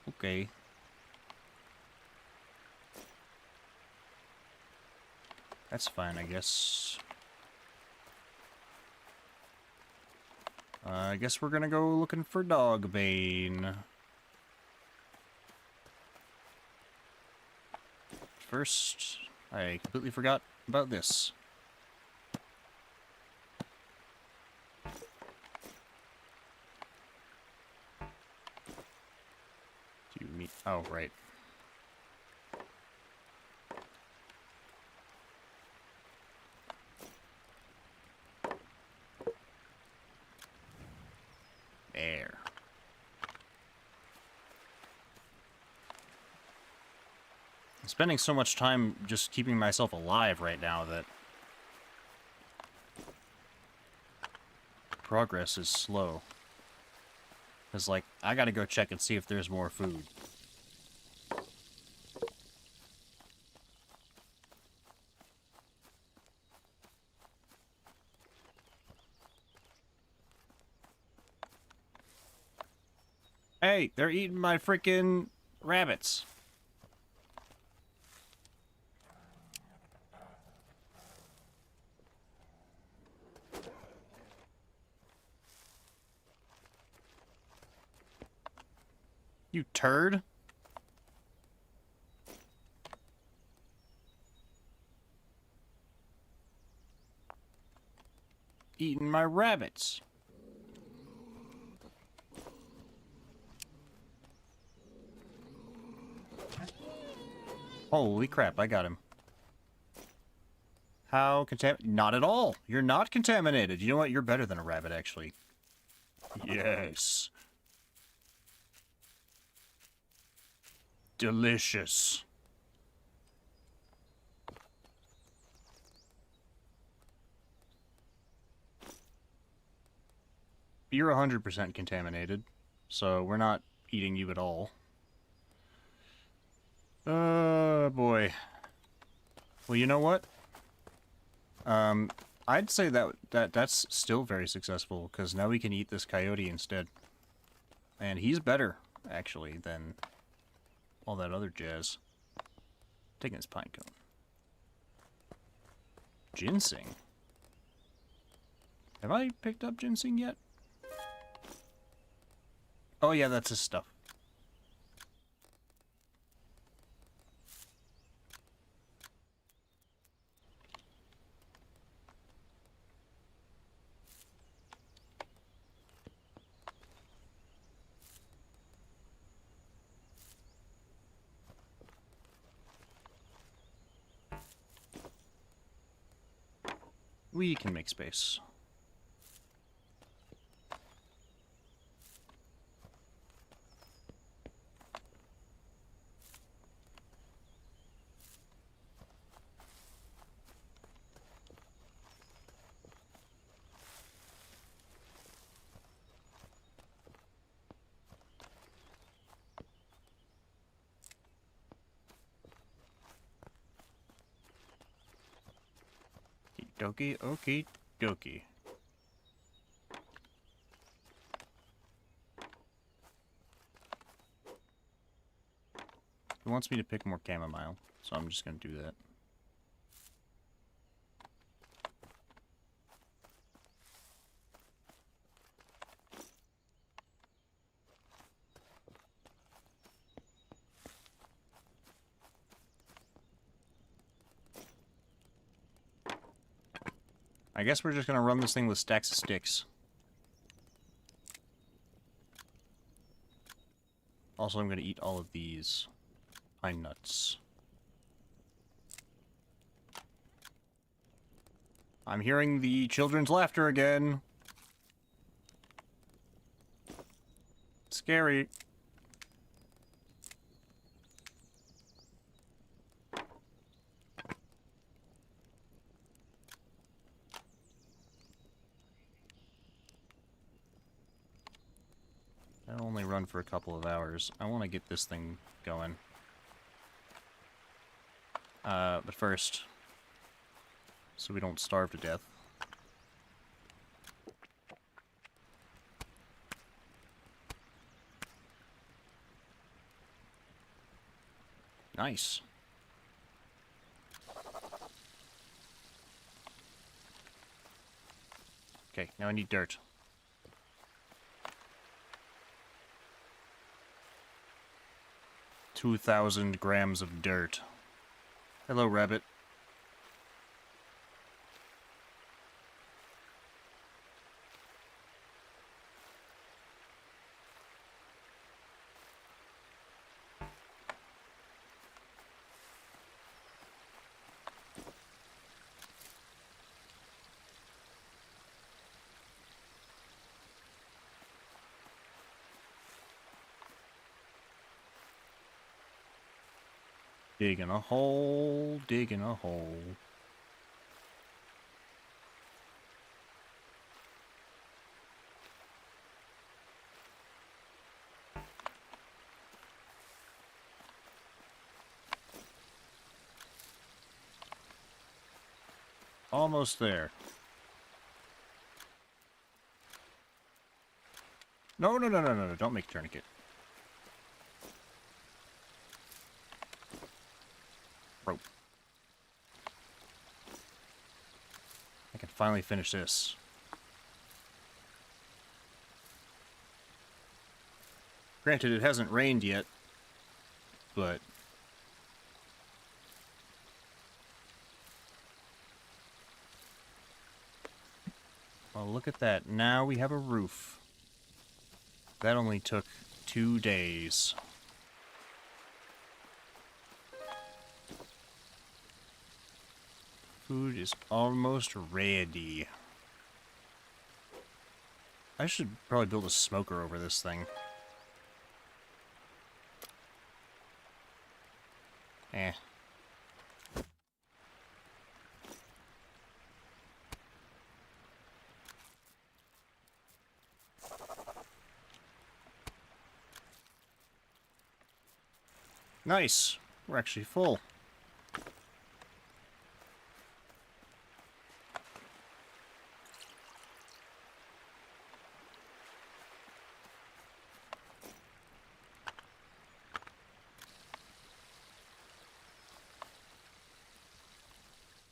Speaker 1: Okay. That's fine, I guess. I guess we're gonna go looking for dog bane. First, I completely forgot about this. Do you mean... Oh, right. There. I'm spending so much time just keeping myself alive right now that progress is slow. Because, like, I gotta go check and see if there's more food. Hey, they're eating my freaking rabbits. You turd. Eating my rabbits. Holy crap, I got him. How Not at all. You're not contaminated. You know what? You're better than a rabbit, actually. Yes. Delicious. You're 100% contaminated, so we're not eating you at all. Boy. Well, you know what? I'd say that's still very successful, because now we can eat this coyote instead. And he's better, actually, than all that other jazz. Taking this pine cone. Ginseng? Have I picked up ginseng yet? Oh yeah, that's his stuff. We can make space. Dokie, okie dokie. He wants me to pick more chamomile, so I'm just gonna do that. I guess we're just gonna run this thing with stacks of sticks. Also, I'm gonna eat all of these pine nuts. I'm hearing the children's laughter again. Scary. I'll only run for a couple of hours. I want to get this thing going. But first, so we don't starve to death. Nice. Okay, now I need dirt. 2,000 grams of dirt. Hello, rabbit. Digging a hole, digging a hole. Almost there. No, no, no, no, no, no, don't make a tourniquet. Rope. I can finally finish this. Granted, it hasn't rained yet, but... well, look at that. Now we have a roof. That only took 2 days. Food is almost ready. I should probably build a smoker over this thing. Eh. Nice. We're actually full.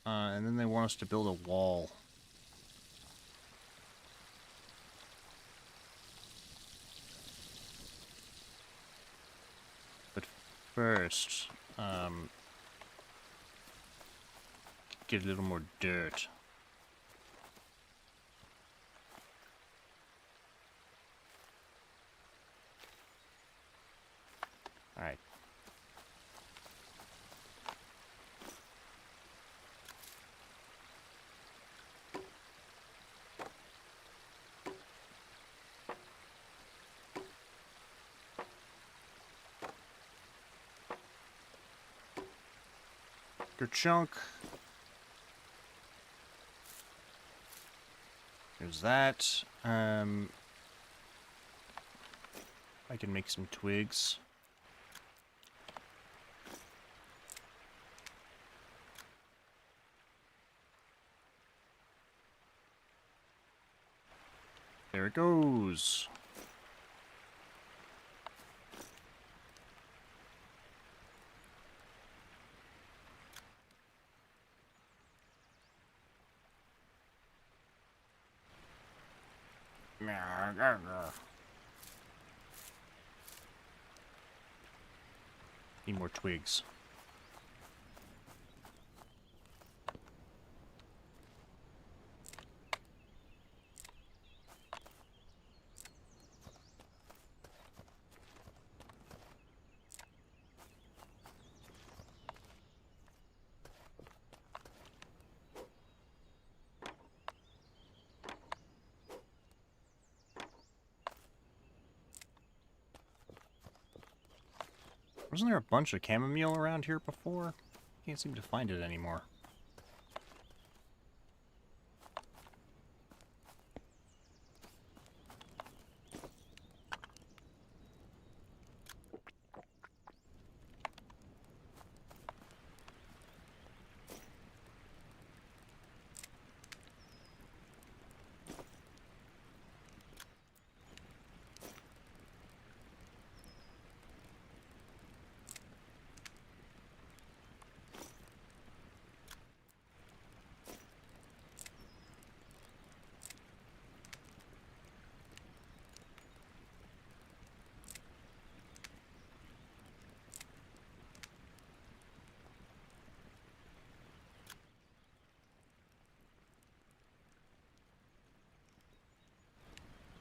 Speaker 1: And then they want us to build a wall. But first, get a little more dirt. Alright. chunk. There's that. I can make some twigs. There it goes. Need more twigs. Wasn't there a bunch of chamomile around here before? Can't seem to find it anymore.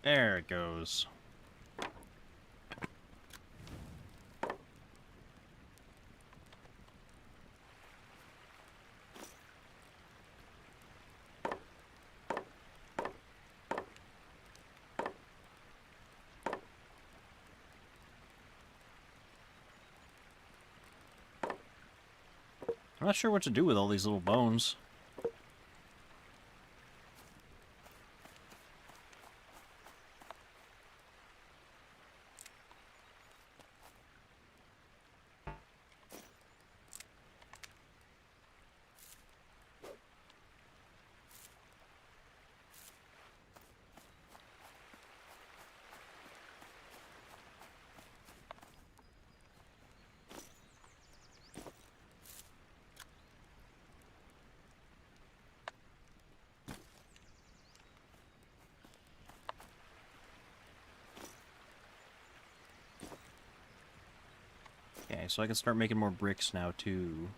Speaker 1: There it goes. I'm not sure what to do with all these little bones. Okay, so I can start making more bricks now, too.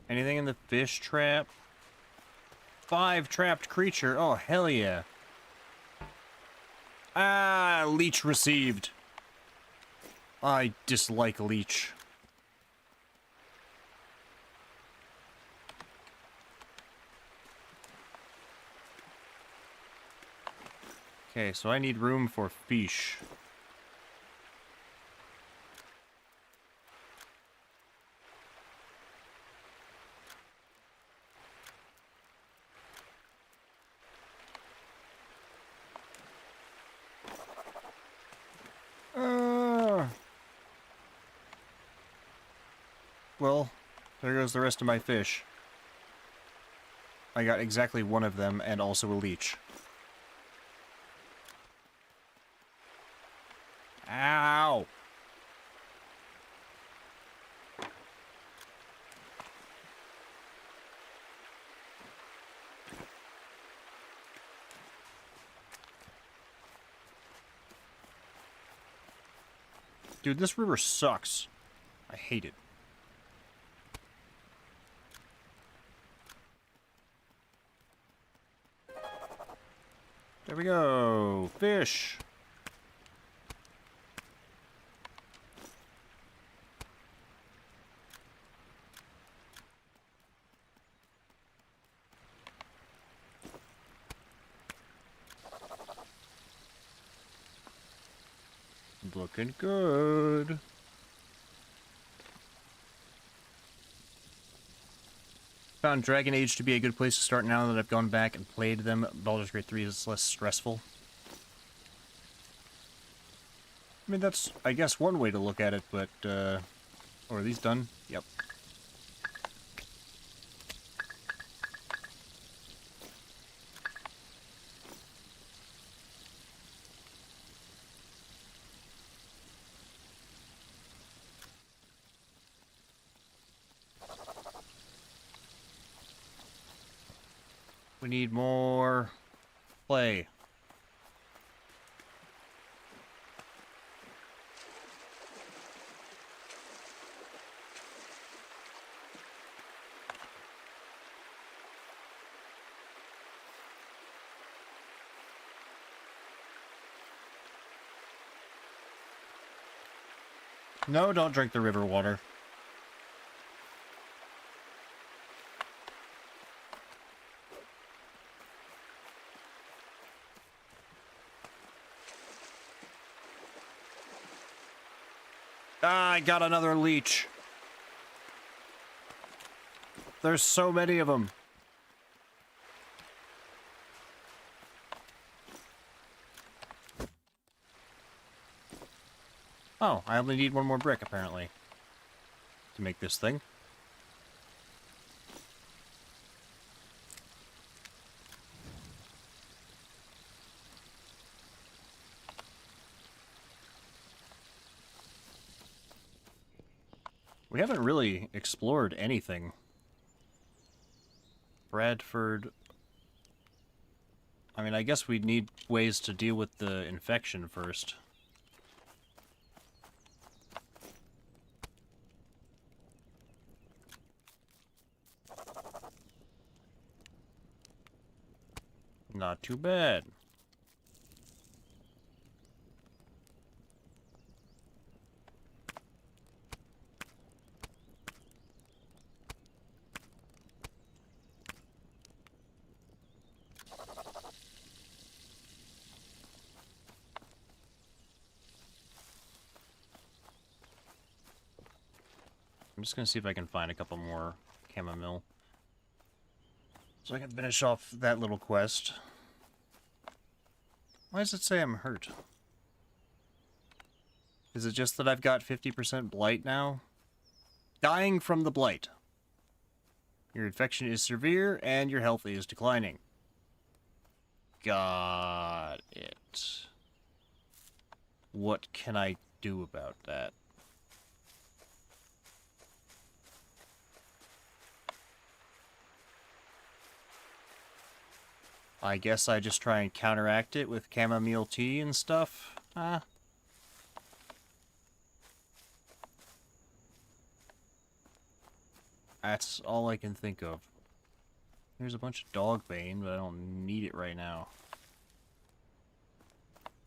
Speaker 1: Anything in the fish trap? 5 trapped creature. Oh, hell yeah. Ah, leech received. I dislike leech. Okay, so I need room for fish. Well, there goes the rest of my fish. I got exactly one of them and also a leech. Ow! Dude, this river sucks. I hate it. There we go. Fish. Looking good. Found Dragon Age to be a good place to start now that I've gone back and played them. Baldur's Gate 3 is less stressful. I mean, that's, I guess, one way to look at it, but, oh, are these done? Yep. We need more play. No, don't drink the river water. Ah, I got another leech. There's so many of them. Oh, I only need one more brick, apparently, to make this thing. We haven't really explored anything. Bradford... I mean, I guess we'd need ways to deal with the infection first. Not too bad. I'm just gonna see if I can find a couple more chamomile, so I can finish off that little quest. Why does it say I'm hurt? Is it just that I've got 50% blight now? Dying from the blight. Your infection is severe and your health is declining. Got it. What can I do about that? I guess I just try and counteract it with chamomile tea and stuff. That's all I can think of. There's a bunch of dog bane, but I don't need it right now.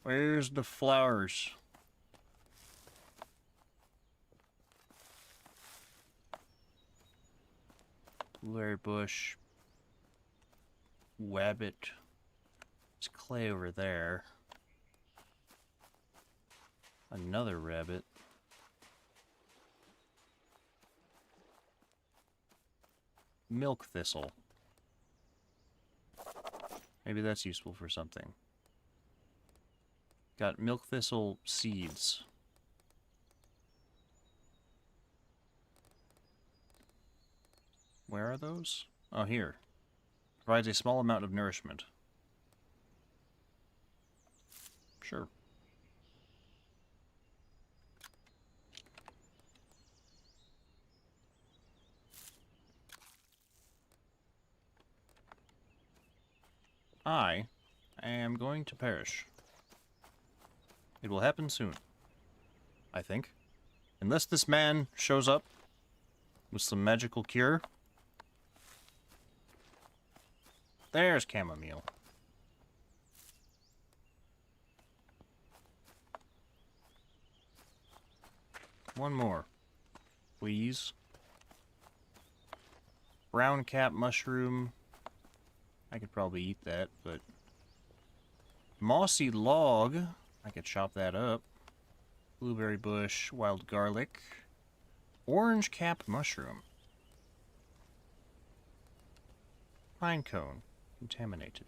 Speaker 1: Where's the flowers? Blueberry bush. Wabbit. There's clay over there. Another rabbit. Milk thistle. Maybe that's useful for something. Got milk thistle seeds. Where are those? Oh, here. Provides a small amount of nourishment. Sure. I am going to perish. It will happen soon. I think. Unless this man shows up with some magical cure. There's chamomile. One more, please. Brown cap mushroom. I could probably eat that, but... Mossy log. I could chop that up. Blueberry bush, wild garlic, orange cap mushroom, pine cone, contaminated.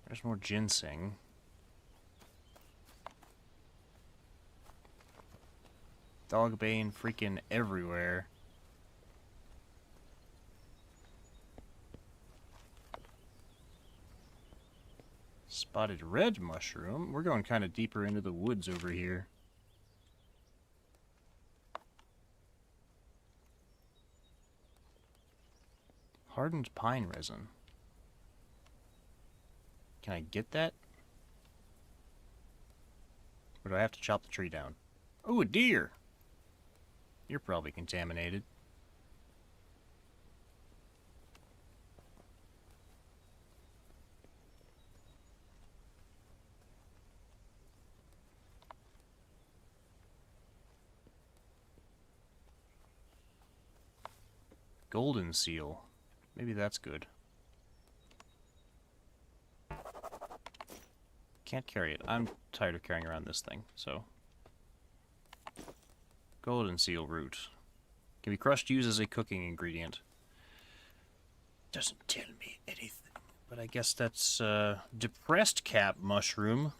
Speaker 1: There's more ginseng. Dogbane freaking everywhere. Spotted red mushroom. We're going kind of deeper into the woods over here. Hardened pine resin. Can I get that? Or do I have to chop the tree down? Oh, a deer! You're probably contaminated. Golden seal. Maybe that's good. Can't carry it. I'm tired of carrying around this thing, so... Golden seal root. Can be crushed, used as a cooking ingredient. Doesn't tell me anything. But I guess that's, depressed cap mushroom.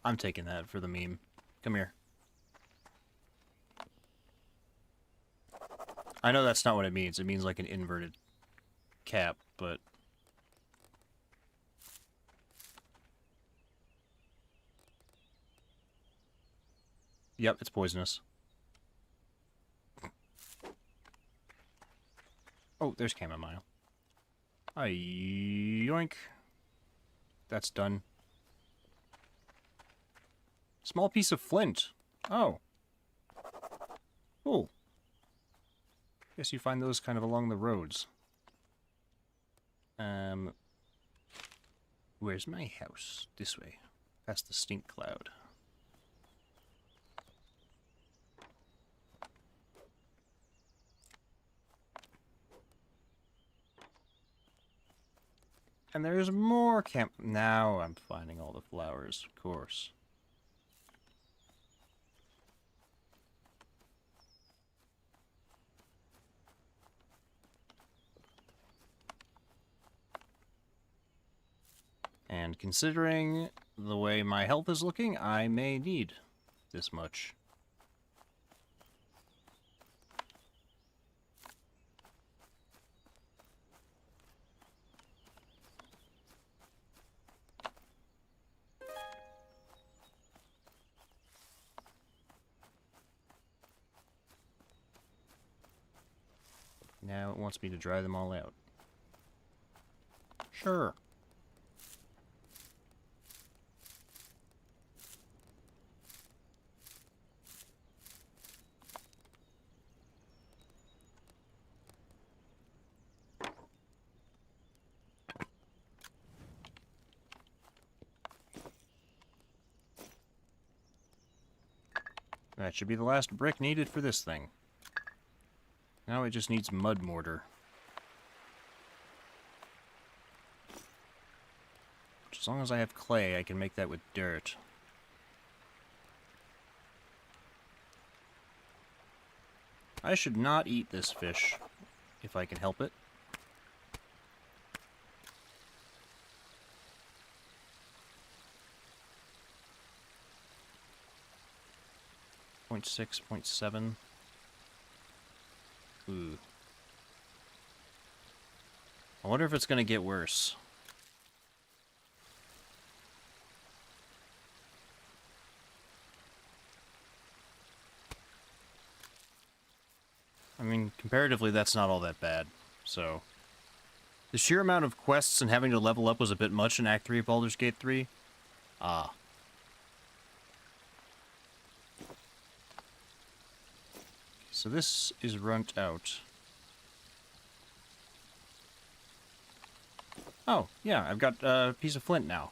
Speaker 1: I'm taking that for the meme. Come here. I know that's not what it means. It means like an inverted cap, but... Yep, it's poisonous. Oh, there's chamomile. Yoink. That's done. Small piece of flint. Oh. Cool. Guess you find those kind of along the roads. Where's my house? This way. Past the stink cloud. And there's more camp. Now I'm finding all the flowers, of course. And considering the way my health is looking, I may need this much. Now it wants me to dry them all out. Sure. That should be the last brick needed for this thing. Now it just needs mud mortar. Which, as long as I have clay, I can make that with dirt. I should not eat this fish, if I can help it. Point 6, 0.7. Ooh. I wonder if it's going to get worse. I mean, comparatively, that's not all that bad, so... The sheer amount of quests and having to level up was a bit much in Act 3 of Baldur's Gate 3. Ah. So this is runt out. Oh, yeah, I've got a piece of flint now.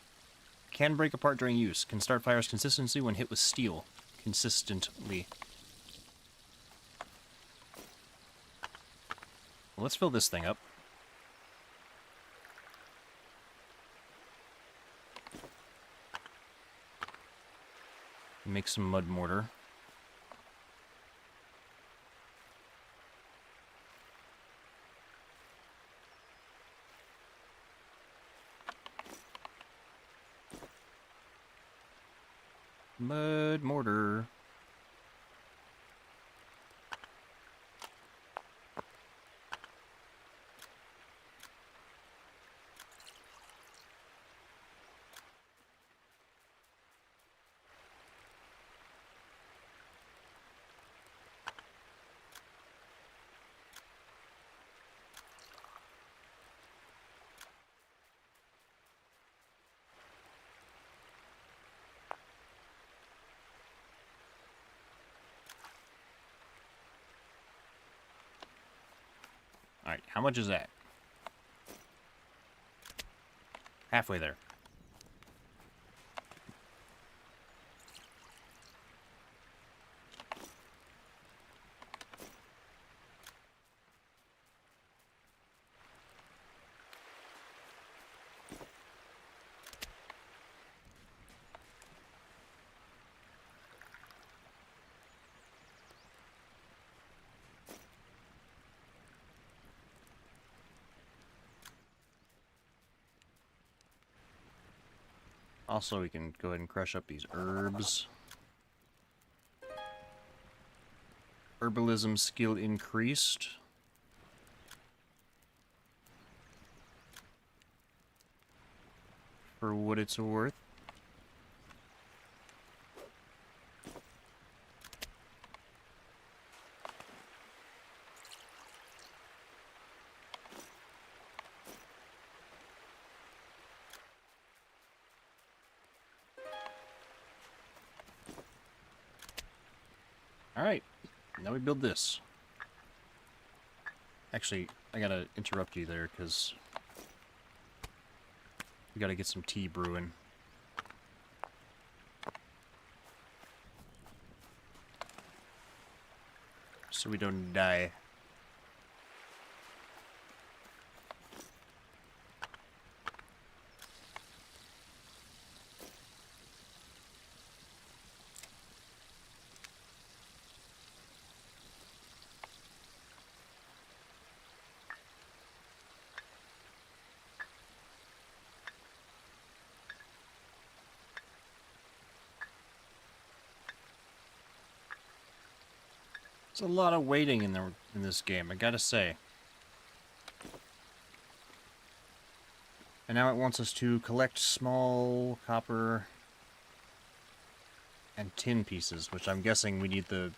Speaker 1: Can break apart during use. Can start fires consistently when hit with steel. Consistently. Well, let's fill this thing up. Make some mud mortar. Mud mortar. Alright, how much is that? Halfway there. Also, we can go ahead and crush up these herbs. Herbalism skill increased. For what it's worth. Alright, now we build this. Actually, I gotta interrupt you there, because we gotta get some tea brewing. So we don't die. There's a lot of waiting in this game, I gotta say. And now it wants us to collect small copper and tin pieces, which I'm guessing we need the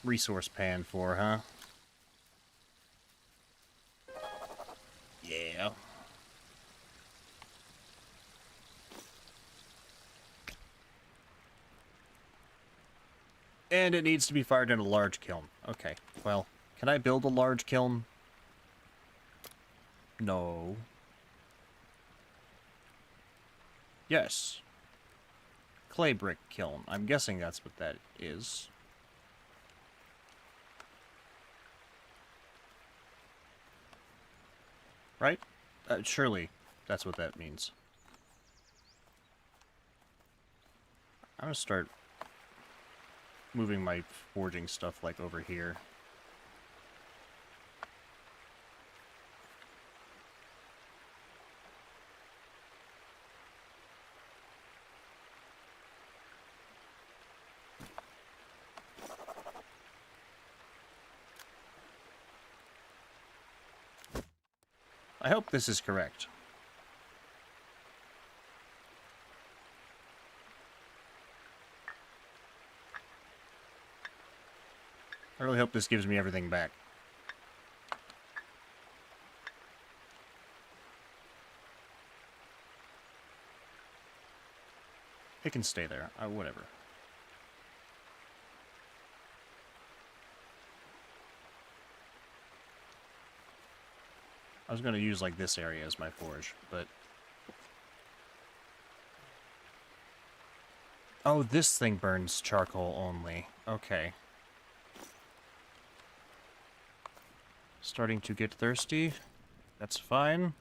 Speaker 1: resource pan for, huh? Yeah. And it needs to be fired in a large kiln. Okay, well, can I build a large kiln? No. Yes. Clay brick kiln. I'm guessing that's what that is. Right? Surely that's what that means. I'm gonna start moving my forging stuff, like, over here. I hope this is correct. I really hope this gives me everything back. It can stay there. Whatever. I was going to use, like, this area as my forge, but... Oh, this thing burns charcoal only. Okay. Starting to get thirsty. That's fine.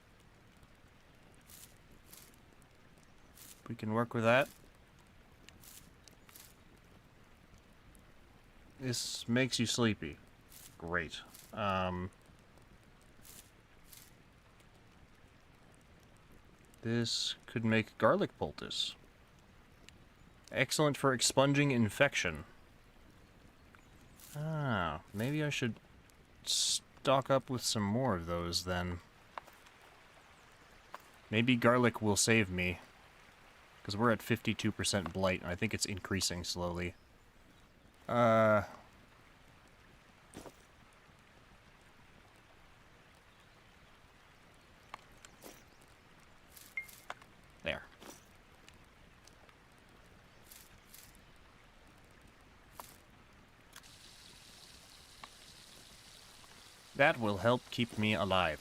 Speaker 1: We can work with that. This makes you sleepy. Great. This could make garlic poultice. Excellent for expunging infection. Ah, maybe I should stock up with some more of those then. Maybe garlic will save me. Because we're at 52% blight, and I think it's increasing slowly. There. That will help keep me alive.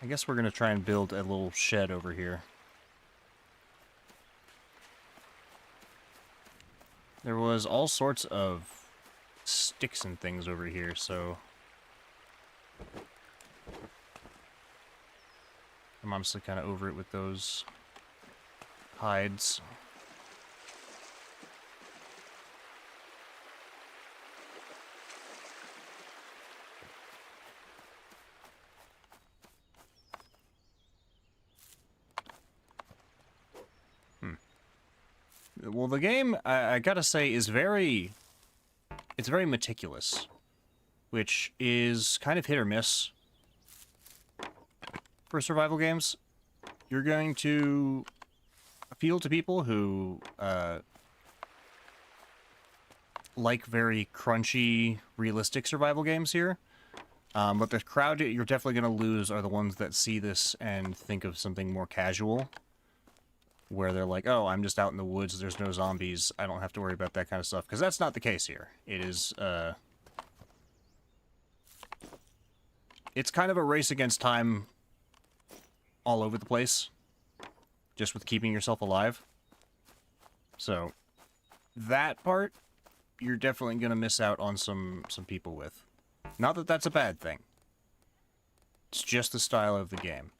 Speaker 1: I guess we're going to try and build a little shed over here. There was all sorts of sticks and things over here, so I'm honestly kind of over it with those hides. Well, the game, I gotta say, is very meticulous, which is kind of hit or miss for survival games. You're going to appeal to people who like very crunchy, realistic survival games here. But the crowd you're definitely going to lose are the ones that see this and think of something more casual, where they're like, oh, I'm just out in the woods, there's no zombies, I don't have to worry about that kind of stuff. Because that's not the case here. It is, it's kind of a race against time all over the place, just with keeping yourself alive. So, that part, you're definitely going to miss out on some people with. Not that that's a bad thing. It's just the style of the game.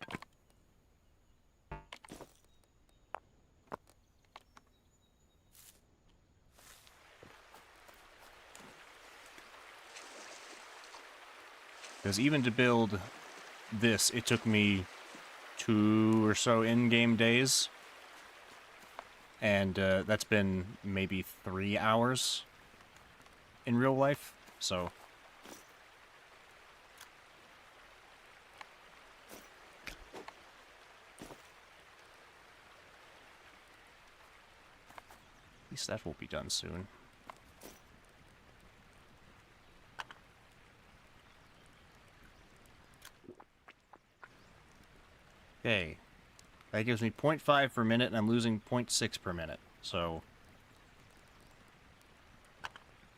Speaker 1: Because even to build this, it took me 2 or so in-game days. And that's been maybe 3 hours in real life, so... At least that will be done soon. Okay. That gives me 0.5 per minute, and I'm losing 0.6 per minute, so...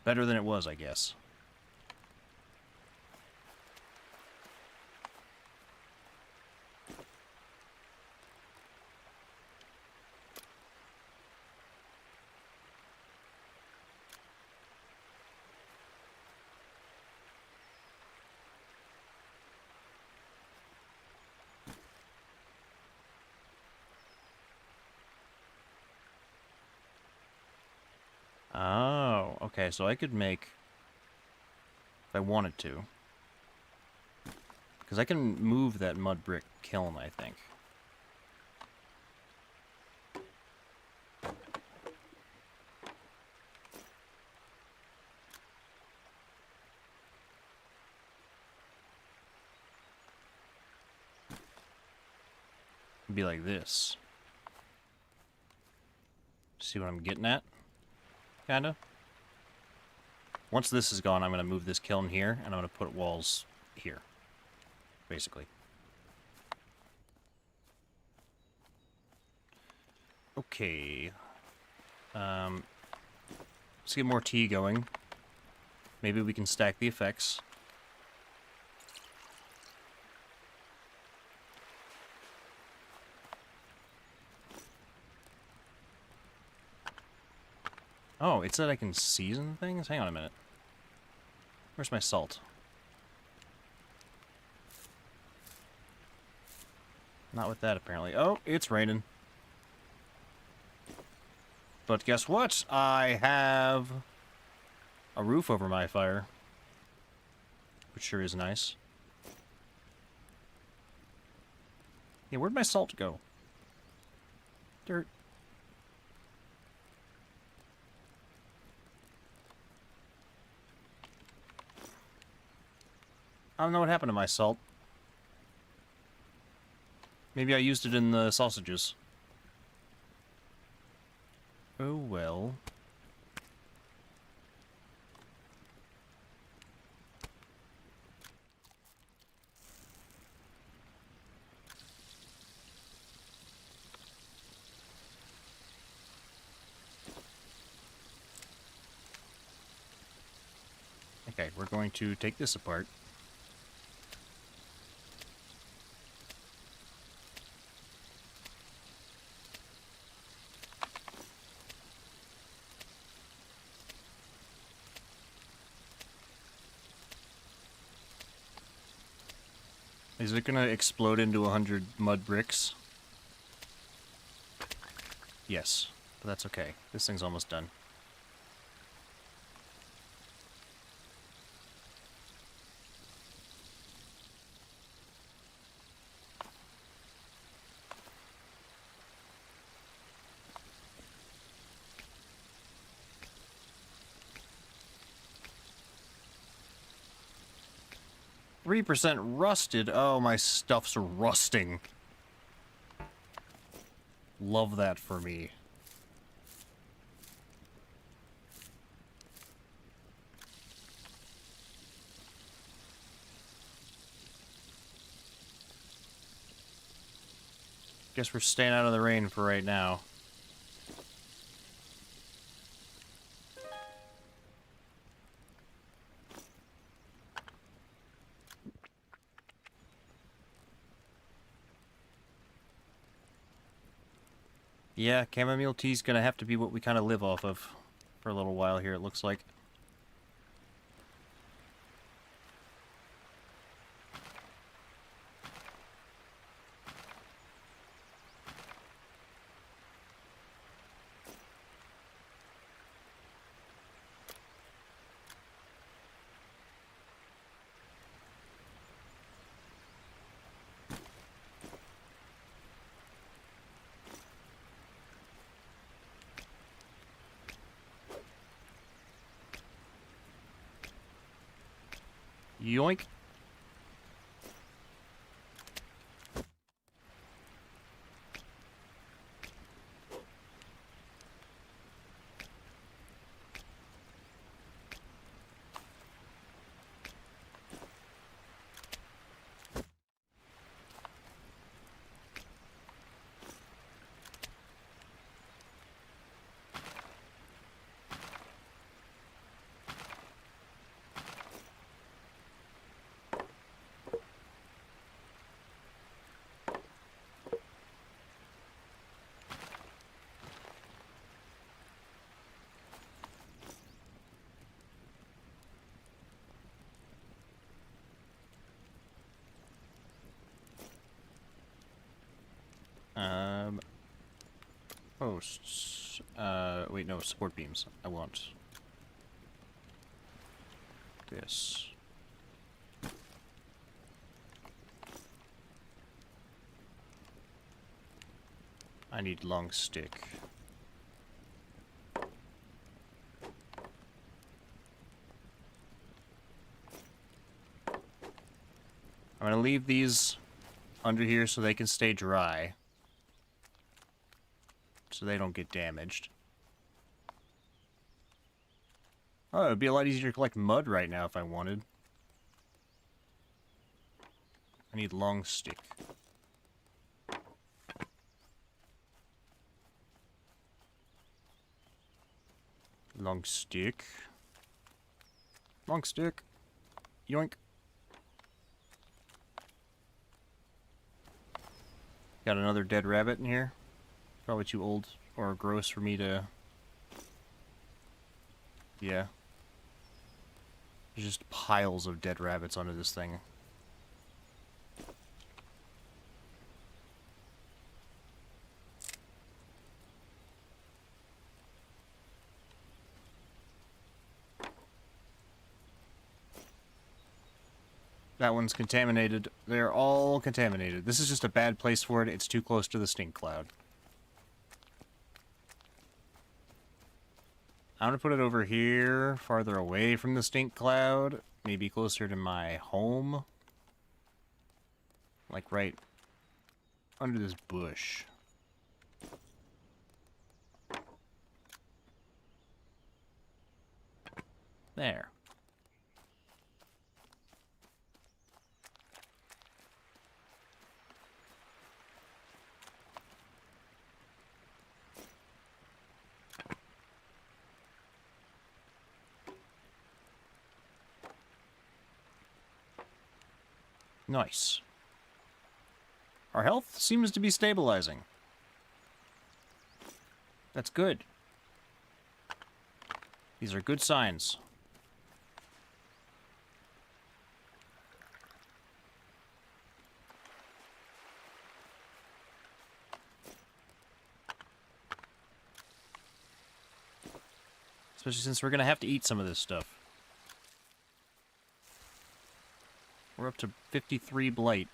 Speaker 1: better than it was, I guess. Oh, okay, so I could make... if I wanted to. Because I can move that mud brick kiln, I think. It'd be like this. See what I'm getting at? Kinda. Once this is gone, I'm going to move this kiln here, and I'm going to put walls here. Basically. Okay. Let's get more tea going. Maybe we can stack the effects. Oh, it said I can season things? Hang on a minute. Where's my salt? Not with that, apparently. Oh, it's raining. But guess what? I have a roof over my fire. Which sure is nice. Yeah, where'd my salt go? Dirt. I don't know what happened to my salt. Maybe I used it in the sausages. Oh well. Okay, we're going to take this apart. Is it gonna explode into 100 mud bricks? Yes, but that's okay. This thing's almost done. %3 rusted. Oh, my stuff's rusting. Love that for me. Guess we're staying out of the rain for right now. Yeah, chamomile tea's gonna have to be what we kind of live off of for a little while here, it looks like. 'Yoink. Posts. Wait, no, support beams. I want this. I need long stick. I'm gonna leave these under here so they can stay dry. So they don't get damaged. Oh, it'd be a lot easier to collect mud right now if I wanted. I need long stick. Long stick. Long stick. Yoink. Got another dead rabbit in here. Probably too old or gross for me to... Yeah. There's just piles of dead rabbits under this thing. That one's contaminated. They're all contaminated. This is just a bad place for it. It's too close to the stink cloud. I'm gonna put it over here, farther away from the stink cloud. Maybe closer to my home. Like right under this bush. There. Nice. Our health seems to be stabilizing. That's good. These are good signs. Especially since we're gonna have to eat some of this stuff. We're up to 53 blight.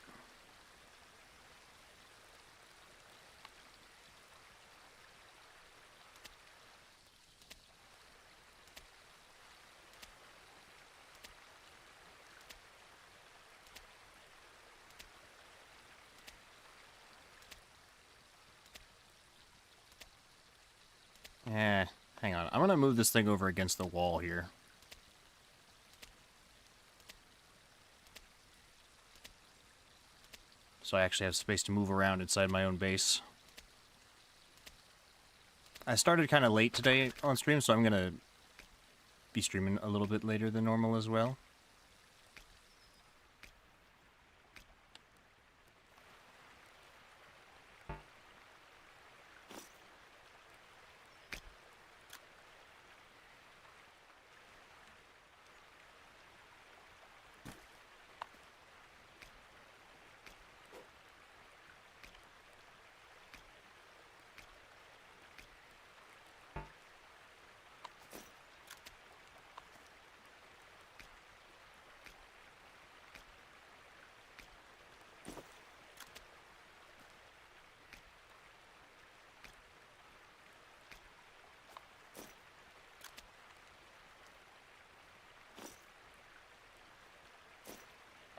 Speaker 1: Hang on. I'm gonna move this thing over against the wall here. So I actually have space to move around inside my own base. I started kind of late today on stream, so I'm gonna be streaming a little bit later than normal as well.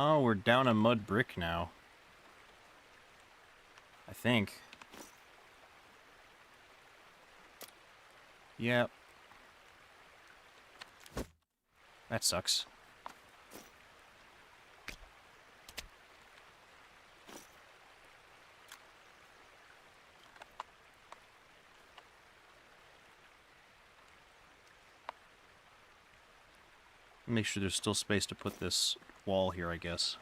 Speaker 1: Oh, we're down a mud brick now. I think. Yep. That sucks. Make sure there's still space to put this wall here, I guess.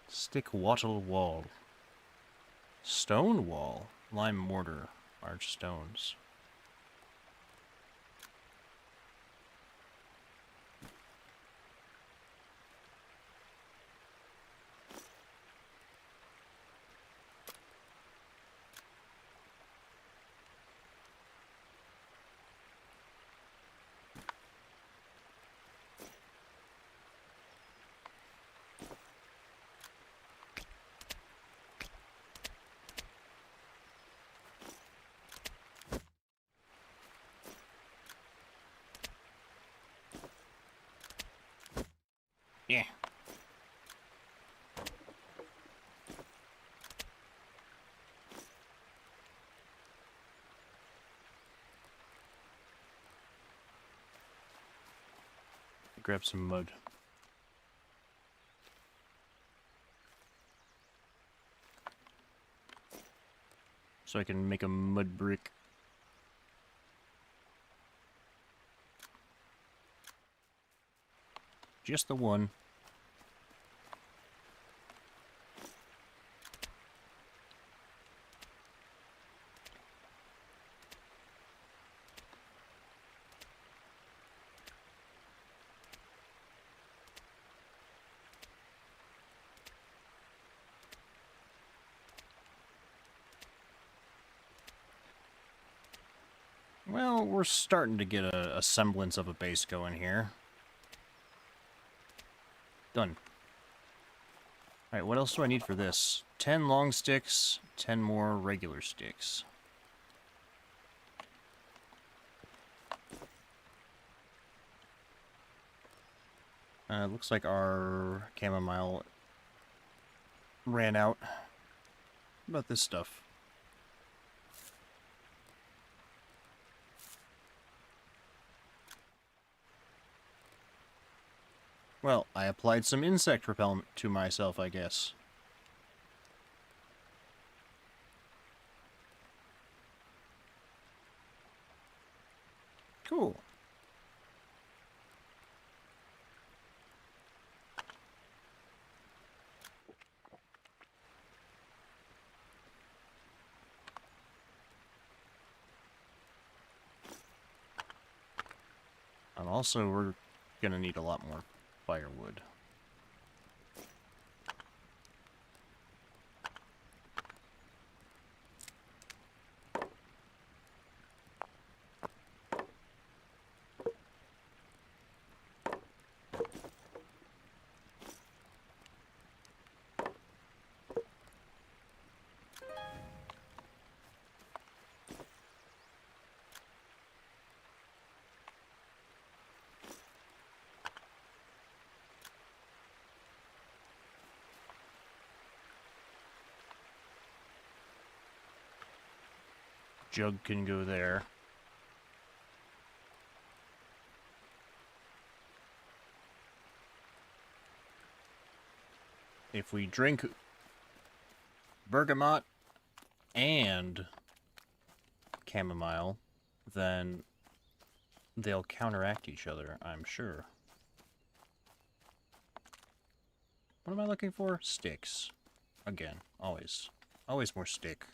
Speaker 1: Stick wattle wall. Stone wall. Lime mortar. Large stones. Yeah. Grab some mud. So I can make a mud brick. Just the one. Well, we're starting to get a semblance of a base going here. Done. Alright, what else do I need for this? 10 long sticks, 10 more regular sticks. Looks like our chamomile ran out. What about this stuff? Well, I applied some insect repellent to myself, I guess. Cool. And also, we're gonna need a lot more firewood. Jug can go there. If we drink bergamot and chamomile, then they'll counteract each other, I'm sure. What am I looking for? Sticks. Again, always. Always more stick.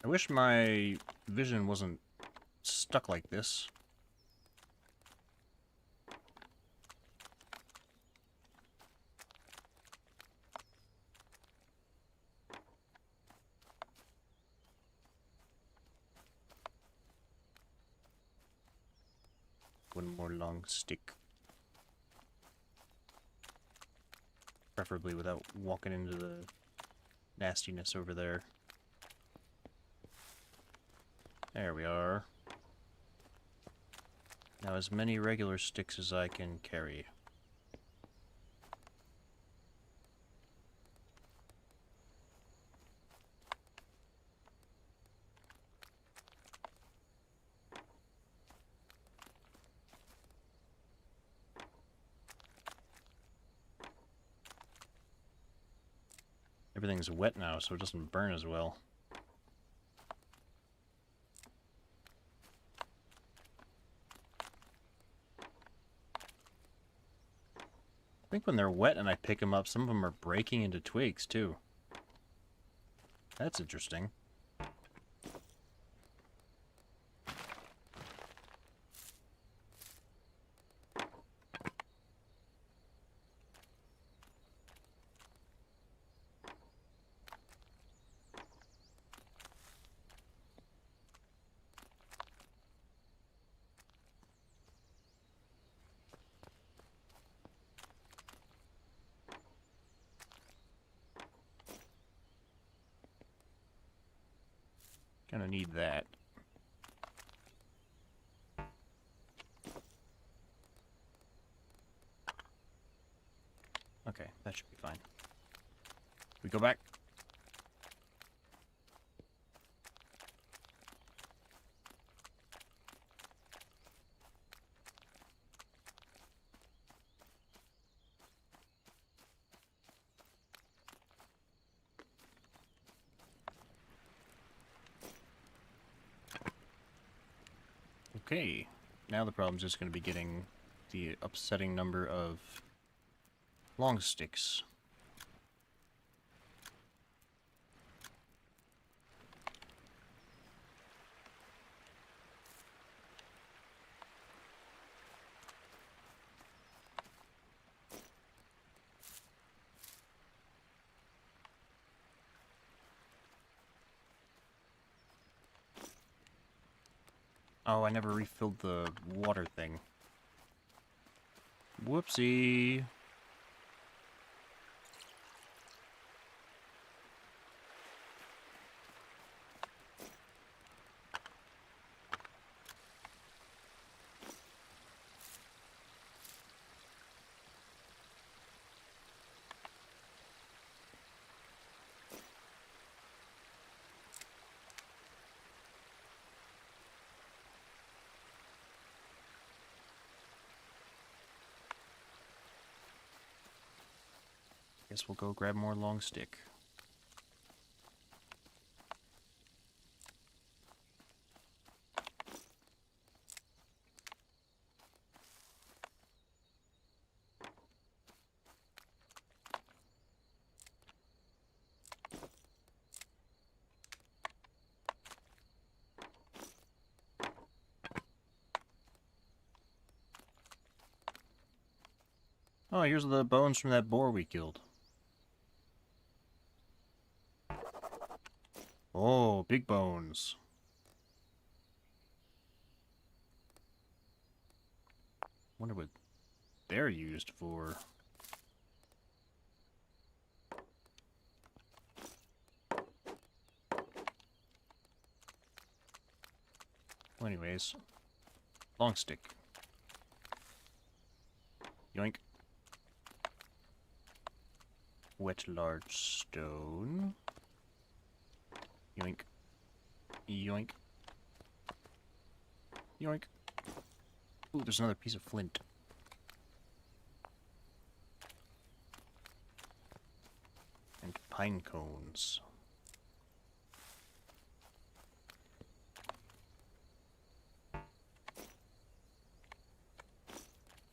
Speaker 1: I wish my vision wasn't stuck like this. One more long stick. Preferably without walking into the nastiness over there. There we are. Now as many regular sticks as I can carry. Everything's wet now, so it doesn't burn as well. I think when they're wet and I pick them up, some of them are breaking into twigs, too. That's interesting. Gonna need that. Okay, that should be fine. We go back. Okay, now the problem's just going to be getting the upsetting number of long sticks. Oh, I never refilled the water thing. Whoopsie. Guess we'll go grab more long stick. Oh, here's the bones from that boar we killed. Oh, big bones. Wonder what they're used for. Well, anyways, long stick. Yoink. Wet large stone. Yoink. Yoink. Yoink. Ooh, there's another piece of flint. And pine cones.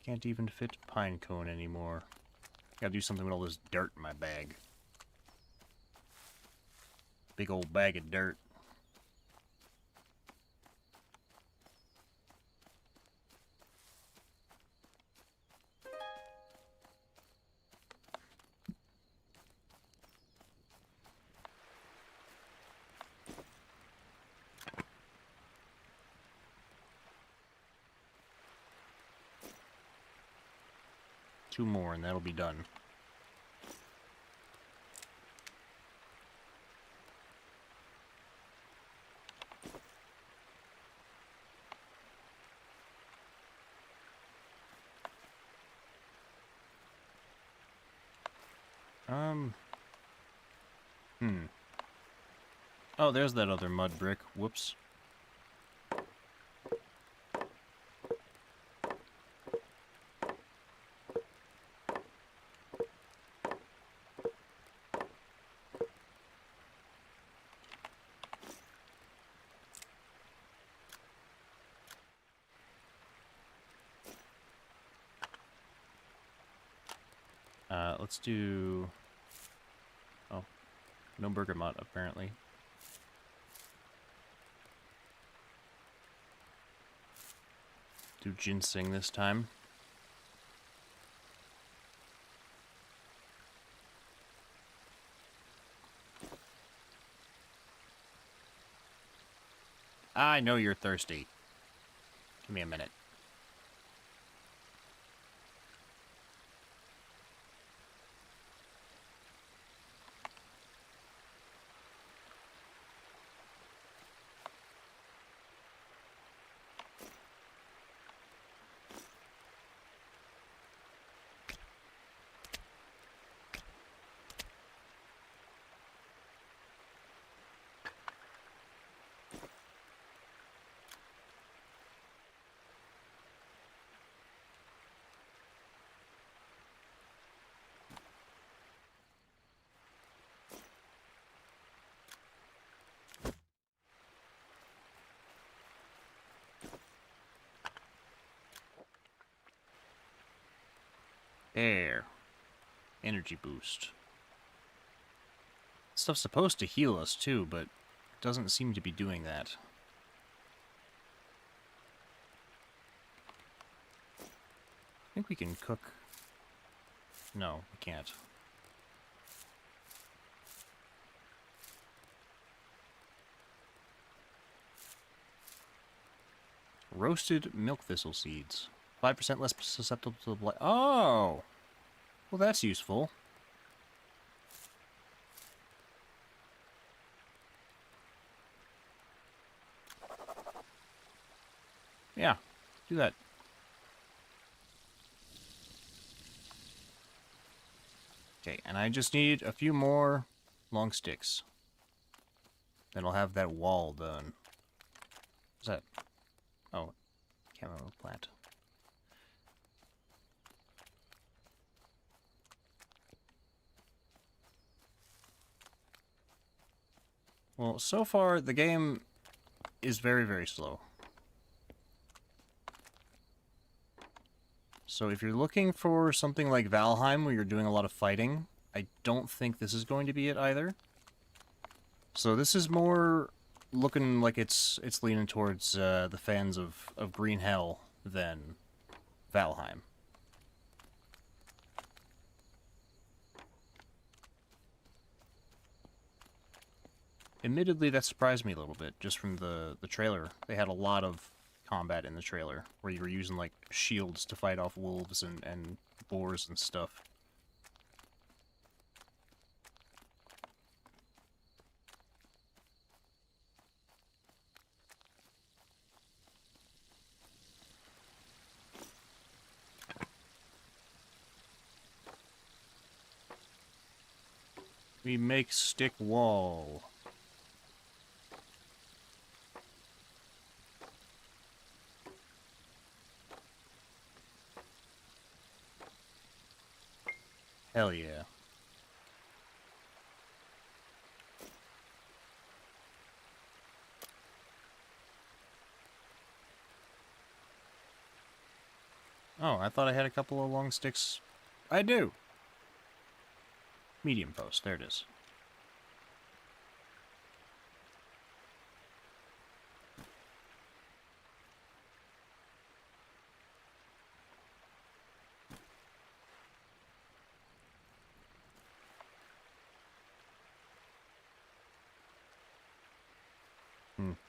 Speaker 1: Can't even fit pine cone anymore. Gotta do something with all this dirt in my bag. Big old bag of dirt. Two more and that'll be done. Oh, there's that other mud brick. Whoops. Let's do... Oh, no bergamot, apparently. Do ginseng this time. I know you're thirsty. Give me a minute. There. Energy boost. Stuff's supposed to heal us too, but it doesn't seem to be doing that. I think we can cook... No, we can't. Roasted milk thistle seeds. 5% less susceptible to the blight. Oh! Well, that's useful. Yeah, do that. Okay, and I just need a few more long sticks. Then I'll have that wall done. What's that? Oh, camo plant. Well, so far, the game is very, very slow. So if you're looking for something like Valheim, where you're doing a lot of fighting, I don't think this is going to be it either. So this is more looking like it's leaning towards the fans of Green Hell than Valheim. Admittedly, that surprised me a little bit, just from the trailer. They had a lot of combat in the trailer, where you were using, like, shields to fight off wolves and boars and stuff. We make stick wall. Hell yeah. Oh, I thought I had a couple of long sticks. I do. Medium post, there it is.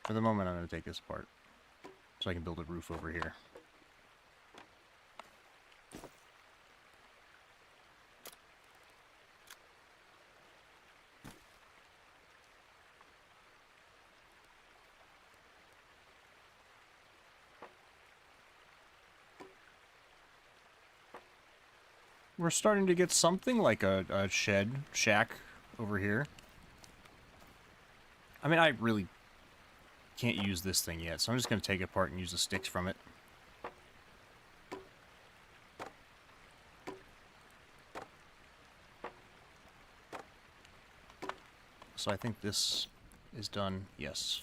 Speaker 1: For the moment, I'm going to take this apart, so I can build a roof over here. We're starting to get something like a shack over here. I mean, I really can't use this thing yet, so I'm just going to take it apart and use the sticks from it. So I think this is done. Yes.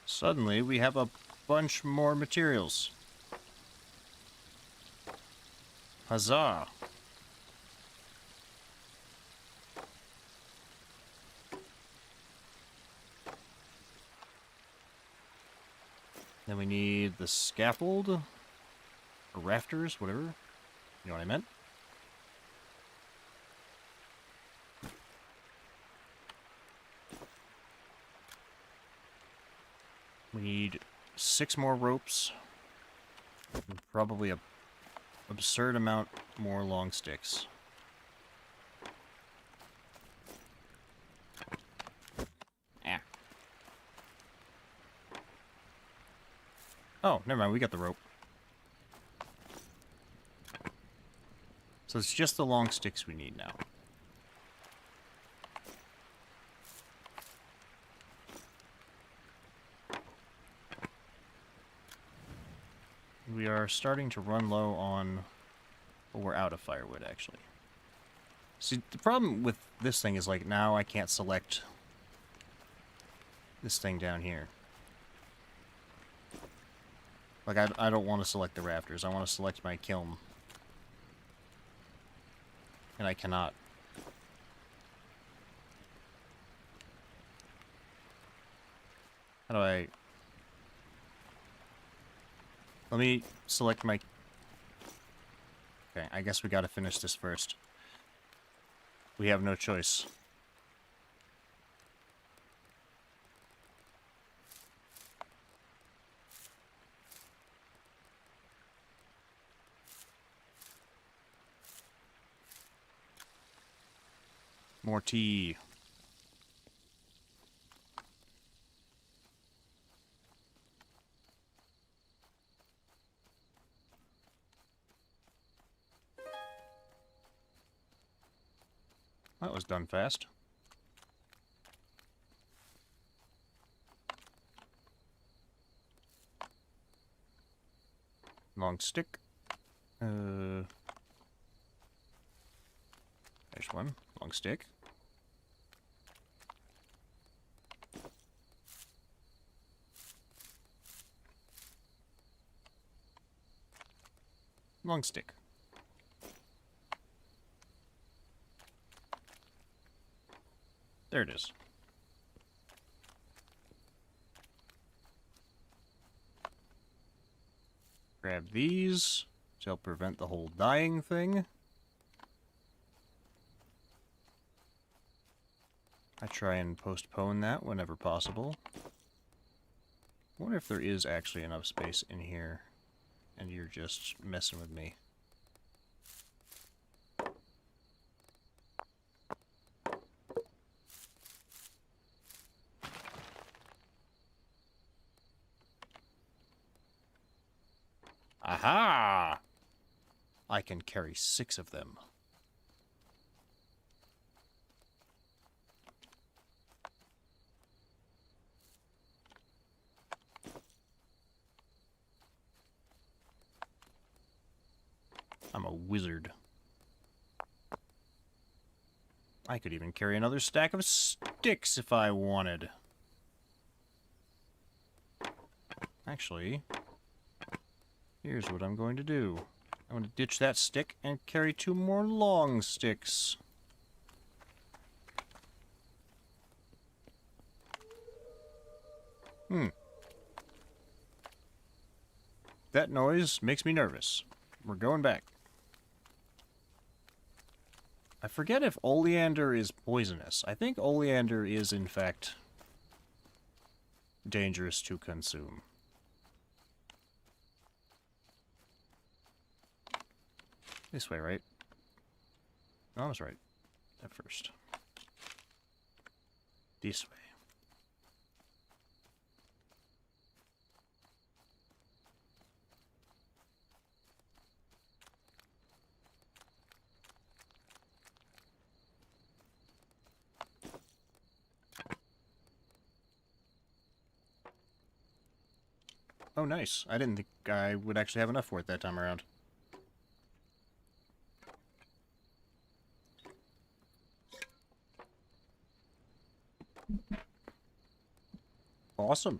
Speaker 1: Suddenly, we have a bunch more materials. Huzzah! Then we need the scaffold, or rafters, whatever. You know what I meant? We need 6 more ropes. And probably a absurd amount more long sticks. Ah. Oh, never mind, we got the rope. So it's just the long sticks we need now. we are starting to run low on... Well, we're out of firewood, actually. See, the problem with this thing is, like, now I can't select this thing down here. Like, I don't want to select the rafters. I want to select my kiln. And I cannot. How do I... Let me select my... Okay, I guess we gotta finish this first. We have no choice. More tea. That was done fast. Long stick. There's one. Long stick. Long stick. There it is. Grab these to help prevent the whole dying thing. I try and postpone that whenever possible. I wonder if there is actually enough space in here and you're just messing with me. Aha! I can carry 6 of them. I'm a wizard. I could even carry another stack of sticks if I wanted. Actually, here's what I'm going to do. I'm going to ditch that stick and carry 2 more long sticks. That noise makes me nervous. We're going back. I forget if oleander is poisonous. I think oleander is, in fact, dangerous to consume. This way, right? No, I was right at first. This way. Oh, nice. I didn't think I would actually have enough for it that time around. Awesome.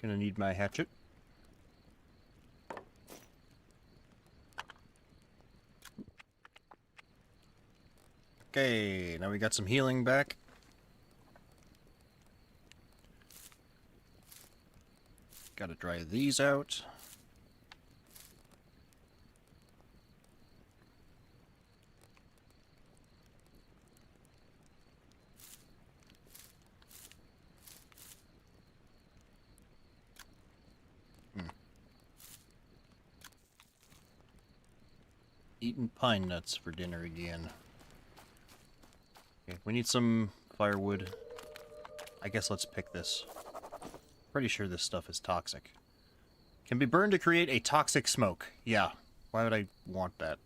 Speaker 1: Gonna need my hatchet. Okay, now we got some healing back. Gotta dry these out. Eating pine nuts for dinner again. Okay, we need some firewood. I guess let's pick this. Pretty sure this stuff is toxic. Can be burned to create a toxic smoke. Yeah. Why would I want that?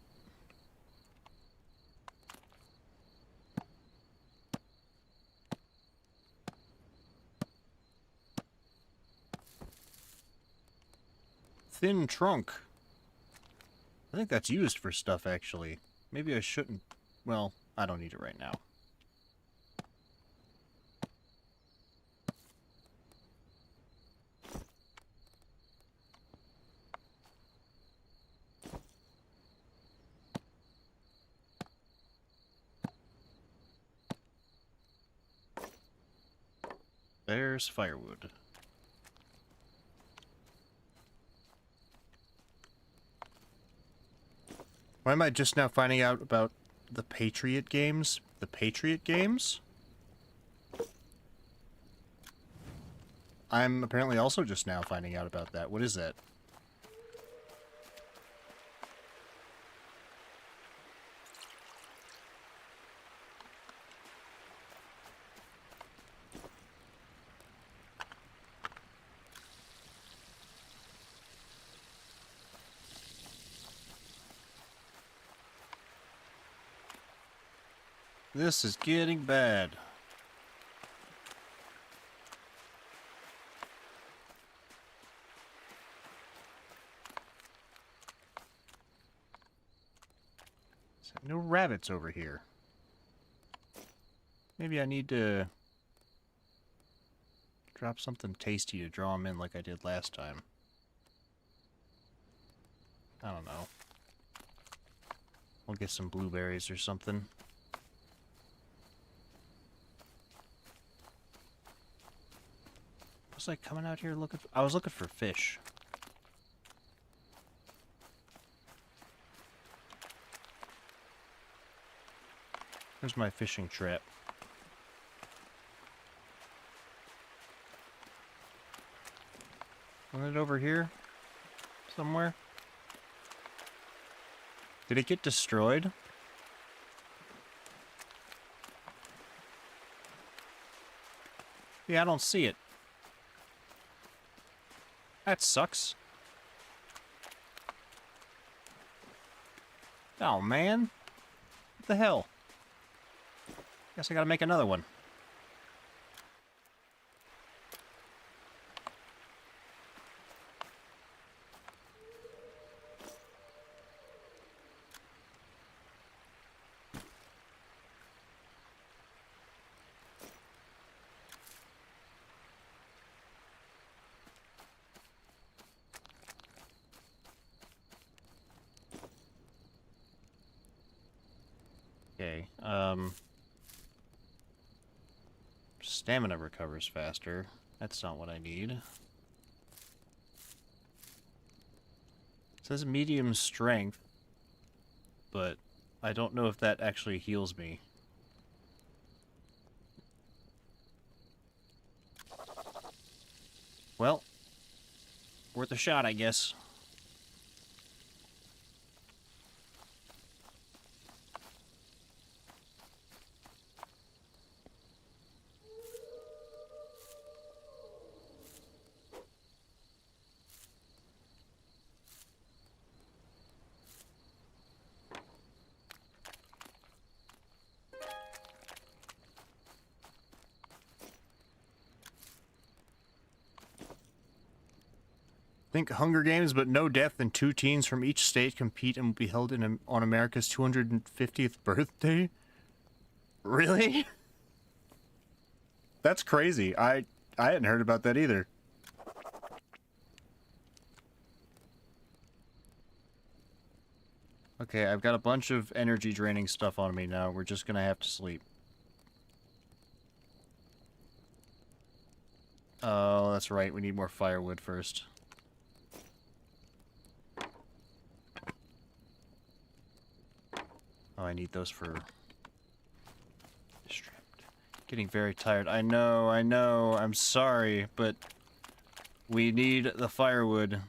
Speaker 1: thin trunk. I think that's used for stuff, actually. Maybe I shouldn't... Well, I don't need it right now. There's firewood. Why am I just now finding out about the Patriot games? The Patriot games? I'm apparently also just now finding out about that. What is that? This is getting bad. No rabbits over here. Maybe I need to drop something tasty to draw them in like I did last time. I don't know. We'll get some blueberries or something. Was I coming out here looking for... I was looking for fish. There's my fishing trap. Wasn't it over here? Somewhere? Did it get destroyed? Yeah, I don't see it. That sucks. Oh, man. What the hell? Guess I gotta make another one. Okay, stamina recovers faster. That's not what I need. It says medium strength, but I don't know if that actually heals me. Well, worth a shot, I guess. Think Hunger Games, but no death, and 2 teens from each state compete and will be held in on America's 250th birthday? Really? That's crazy. I hadn't heard about that either. Okay, I've got a bunch of energy draining stuff on me now. We're just gonna have to sleep. Oh, that's right. We need more firewood first. Oh, I need those for... Distract. Getting very tired. I know, I'm sorry, but... we need the firewood.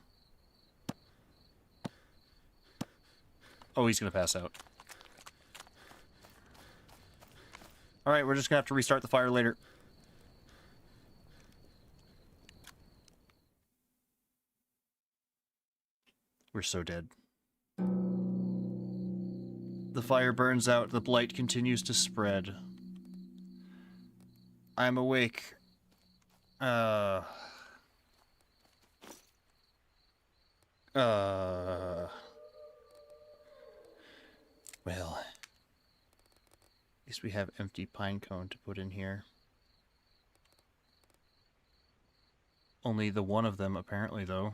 Speaker 1: Oh, he's gonna pass out. Alright, we're just gonna have to restart the fire later. We're so dead. The fire burns out, the blight continues to spread. I'm awake. Well, at least we have empty pine cone to put in here. Only the one of them, apparently, though.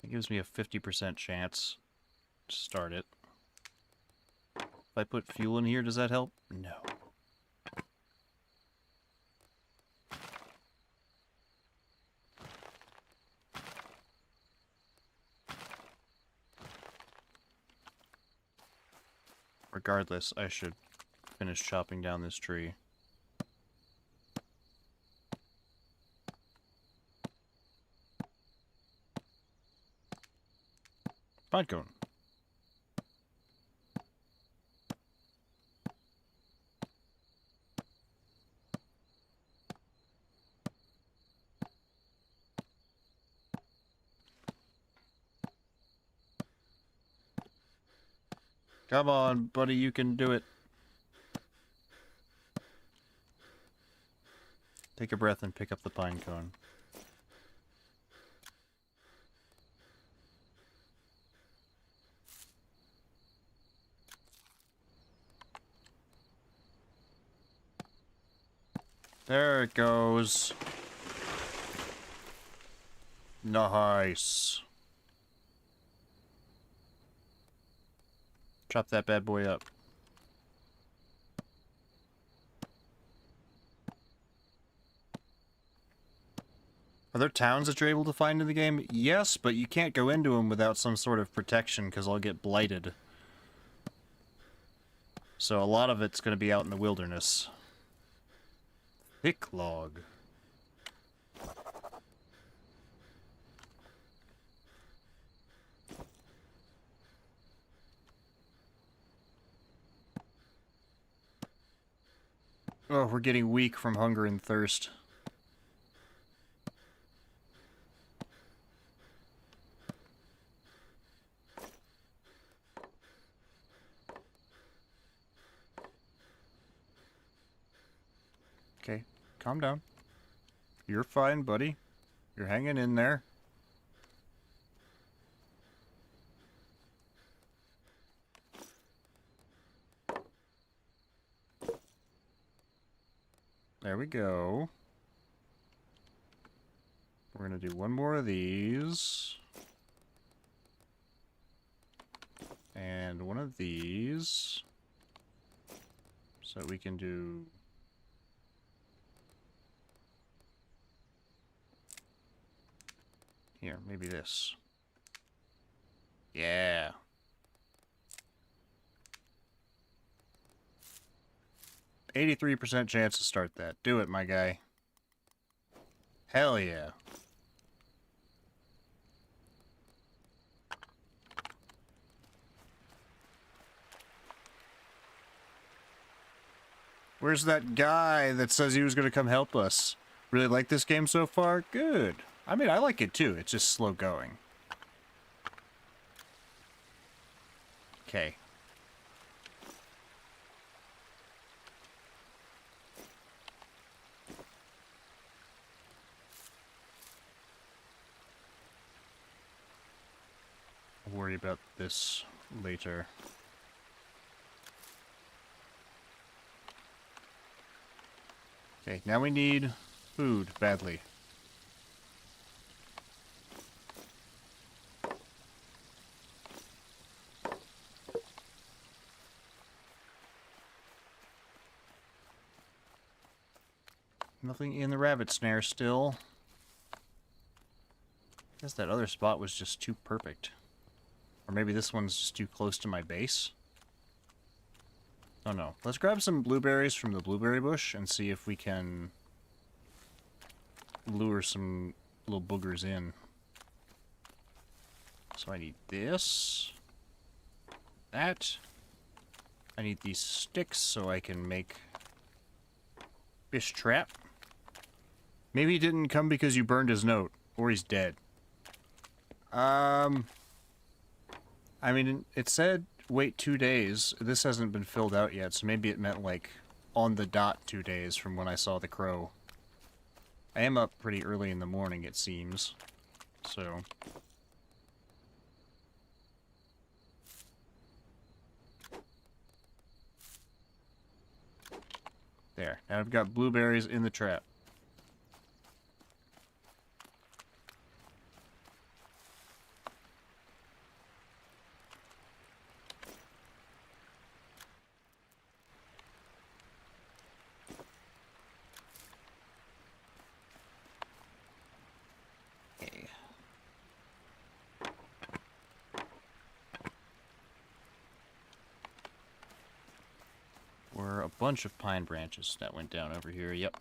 Speaker 1: It gives me a 50% chance to start it. If I put fuel in here, does that help? No. Regardless, I should finish chopping down this tree. Pine cone. Come on, buddy, you can do it. Take a breath and pick up the pine cone. There it goes. Nice. Chop that bad boy up. Are there towns that you're able to find in the game? Yes, but you can't go into them without some sort of protection because I'll get blighted. So a lot of it's going to be out in the wilderness. Thick log. Oh, we're getting weak from hunger and thirst. Okay, calm down. You're fine, buddy. You're hanging in there. There we go. We're gonna do one more of these. And one of these. So we can do... Here, maybe this. Yeah. %83 chance to start that. Do it, my guy. Hell yeah. Where's that guy that says he was going to come help us? Really like this game so far? Good. I mean, I like it too. It's just slow going. Okay. I'll worry about this later. Okay, now we need food badly. Nothing in the rabbit snare still. I guess that other spot was just too perfect. Or maybe this one's just too close to my base. Oh no. Let's grab some blueberries from the blueberry bush and see if we can lure some little boogers in. So I need this. that. I need these sticks so I can make fish trap. Maybe he didn't come because you burned his note, or he's dead. I mean, it said wait 2 days. This hasn't been filled out yet, so maybe it meant, like, on the dot 2 days from when I saw the crow. I am up pretty early in the morning, it seems. So... there. Now I've got blueberries in the trap. Okay. Were a bunch of pine branches that went down over here, yep.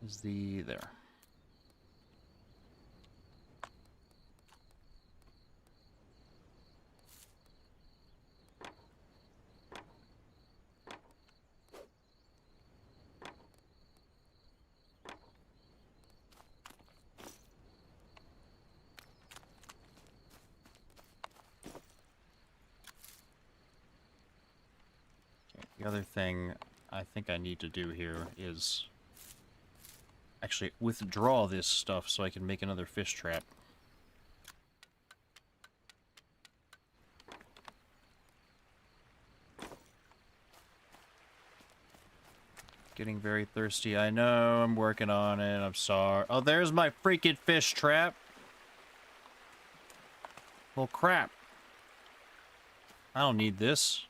Speaker 1: Is the... there. The other thing I think I need to do here is actually withdraw this stuff so I can make another fish trap. Getting very thirsty. I know, I'm working on it. I'm sorry. Oh, there's my freaking fish trap. Well, crap. I don't need this.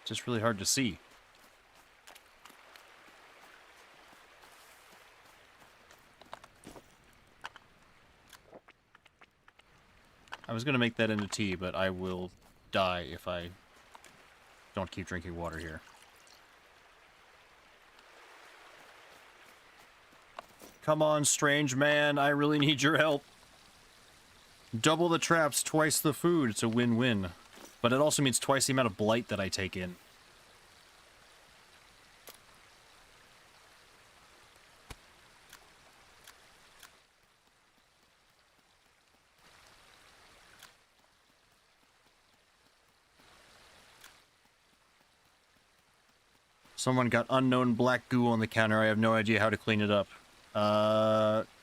Speaker 1: Just really hard to see. I was gonna make that into tea, but I will die if I don't keep drinking water here. Come on, strange man, I really need your help. Double the traps, twice the food. It's a win-win. But it also means twice the amount of blight that I take in. Someone got unknown black goo on the counter. I have no idea how to clean it up.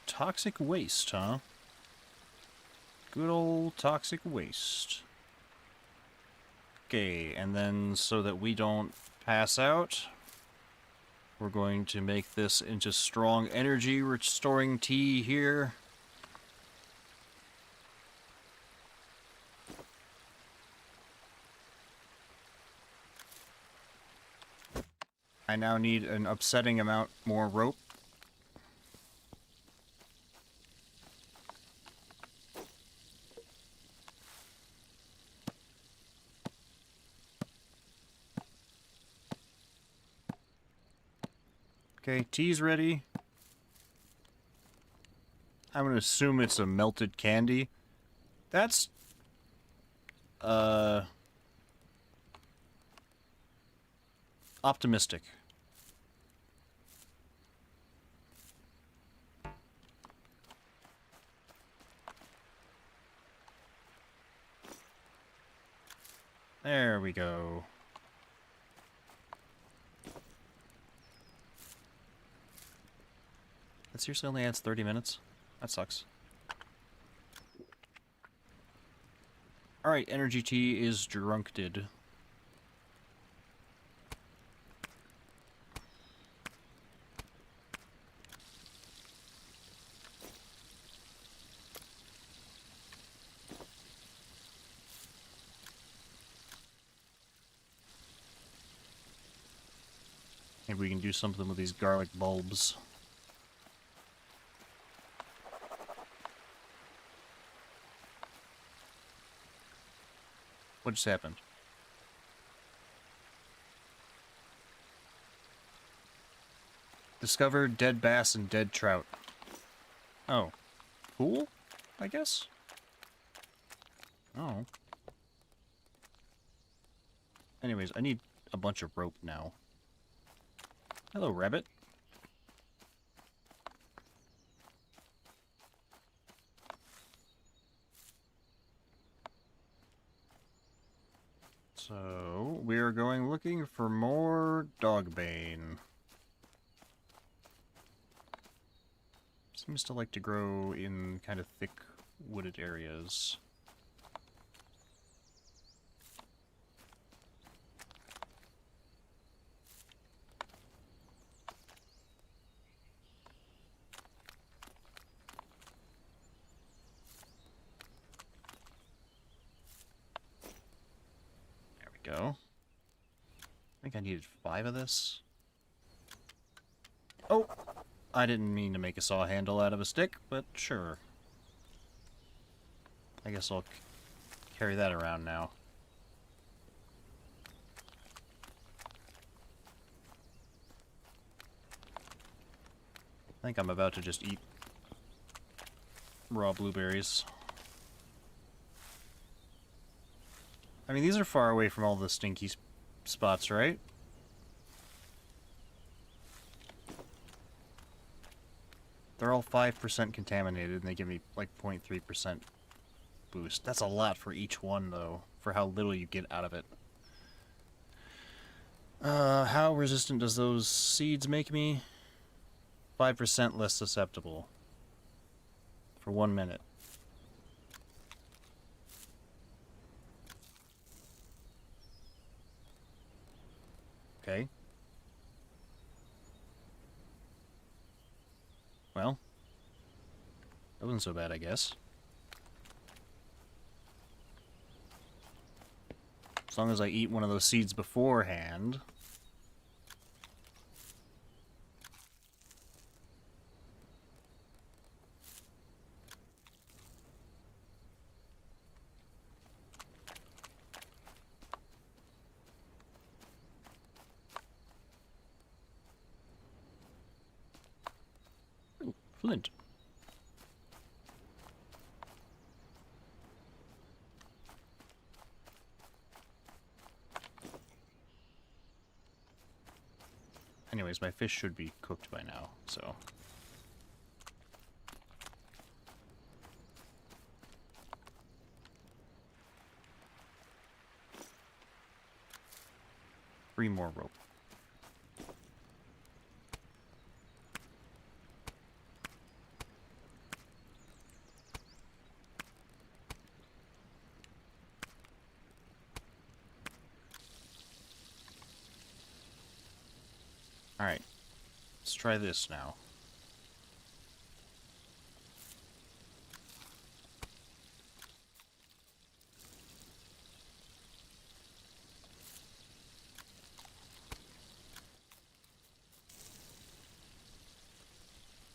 Speaker 1: Toxic waste, huh? Good old toxic waste. Okay, and then so that we don't pass out, we're going to make this into strong energy restoring tea here. I now need an upsetting amount more rope. Okay, tea's ready. I'm gonna assume it's a melted candy. That's... optimistic. There we go. That seriously only adds 30 minutes? That sucks. Alright, energy tea is drunked. Maybe we can do something with these garlic bulbs. What just happened? Discovered dead bass and dead trout. Oh. Pool? I guess? Oh. Anyways, I need a bunch of rope now. Hello, rabbit. So, we are going looking for more dogbane. Seems to like to grow in kind of thick wooded areas. There we go. I think I needed 5 of this. Oh! I didn't mean to make a saw handle out of a stick, but sure. I guess I'll carry that around now. I think I'm about to just eat raw blueberries. I mean, these are far away from all the stinky spots, right? They're all 5% contaminated, and they give me, like, 0.3% boost. That's a lot for each one, though, for how little you get out of it. How resistant does those seeds make me? 5% less susceptible. For 1 minute. Okay. Well, that wasn't so bad, I guess. As long as I eat one of those seeds beforehand. Ooh, flint. Anyways, my fish should be cooked by now, so... Three more rope. Alright. Let's try this now.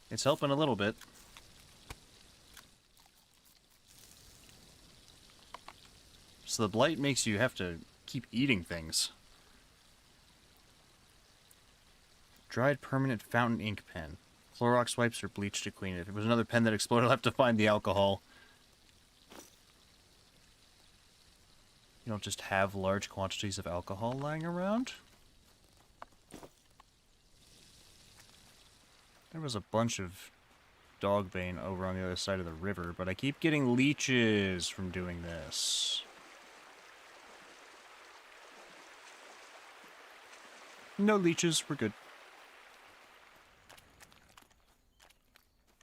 Speaker 1: It's helping a little bit. So the blight makes you have to keep eating things. Dried permanent fountain ink pen. Clorox wipes or bleach to clean it. If it was another pen that exploded, I'll have to find the alcohol. You don't just have large quantities of alcohol lying around? There was a bunch of dogbane over on the other side of the river, but I keep getting leeches from doing this. No leeches, we're good.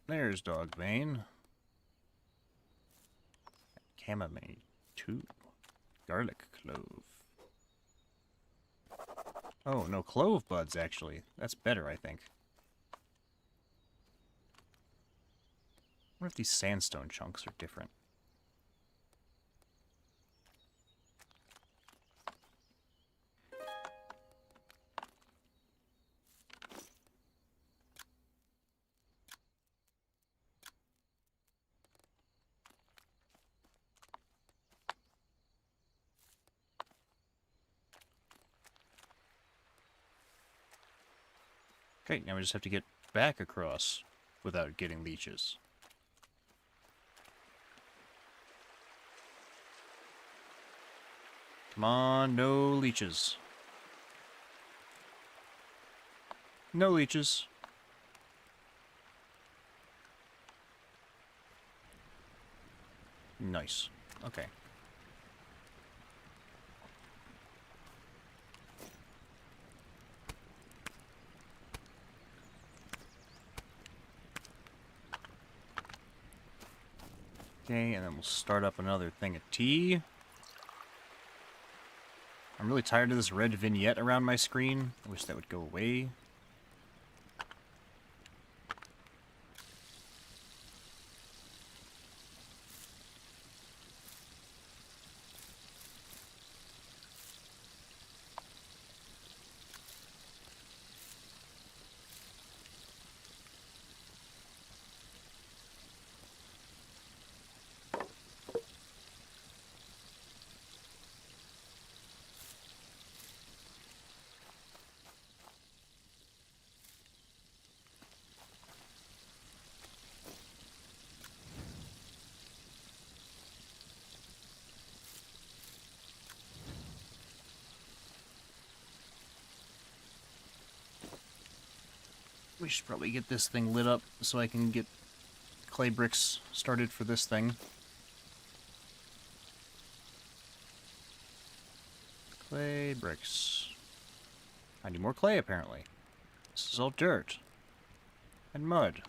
Speaker 1: There's dogbane. Chamomile, too. Garlic clove. Oh, no, clove buds, actually. That's better, I think. I wonder if these sandstone chunks are different. Okay, now we just have to get back across without getting leeches. Come on, no leeches. No leeches. Nice. Okay. Okay, and then we'll start up another thing of tea. I'm really tired of this red vignette around my screen. I wish that would go away. We should probably get this thing lit up so I can get clay bricks started for this thing. Clay bricks. I need more clay, apparently. This is all dirt. And mud.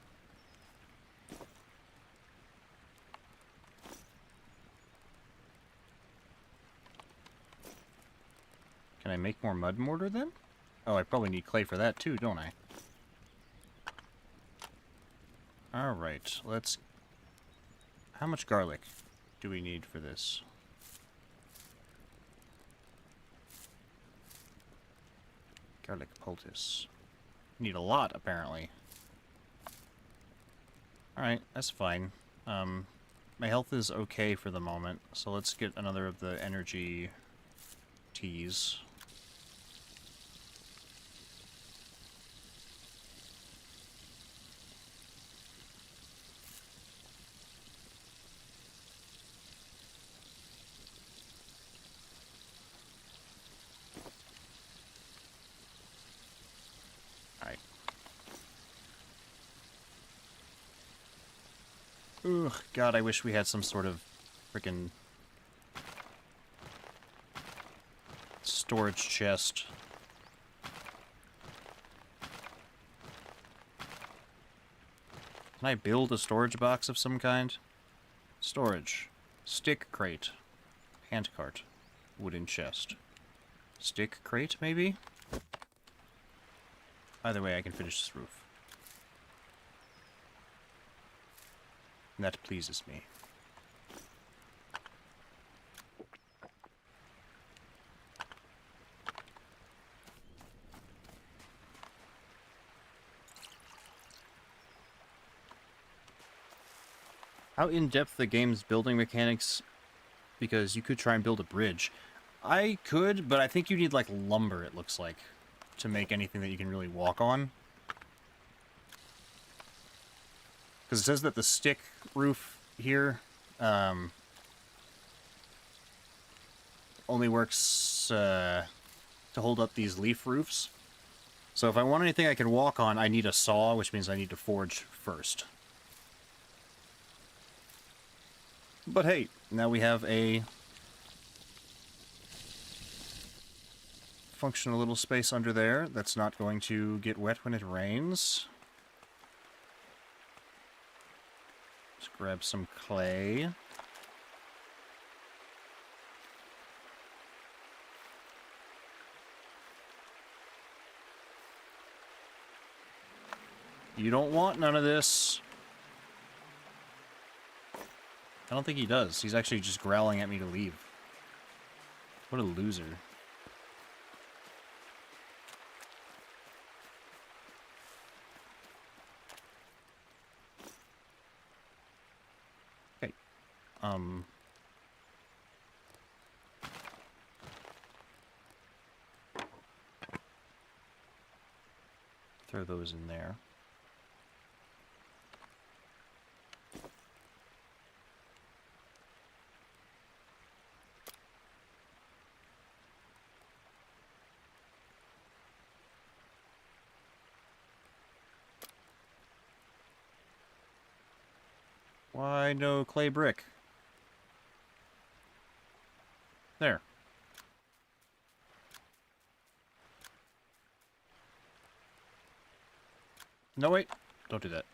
Speaker 1: Can I make more mud mortar, then? Oh, I probably need clay for that, too, don't I? Alright, let's... How much garlic do we need for this? Garlic poultice. Need a lot, apparently. Alright, that's fine. My health is okay for the moment, so let's get another of the energy teas. Ugh, God, I wish we had some sort of frickin' storage chest. Can I build a storage box of some kind? Storage. Stick crate. Handcart. Wooden chest. Stick crate, maybe? Either way, I can finish this roof. And that pleases me. How in-depth the game's building mechanics, because you could try and build a bridge. I could, but I think you need, like, lumber, it looks like, to make anything that you can really walk on. Because it says that the stick roof here only works to hold up these leaf roofs. So if I want anything I can walk on, I need a saw, which means I need to forge first. But hey, now we have a functional little space under there that's not going to get wet when it rains. Let's grab some clay. You don't want none of this. I don't think he does. He's actually just growling at me to leave. What a loser. Okay. Throw those in there. Why no clay brick? There. No, wait. Don't do that.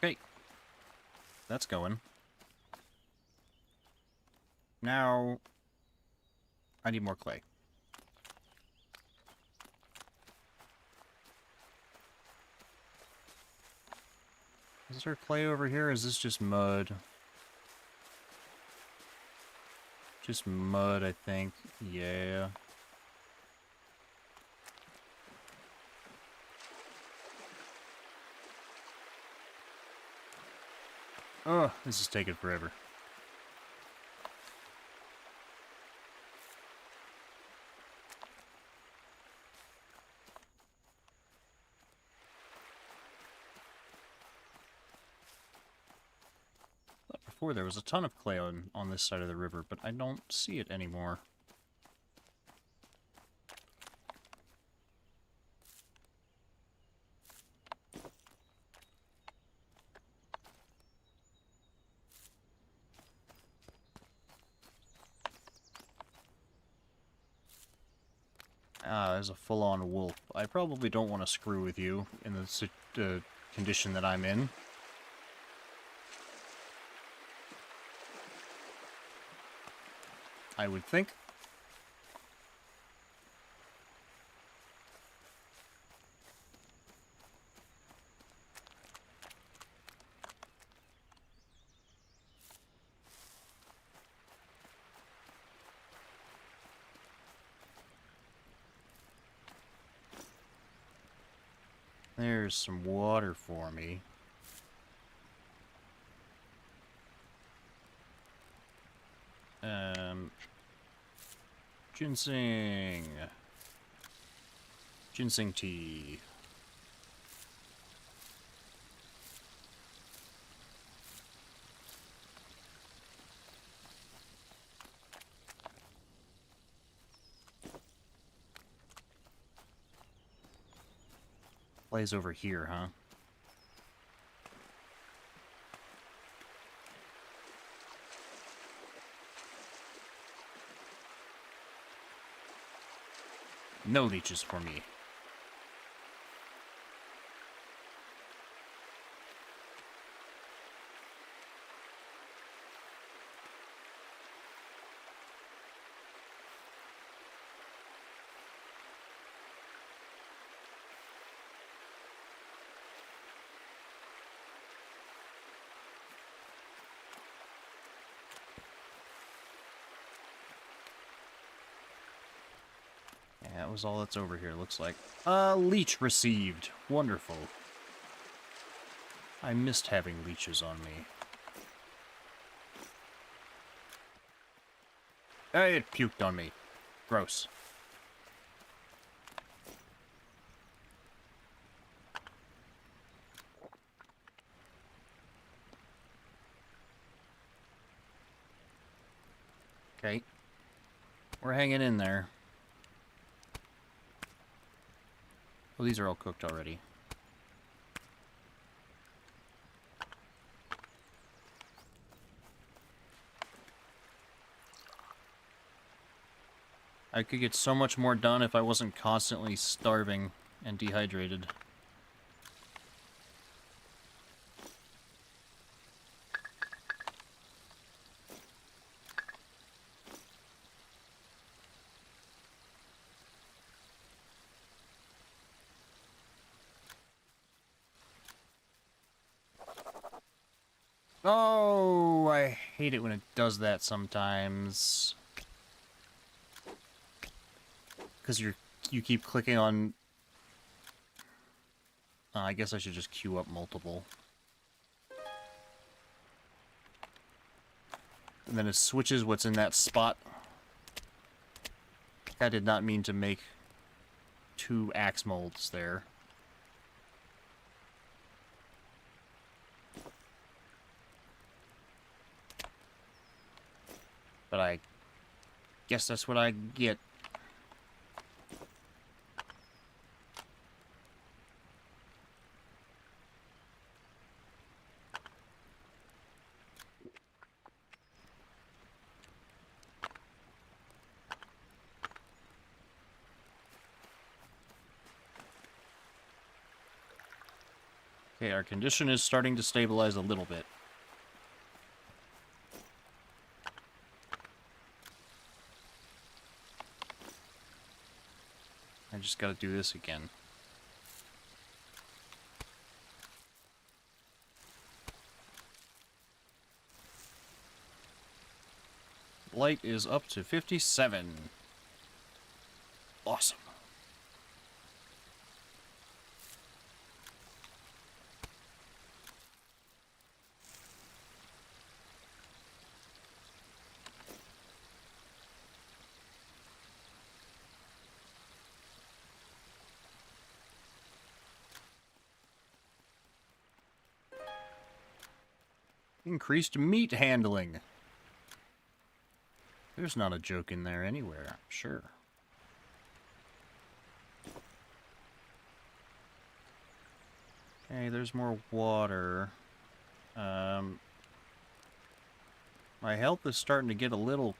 Speaker 1: Okay. That's going. Now, I need more clay. Is there clay over here? Is this just mud? Just mud, I think. Yeah. Oh, this is taking forever. Before there was a ton of clay on this side of the river, but I don't see it anymore. Ah, there's a full-on wolf. I probably don't want to screw with you in the condition that I'm in. I would think. There's some water for me. Ginseng. Ginseng tea. Plays over here, huh? No leeches for me. That was all that's over here, looks like. Leech received. Wonderful. I missed having leeches on me. It puked on me. Gross. Okay. We're hanging in there. Well, these are all cooked already. I could get so much more done if I wasn't constantly starving and dehydrated. Oh, I hate it when it does that sometimes. Because you keep clicking on... I guess I should just queue up multiple. And then it switches what's in that spot. I did not mean to make 2 axe molds there. But I guess that's what I get. Okay, our condition is starting to stabilize a little bit. I just gotta do this again. Blight is up to 57. Awesome. Increased meat handling. There's not a joke in there anywhere, I'm sure. Okay, there's more water. My health is starting to get a little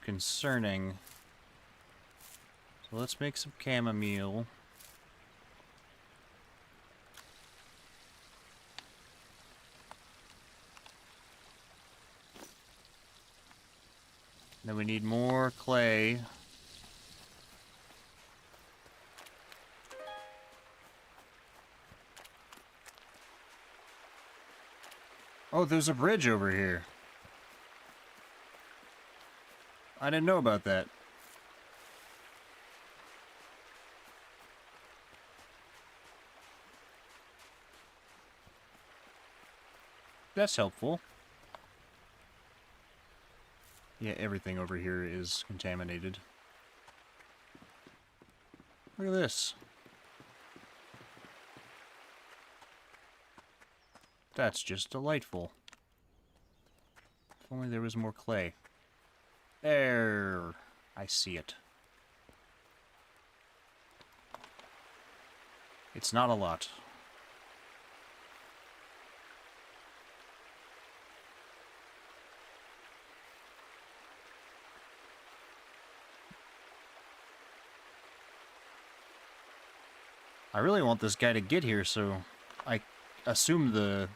Speaker 1: concerning. So let's make some chamomile. Then we need more clay. Oh, there's a bridge over here. I didn't know about that. That's helpful. Yeah, everything over here is contaminated. Look at this. That's just delightful. If only there was more clay. There. I see it. It's not a lot. I really want this guy to get here, so I assume the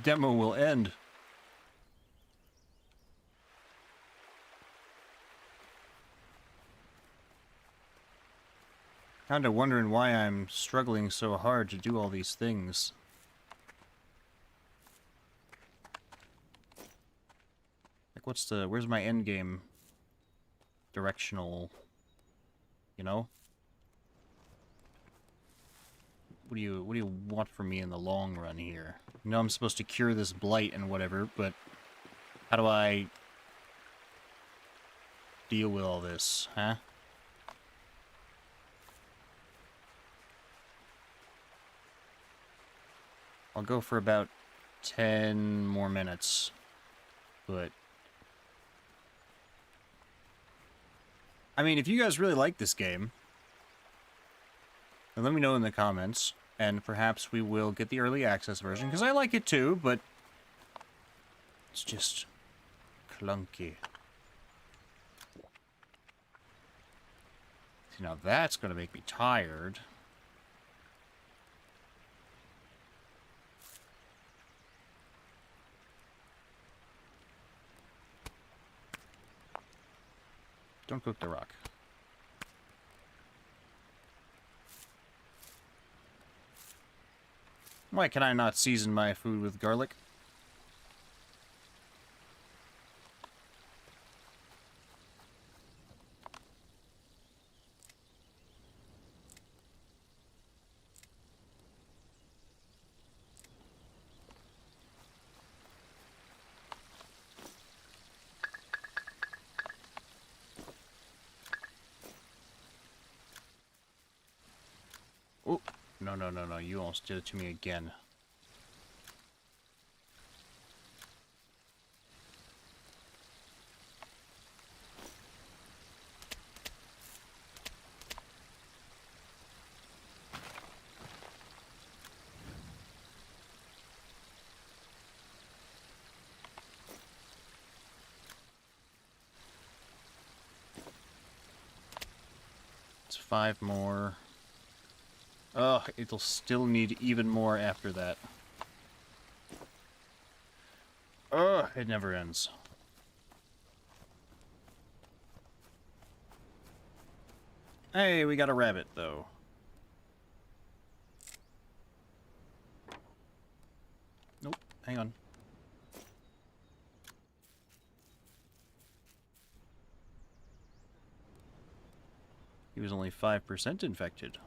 Speaker 1: demo will end. Kinda wondering why I'm struggling so hard to do all these things. Like, where's my end game directional, you know? What do you want from me in the long run here? You know I'm supposed to cure this blight and whatever, but how do I deal with all this, huh? I'll go for about 10 more minutes, but... I mean, if you guys really like this game, then let me know in the comments, and perhaps we will get the early access version, because I like it too, but it's just clunky. See, now that's going to make me tired. Don't cook the rock. Why can I not season my food with garlic? no, no, no, no. You almost did it to me again. It's 5 more. Oh, it'll still need even more after that. Oh, it never ends. Hey, we got a rabbit, though. Nope, hang on. He was only 5% infected.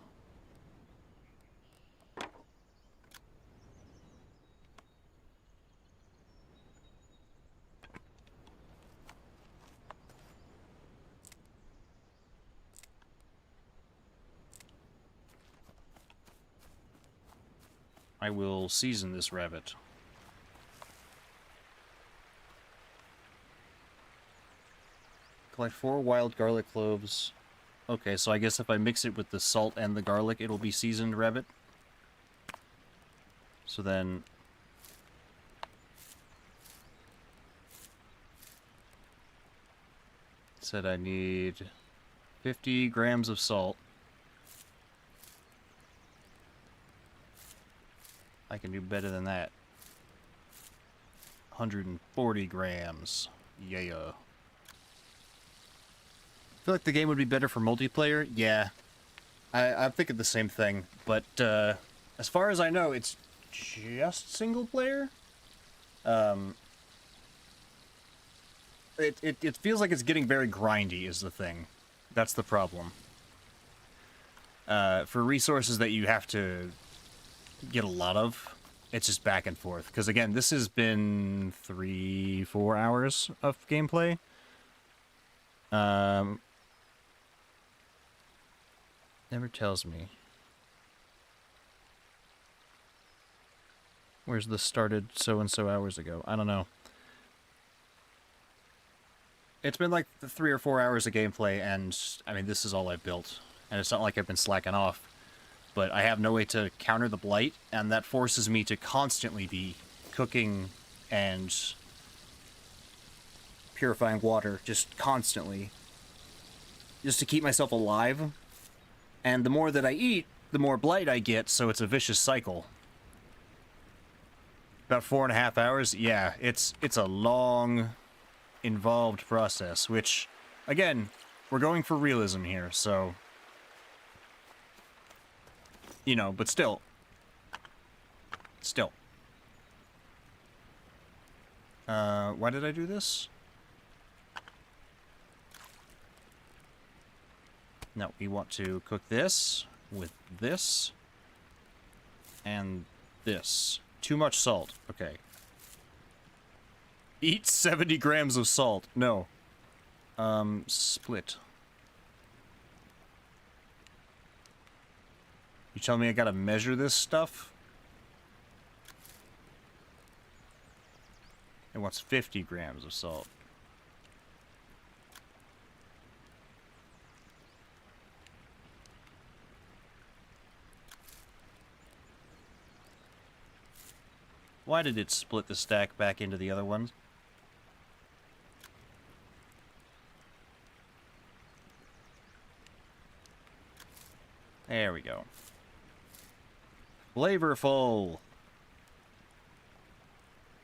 Speaker 1: I will season this rabbit. Collect 4 wild garlic cloves. Okay, so I guess if I mix it with the salt and the garlic, it'll be seasoned rabbit. So then... it said I need 50 grams of salt. I can do better than that. 140 grams. Yeah. I feel like the game would be better for multiplayer. Yeah. I'm thinking the same thing. But as far as I know, it's just single player. It feels like it's getting very grindy is the thing. That's the problem. For resources that you have to get a lot of, it's just back and forth. Because again, this has been 3-4 hours of gameplay. Never tells me. Where's this started so-and-so hours ago? I don't know. It's been like 3 or 4 hours of gameplay, and I mean, this is all I built. And it's not like I've been slacking off. But I have no way to counter the Blight, and that forces me to constantly be cooking and purifying water, just constantly. Just to keep myself alive. And the more that I eat, the more Blight I get, so it's a vicious cycle. About 4.5 hours? Yeah, it's a long, involved process, which, again, we're going for realism here, so... you know, but still. Still. Why did I do this? No, we want to cook this with this and this. Too much salt. Okay. Eat 70 grams of salt. No. Split. You tell me I gotta measure this stuff? It wants 50 grams of salt. Why did it split the stack back into the other ones? There we go. Flavorful.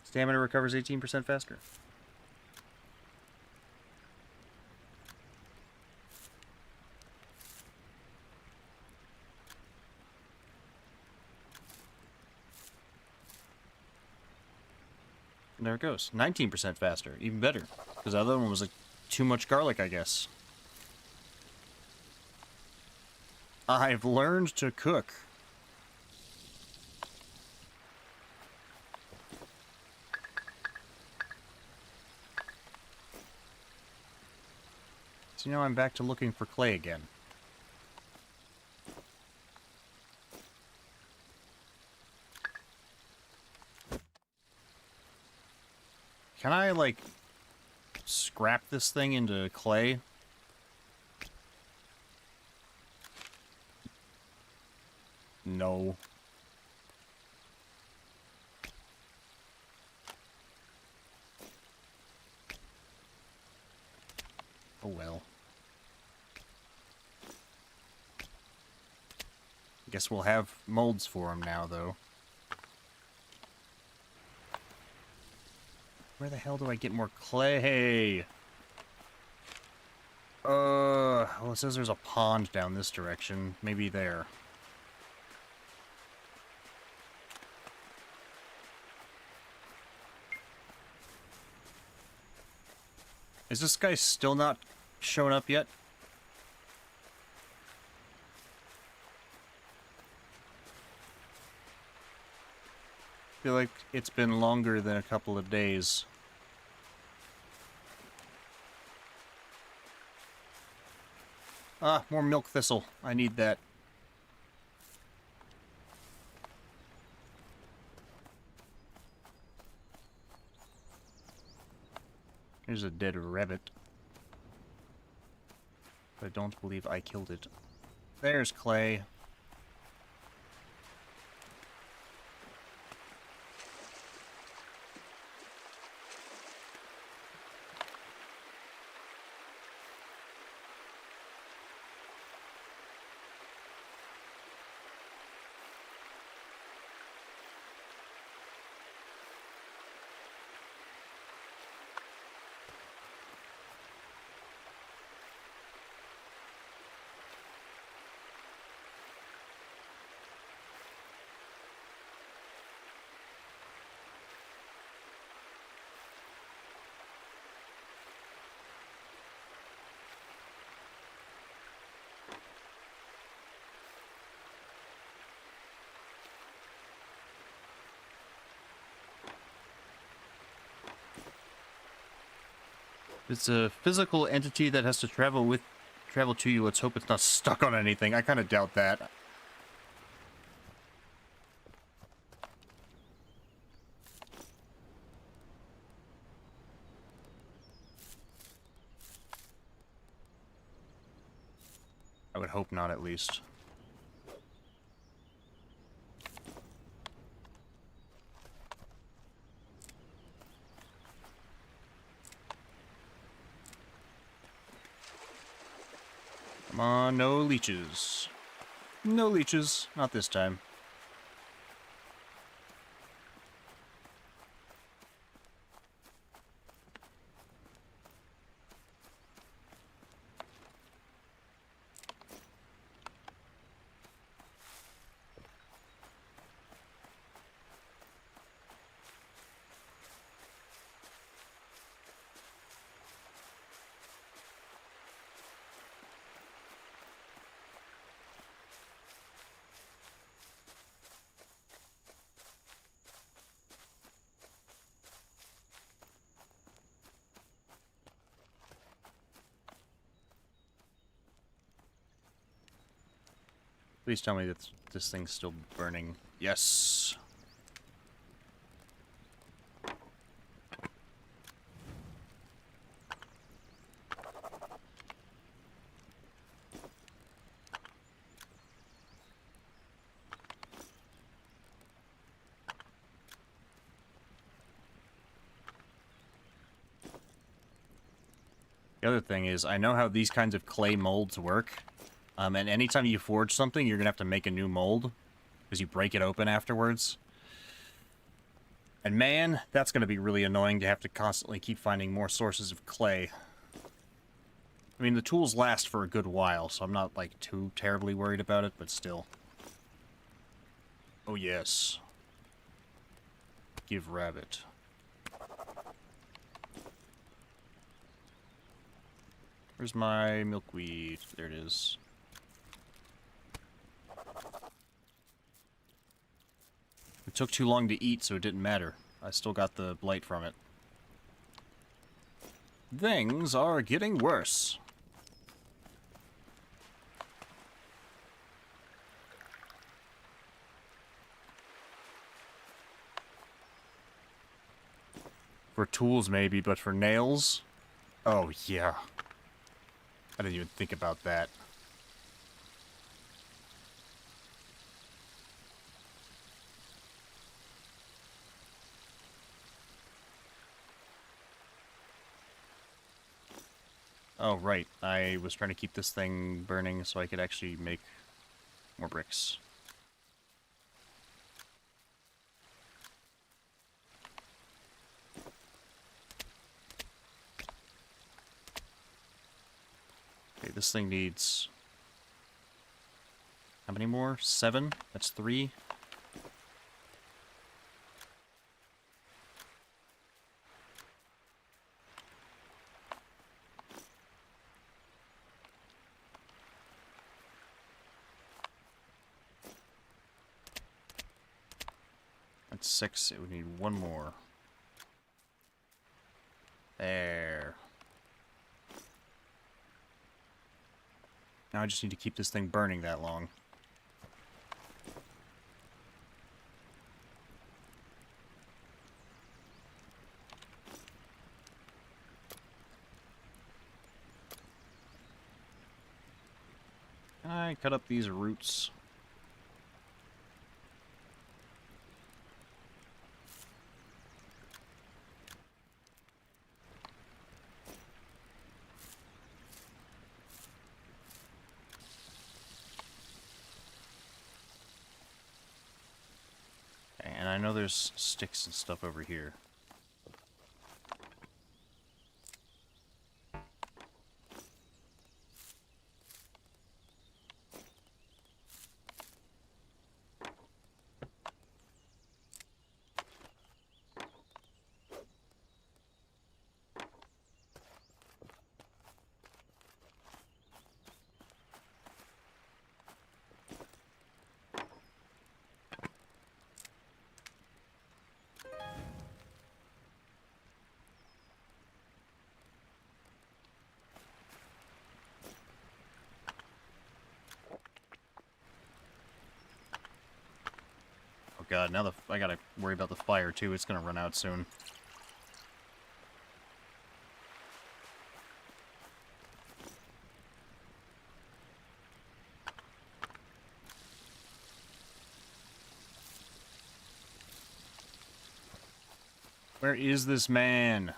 Speaker 1: Stamina recovers 18% faster. And there it goes. 19% faster. Even better. Because the other one was like too much garlic, I guess. I've learned to cook. So now I'm back to looking for clay again. Can I, like, scrap this thing into clay? No. Oh well. Guess we'll have molds for him now, though. Where the hell do I get more clay? Well, it says there's a pond down this direction. Maybe there. Is this guy still not showing up yet? I feel like it's been longer than a couple of days. Ah, more milk thistle. I need that. Here's a dead rabbit. But I don't believe I killed it. There's clay. It's a physical entity that has to travel to you. Let's hope it's not stuck on anything. I kind of doubt that. I would hope not, at least. Come on, no leeches. No leeches. Not this time. Please tell me that this thing's still burning. Yes. The other thing is, I know how these kinds of clay molds work. And anytime you forge something, you're going to have to make a new mold, because you break it open afterwards. And man, that's going to be really annoying to have to constantly keep finding more sources of clay. I mean, the tools last for a good while, so I'm not, like, too terribly worried about it, but still. Oh, yes. Give rabbit. Where's my milkweed? There it is. It took too long to eat, so it didn't matter. I still got the blight from it. Things are getting worse. For tools, maybe, but for nails? Oh, yeah. I didn't even think about that. Oh, right. I was trying to keep this thing burning so I could actually make more bricks. Okay, this thing needs... How many more? 7? That's 3. That's 6. It would need 1 more. There. Now I just need to keep this thing burning that long. I cut up these roots. And I know there's sticks and stuff over here. Oh god, now I gotta worry about the fire too. It's gonna run out soon. Where is this man?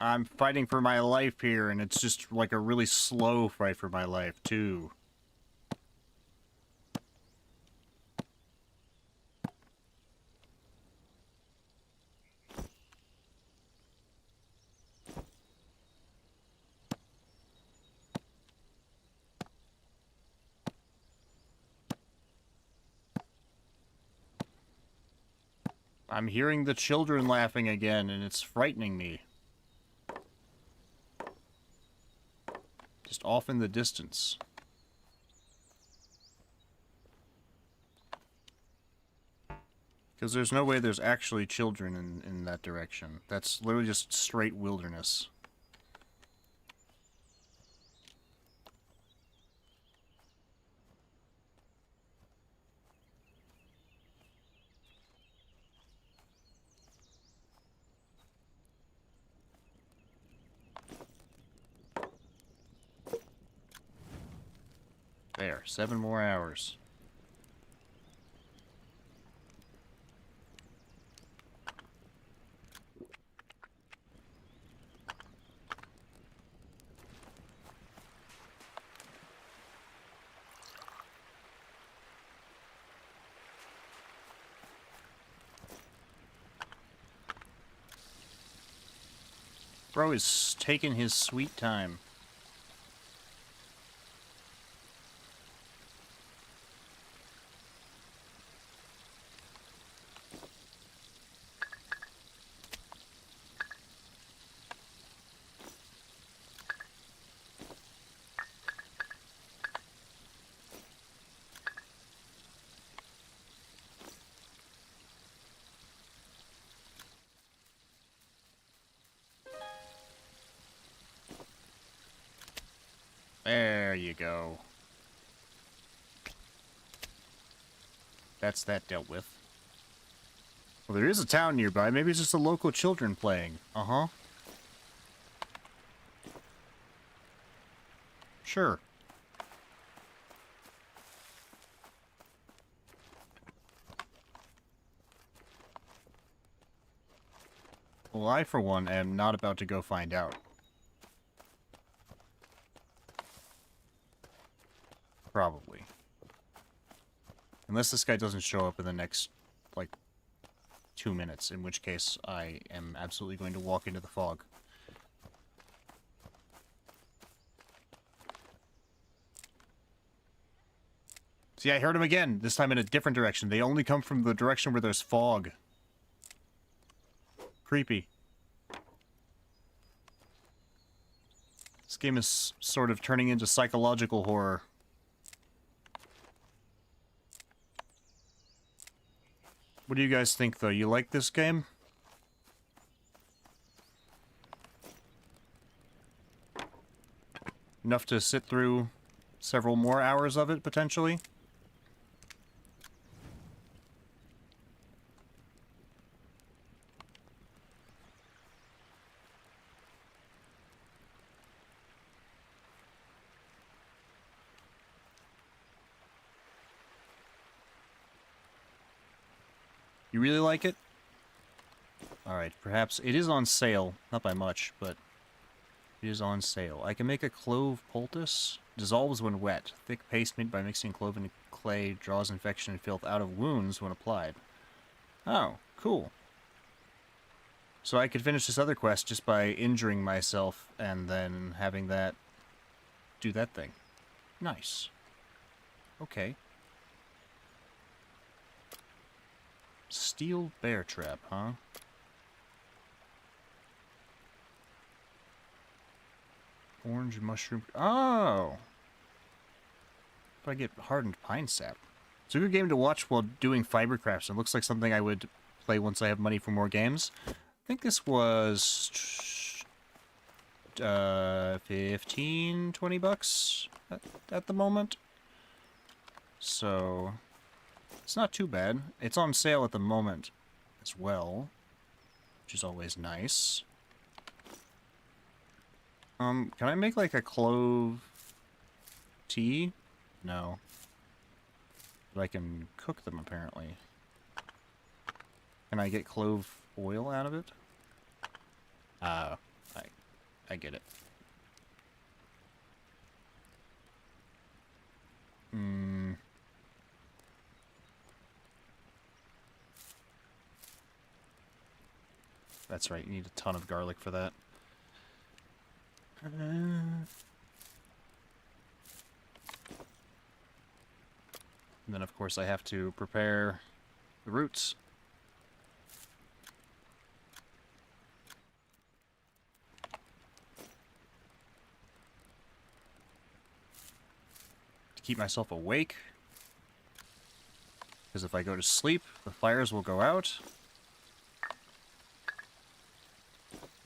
Speaker 1: I'm fighting for my life here, and it's just like a really slow fight for my life, too. I'm hearing the children laughing again, and it's frightening me. Just off in the distance. Because there's no way there's actually children in that direction. That's literally just straight wilderness. There, 7 more hours. Bro is taking his sweet time. There you go. That's that dealt with. Well, there is a town nearby. Maybe it's just the local children playing. Uh-huh. Sure. Well, I, for one, am not about to go find out. Probably. Unless this guy doesn't show up in the next, like, 2 minutes, in which case I am absolutely going to walk into the fog. See, I heard him again, this time in a different direction. They only come from the direction where there's fog. Creepy. This game is sort of turning into psychological horror. What do you guys think, though? You like this game? Enough to sit through several more hours of it, potentially? You really like it? Alright, perhaps it is on sale. Not by much, but it is on sale. I can make a clove poultice. Dissolves when wet. Thick paste made by mixing clove and clay draws infection and filth out of wounds when applied. Oh, cool. So I could finish this other quest just by injuring myself and then having that do that thing. Nice. Okay. Steel bear trap, huh? Orange mushroom... Oh! If I get hardened pine sap. It's a good game to watch while doing fiber crafts. It looks like something I would play once I have money for more games. I think this was... 15, 20 bucks at the moment. So... it's not too bad. It's on sale at the moment as well, which is always nice. Can I make like a clove tea? No. But I can cook them apparently. Can I get clove oil out of it? I get it. That's right, you need a ton of garlic for that. And then, of course, I have to prepare the roots. To keep myself awake. Because if I go to sleep, the fires will go out.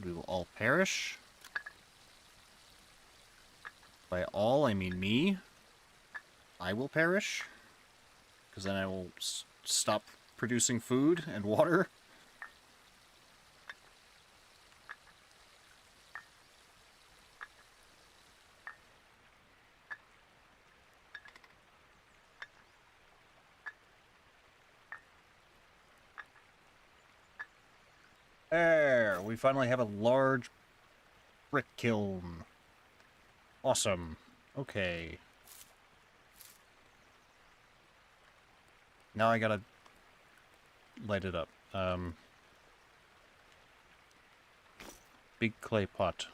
Speaker 1: We will all perish. By all, I mean me. I will perish. Because then I will stop producing food and water. There! We finally have a large brick kiln. Awesome. Okay. Now I gotta light it up. Big clay pot.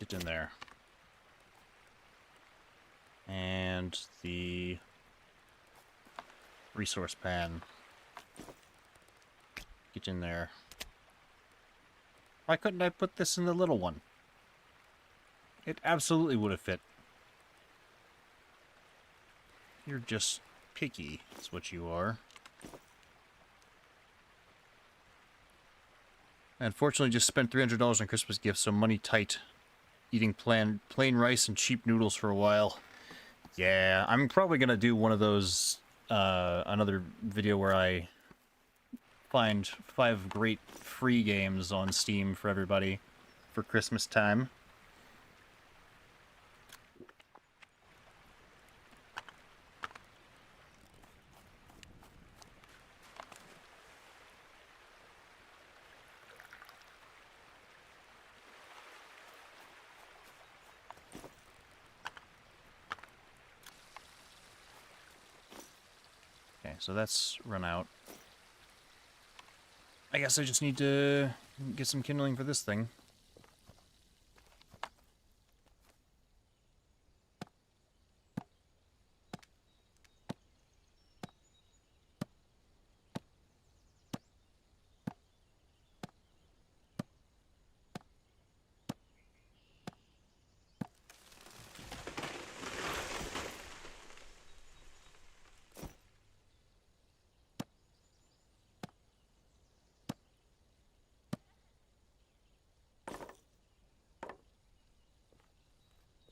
Speaker 1: Get in there. And the resource pan. Get in there. Why couldn't I put this in the little one? It absolutely would have fit. You're just picky, is what you are. I unfortunately just spent $300 on Christmas gifts, so money tight. eating plain rice and cheap noodles for a while. Yeah, I'm probably gonna do one of those, another video where I find 5 great free games on Steam for everybody for Christmas time. Okay, so that's run out. I guess I just need to get some kindling for this thing.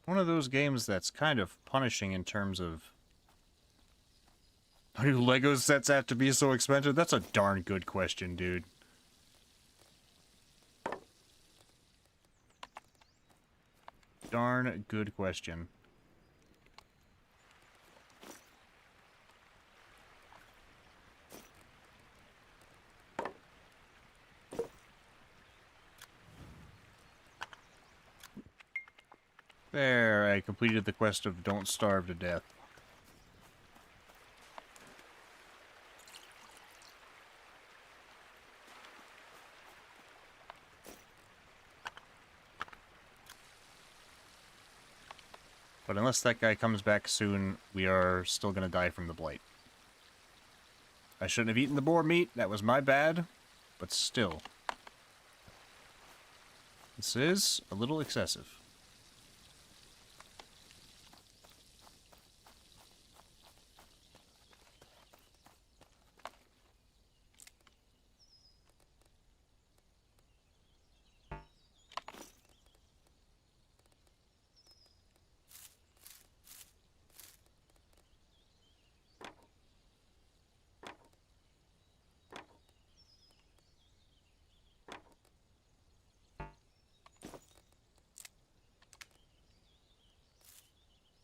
Speaker 1: One of those games that's kind of punishing in terms of... Why do Lego sets have to be so expensive? That's a darn good question, dude. Darn good question. There, I completed the quest of Don't Starve to Death. But unless that guy comes back soon, we are still gonna die from the Blight. I shouldn't have eaten the boar meat, that was my bad, but still. This is a little excessive.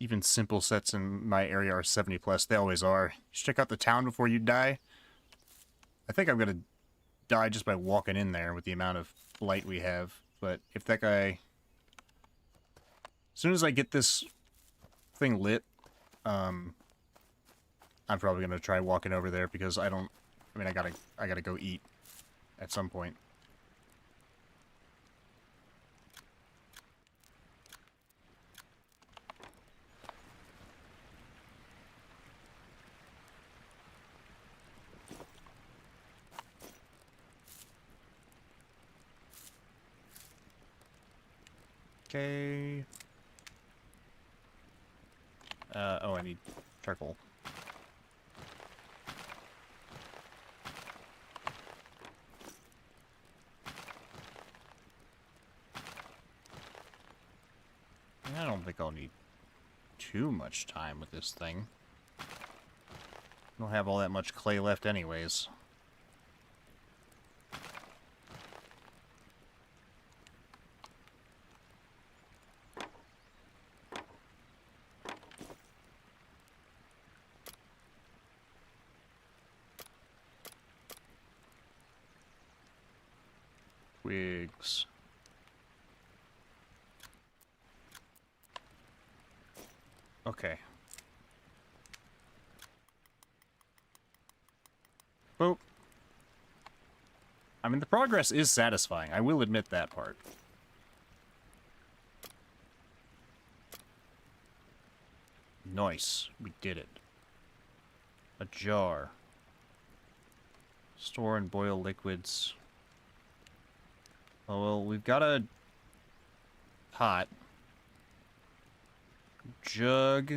Speaker 1: Even simple sets in my area are 70 plus. They always are. You should check out the town before you die. I think I'm gonna die just by walking in there with the amount of blight we have. But if that guy... As soon as I get this thing lit, I'm probably gonna try walking over there because I don't... I mean, I gotta go eat at some point. Okay. Oh, I need charcoal. I don't think I'll need too much time with this thing. I don't have all that much clay left anyways. Twigs. Okay. Well, I mean, the progress is satisfying. I will admit that part. Nice. We did it. A jar. Store and boil liquids. Oh, well, we've got a pot. Jug.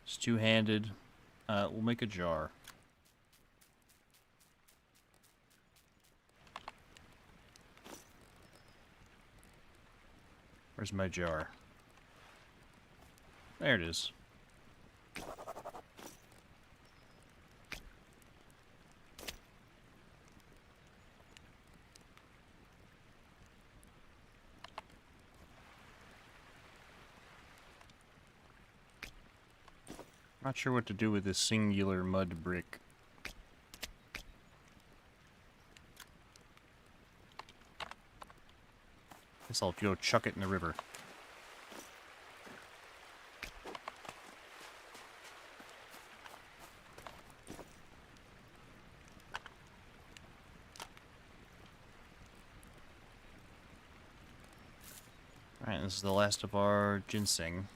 Speaker 1: It's two-handed. We'll make a jar. Where's my jar? There it is. Not sure what to do with this singular mud brick. Guess I'll go chuck it in the river. Alright, this is the last of our ginseng.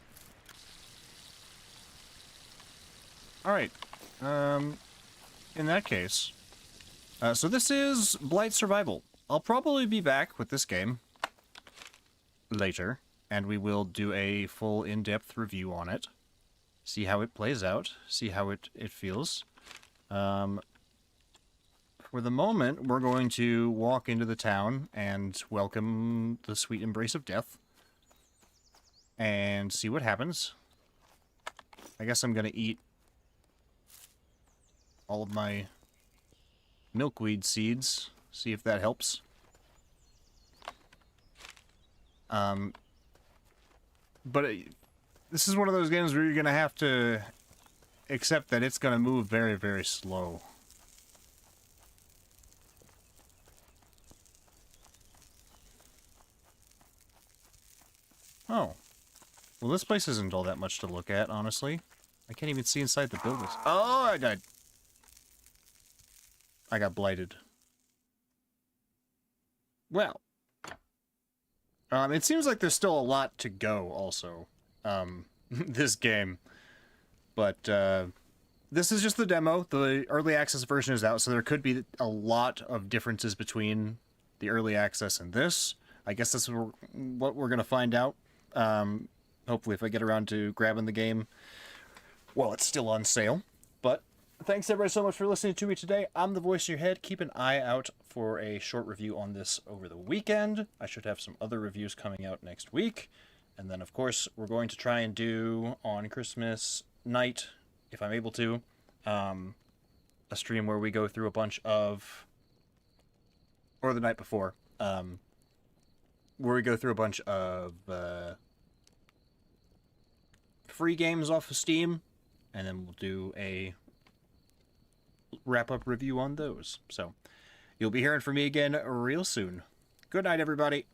Speaker 1: Alright, in that case, so this is Blight Survival. I'll probably be back with this game later, and we will do a full in-depth review on it. See how it plays out, see how it feels. For the moment, we're going to walk into the town and welcome the sweet embrace of death. And see what happens. I guess I'm gonna eat all of my milkweed seeds, see if that helps. But this is one of those games where you're gonna have to accept that it's gonna move very, very slow. Oh. Well, this place isn't all that much to look at, honestly. I can't even see inside the buildings. Oh, I died. I got blighted. Well. It seems like there's still a lot to go, also. This game. But, this is just the demo. The early access version is out, so there could be a lot of differences between the early access and this. I guess that's what we're going to find out. Hopefully if I get around to grabbing the game while it's still on sale. But thanks everybody so much for listening to me today. I'm the voice in your head. Keep an eye out for a short review on this over the weekend. I should have some other reviews coming out next week. And then, of course, we're going to try and do on Christmas night, if I'm able to, a stream where we go through a bunch of... Or the night before. Where we go through a bunch of... free games off of Steam, and then we'll do a wrap-up review on those. So, you'll be hearing from me again real soon. Good night, everybody.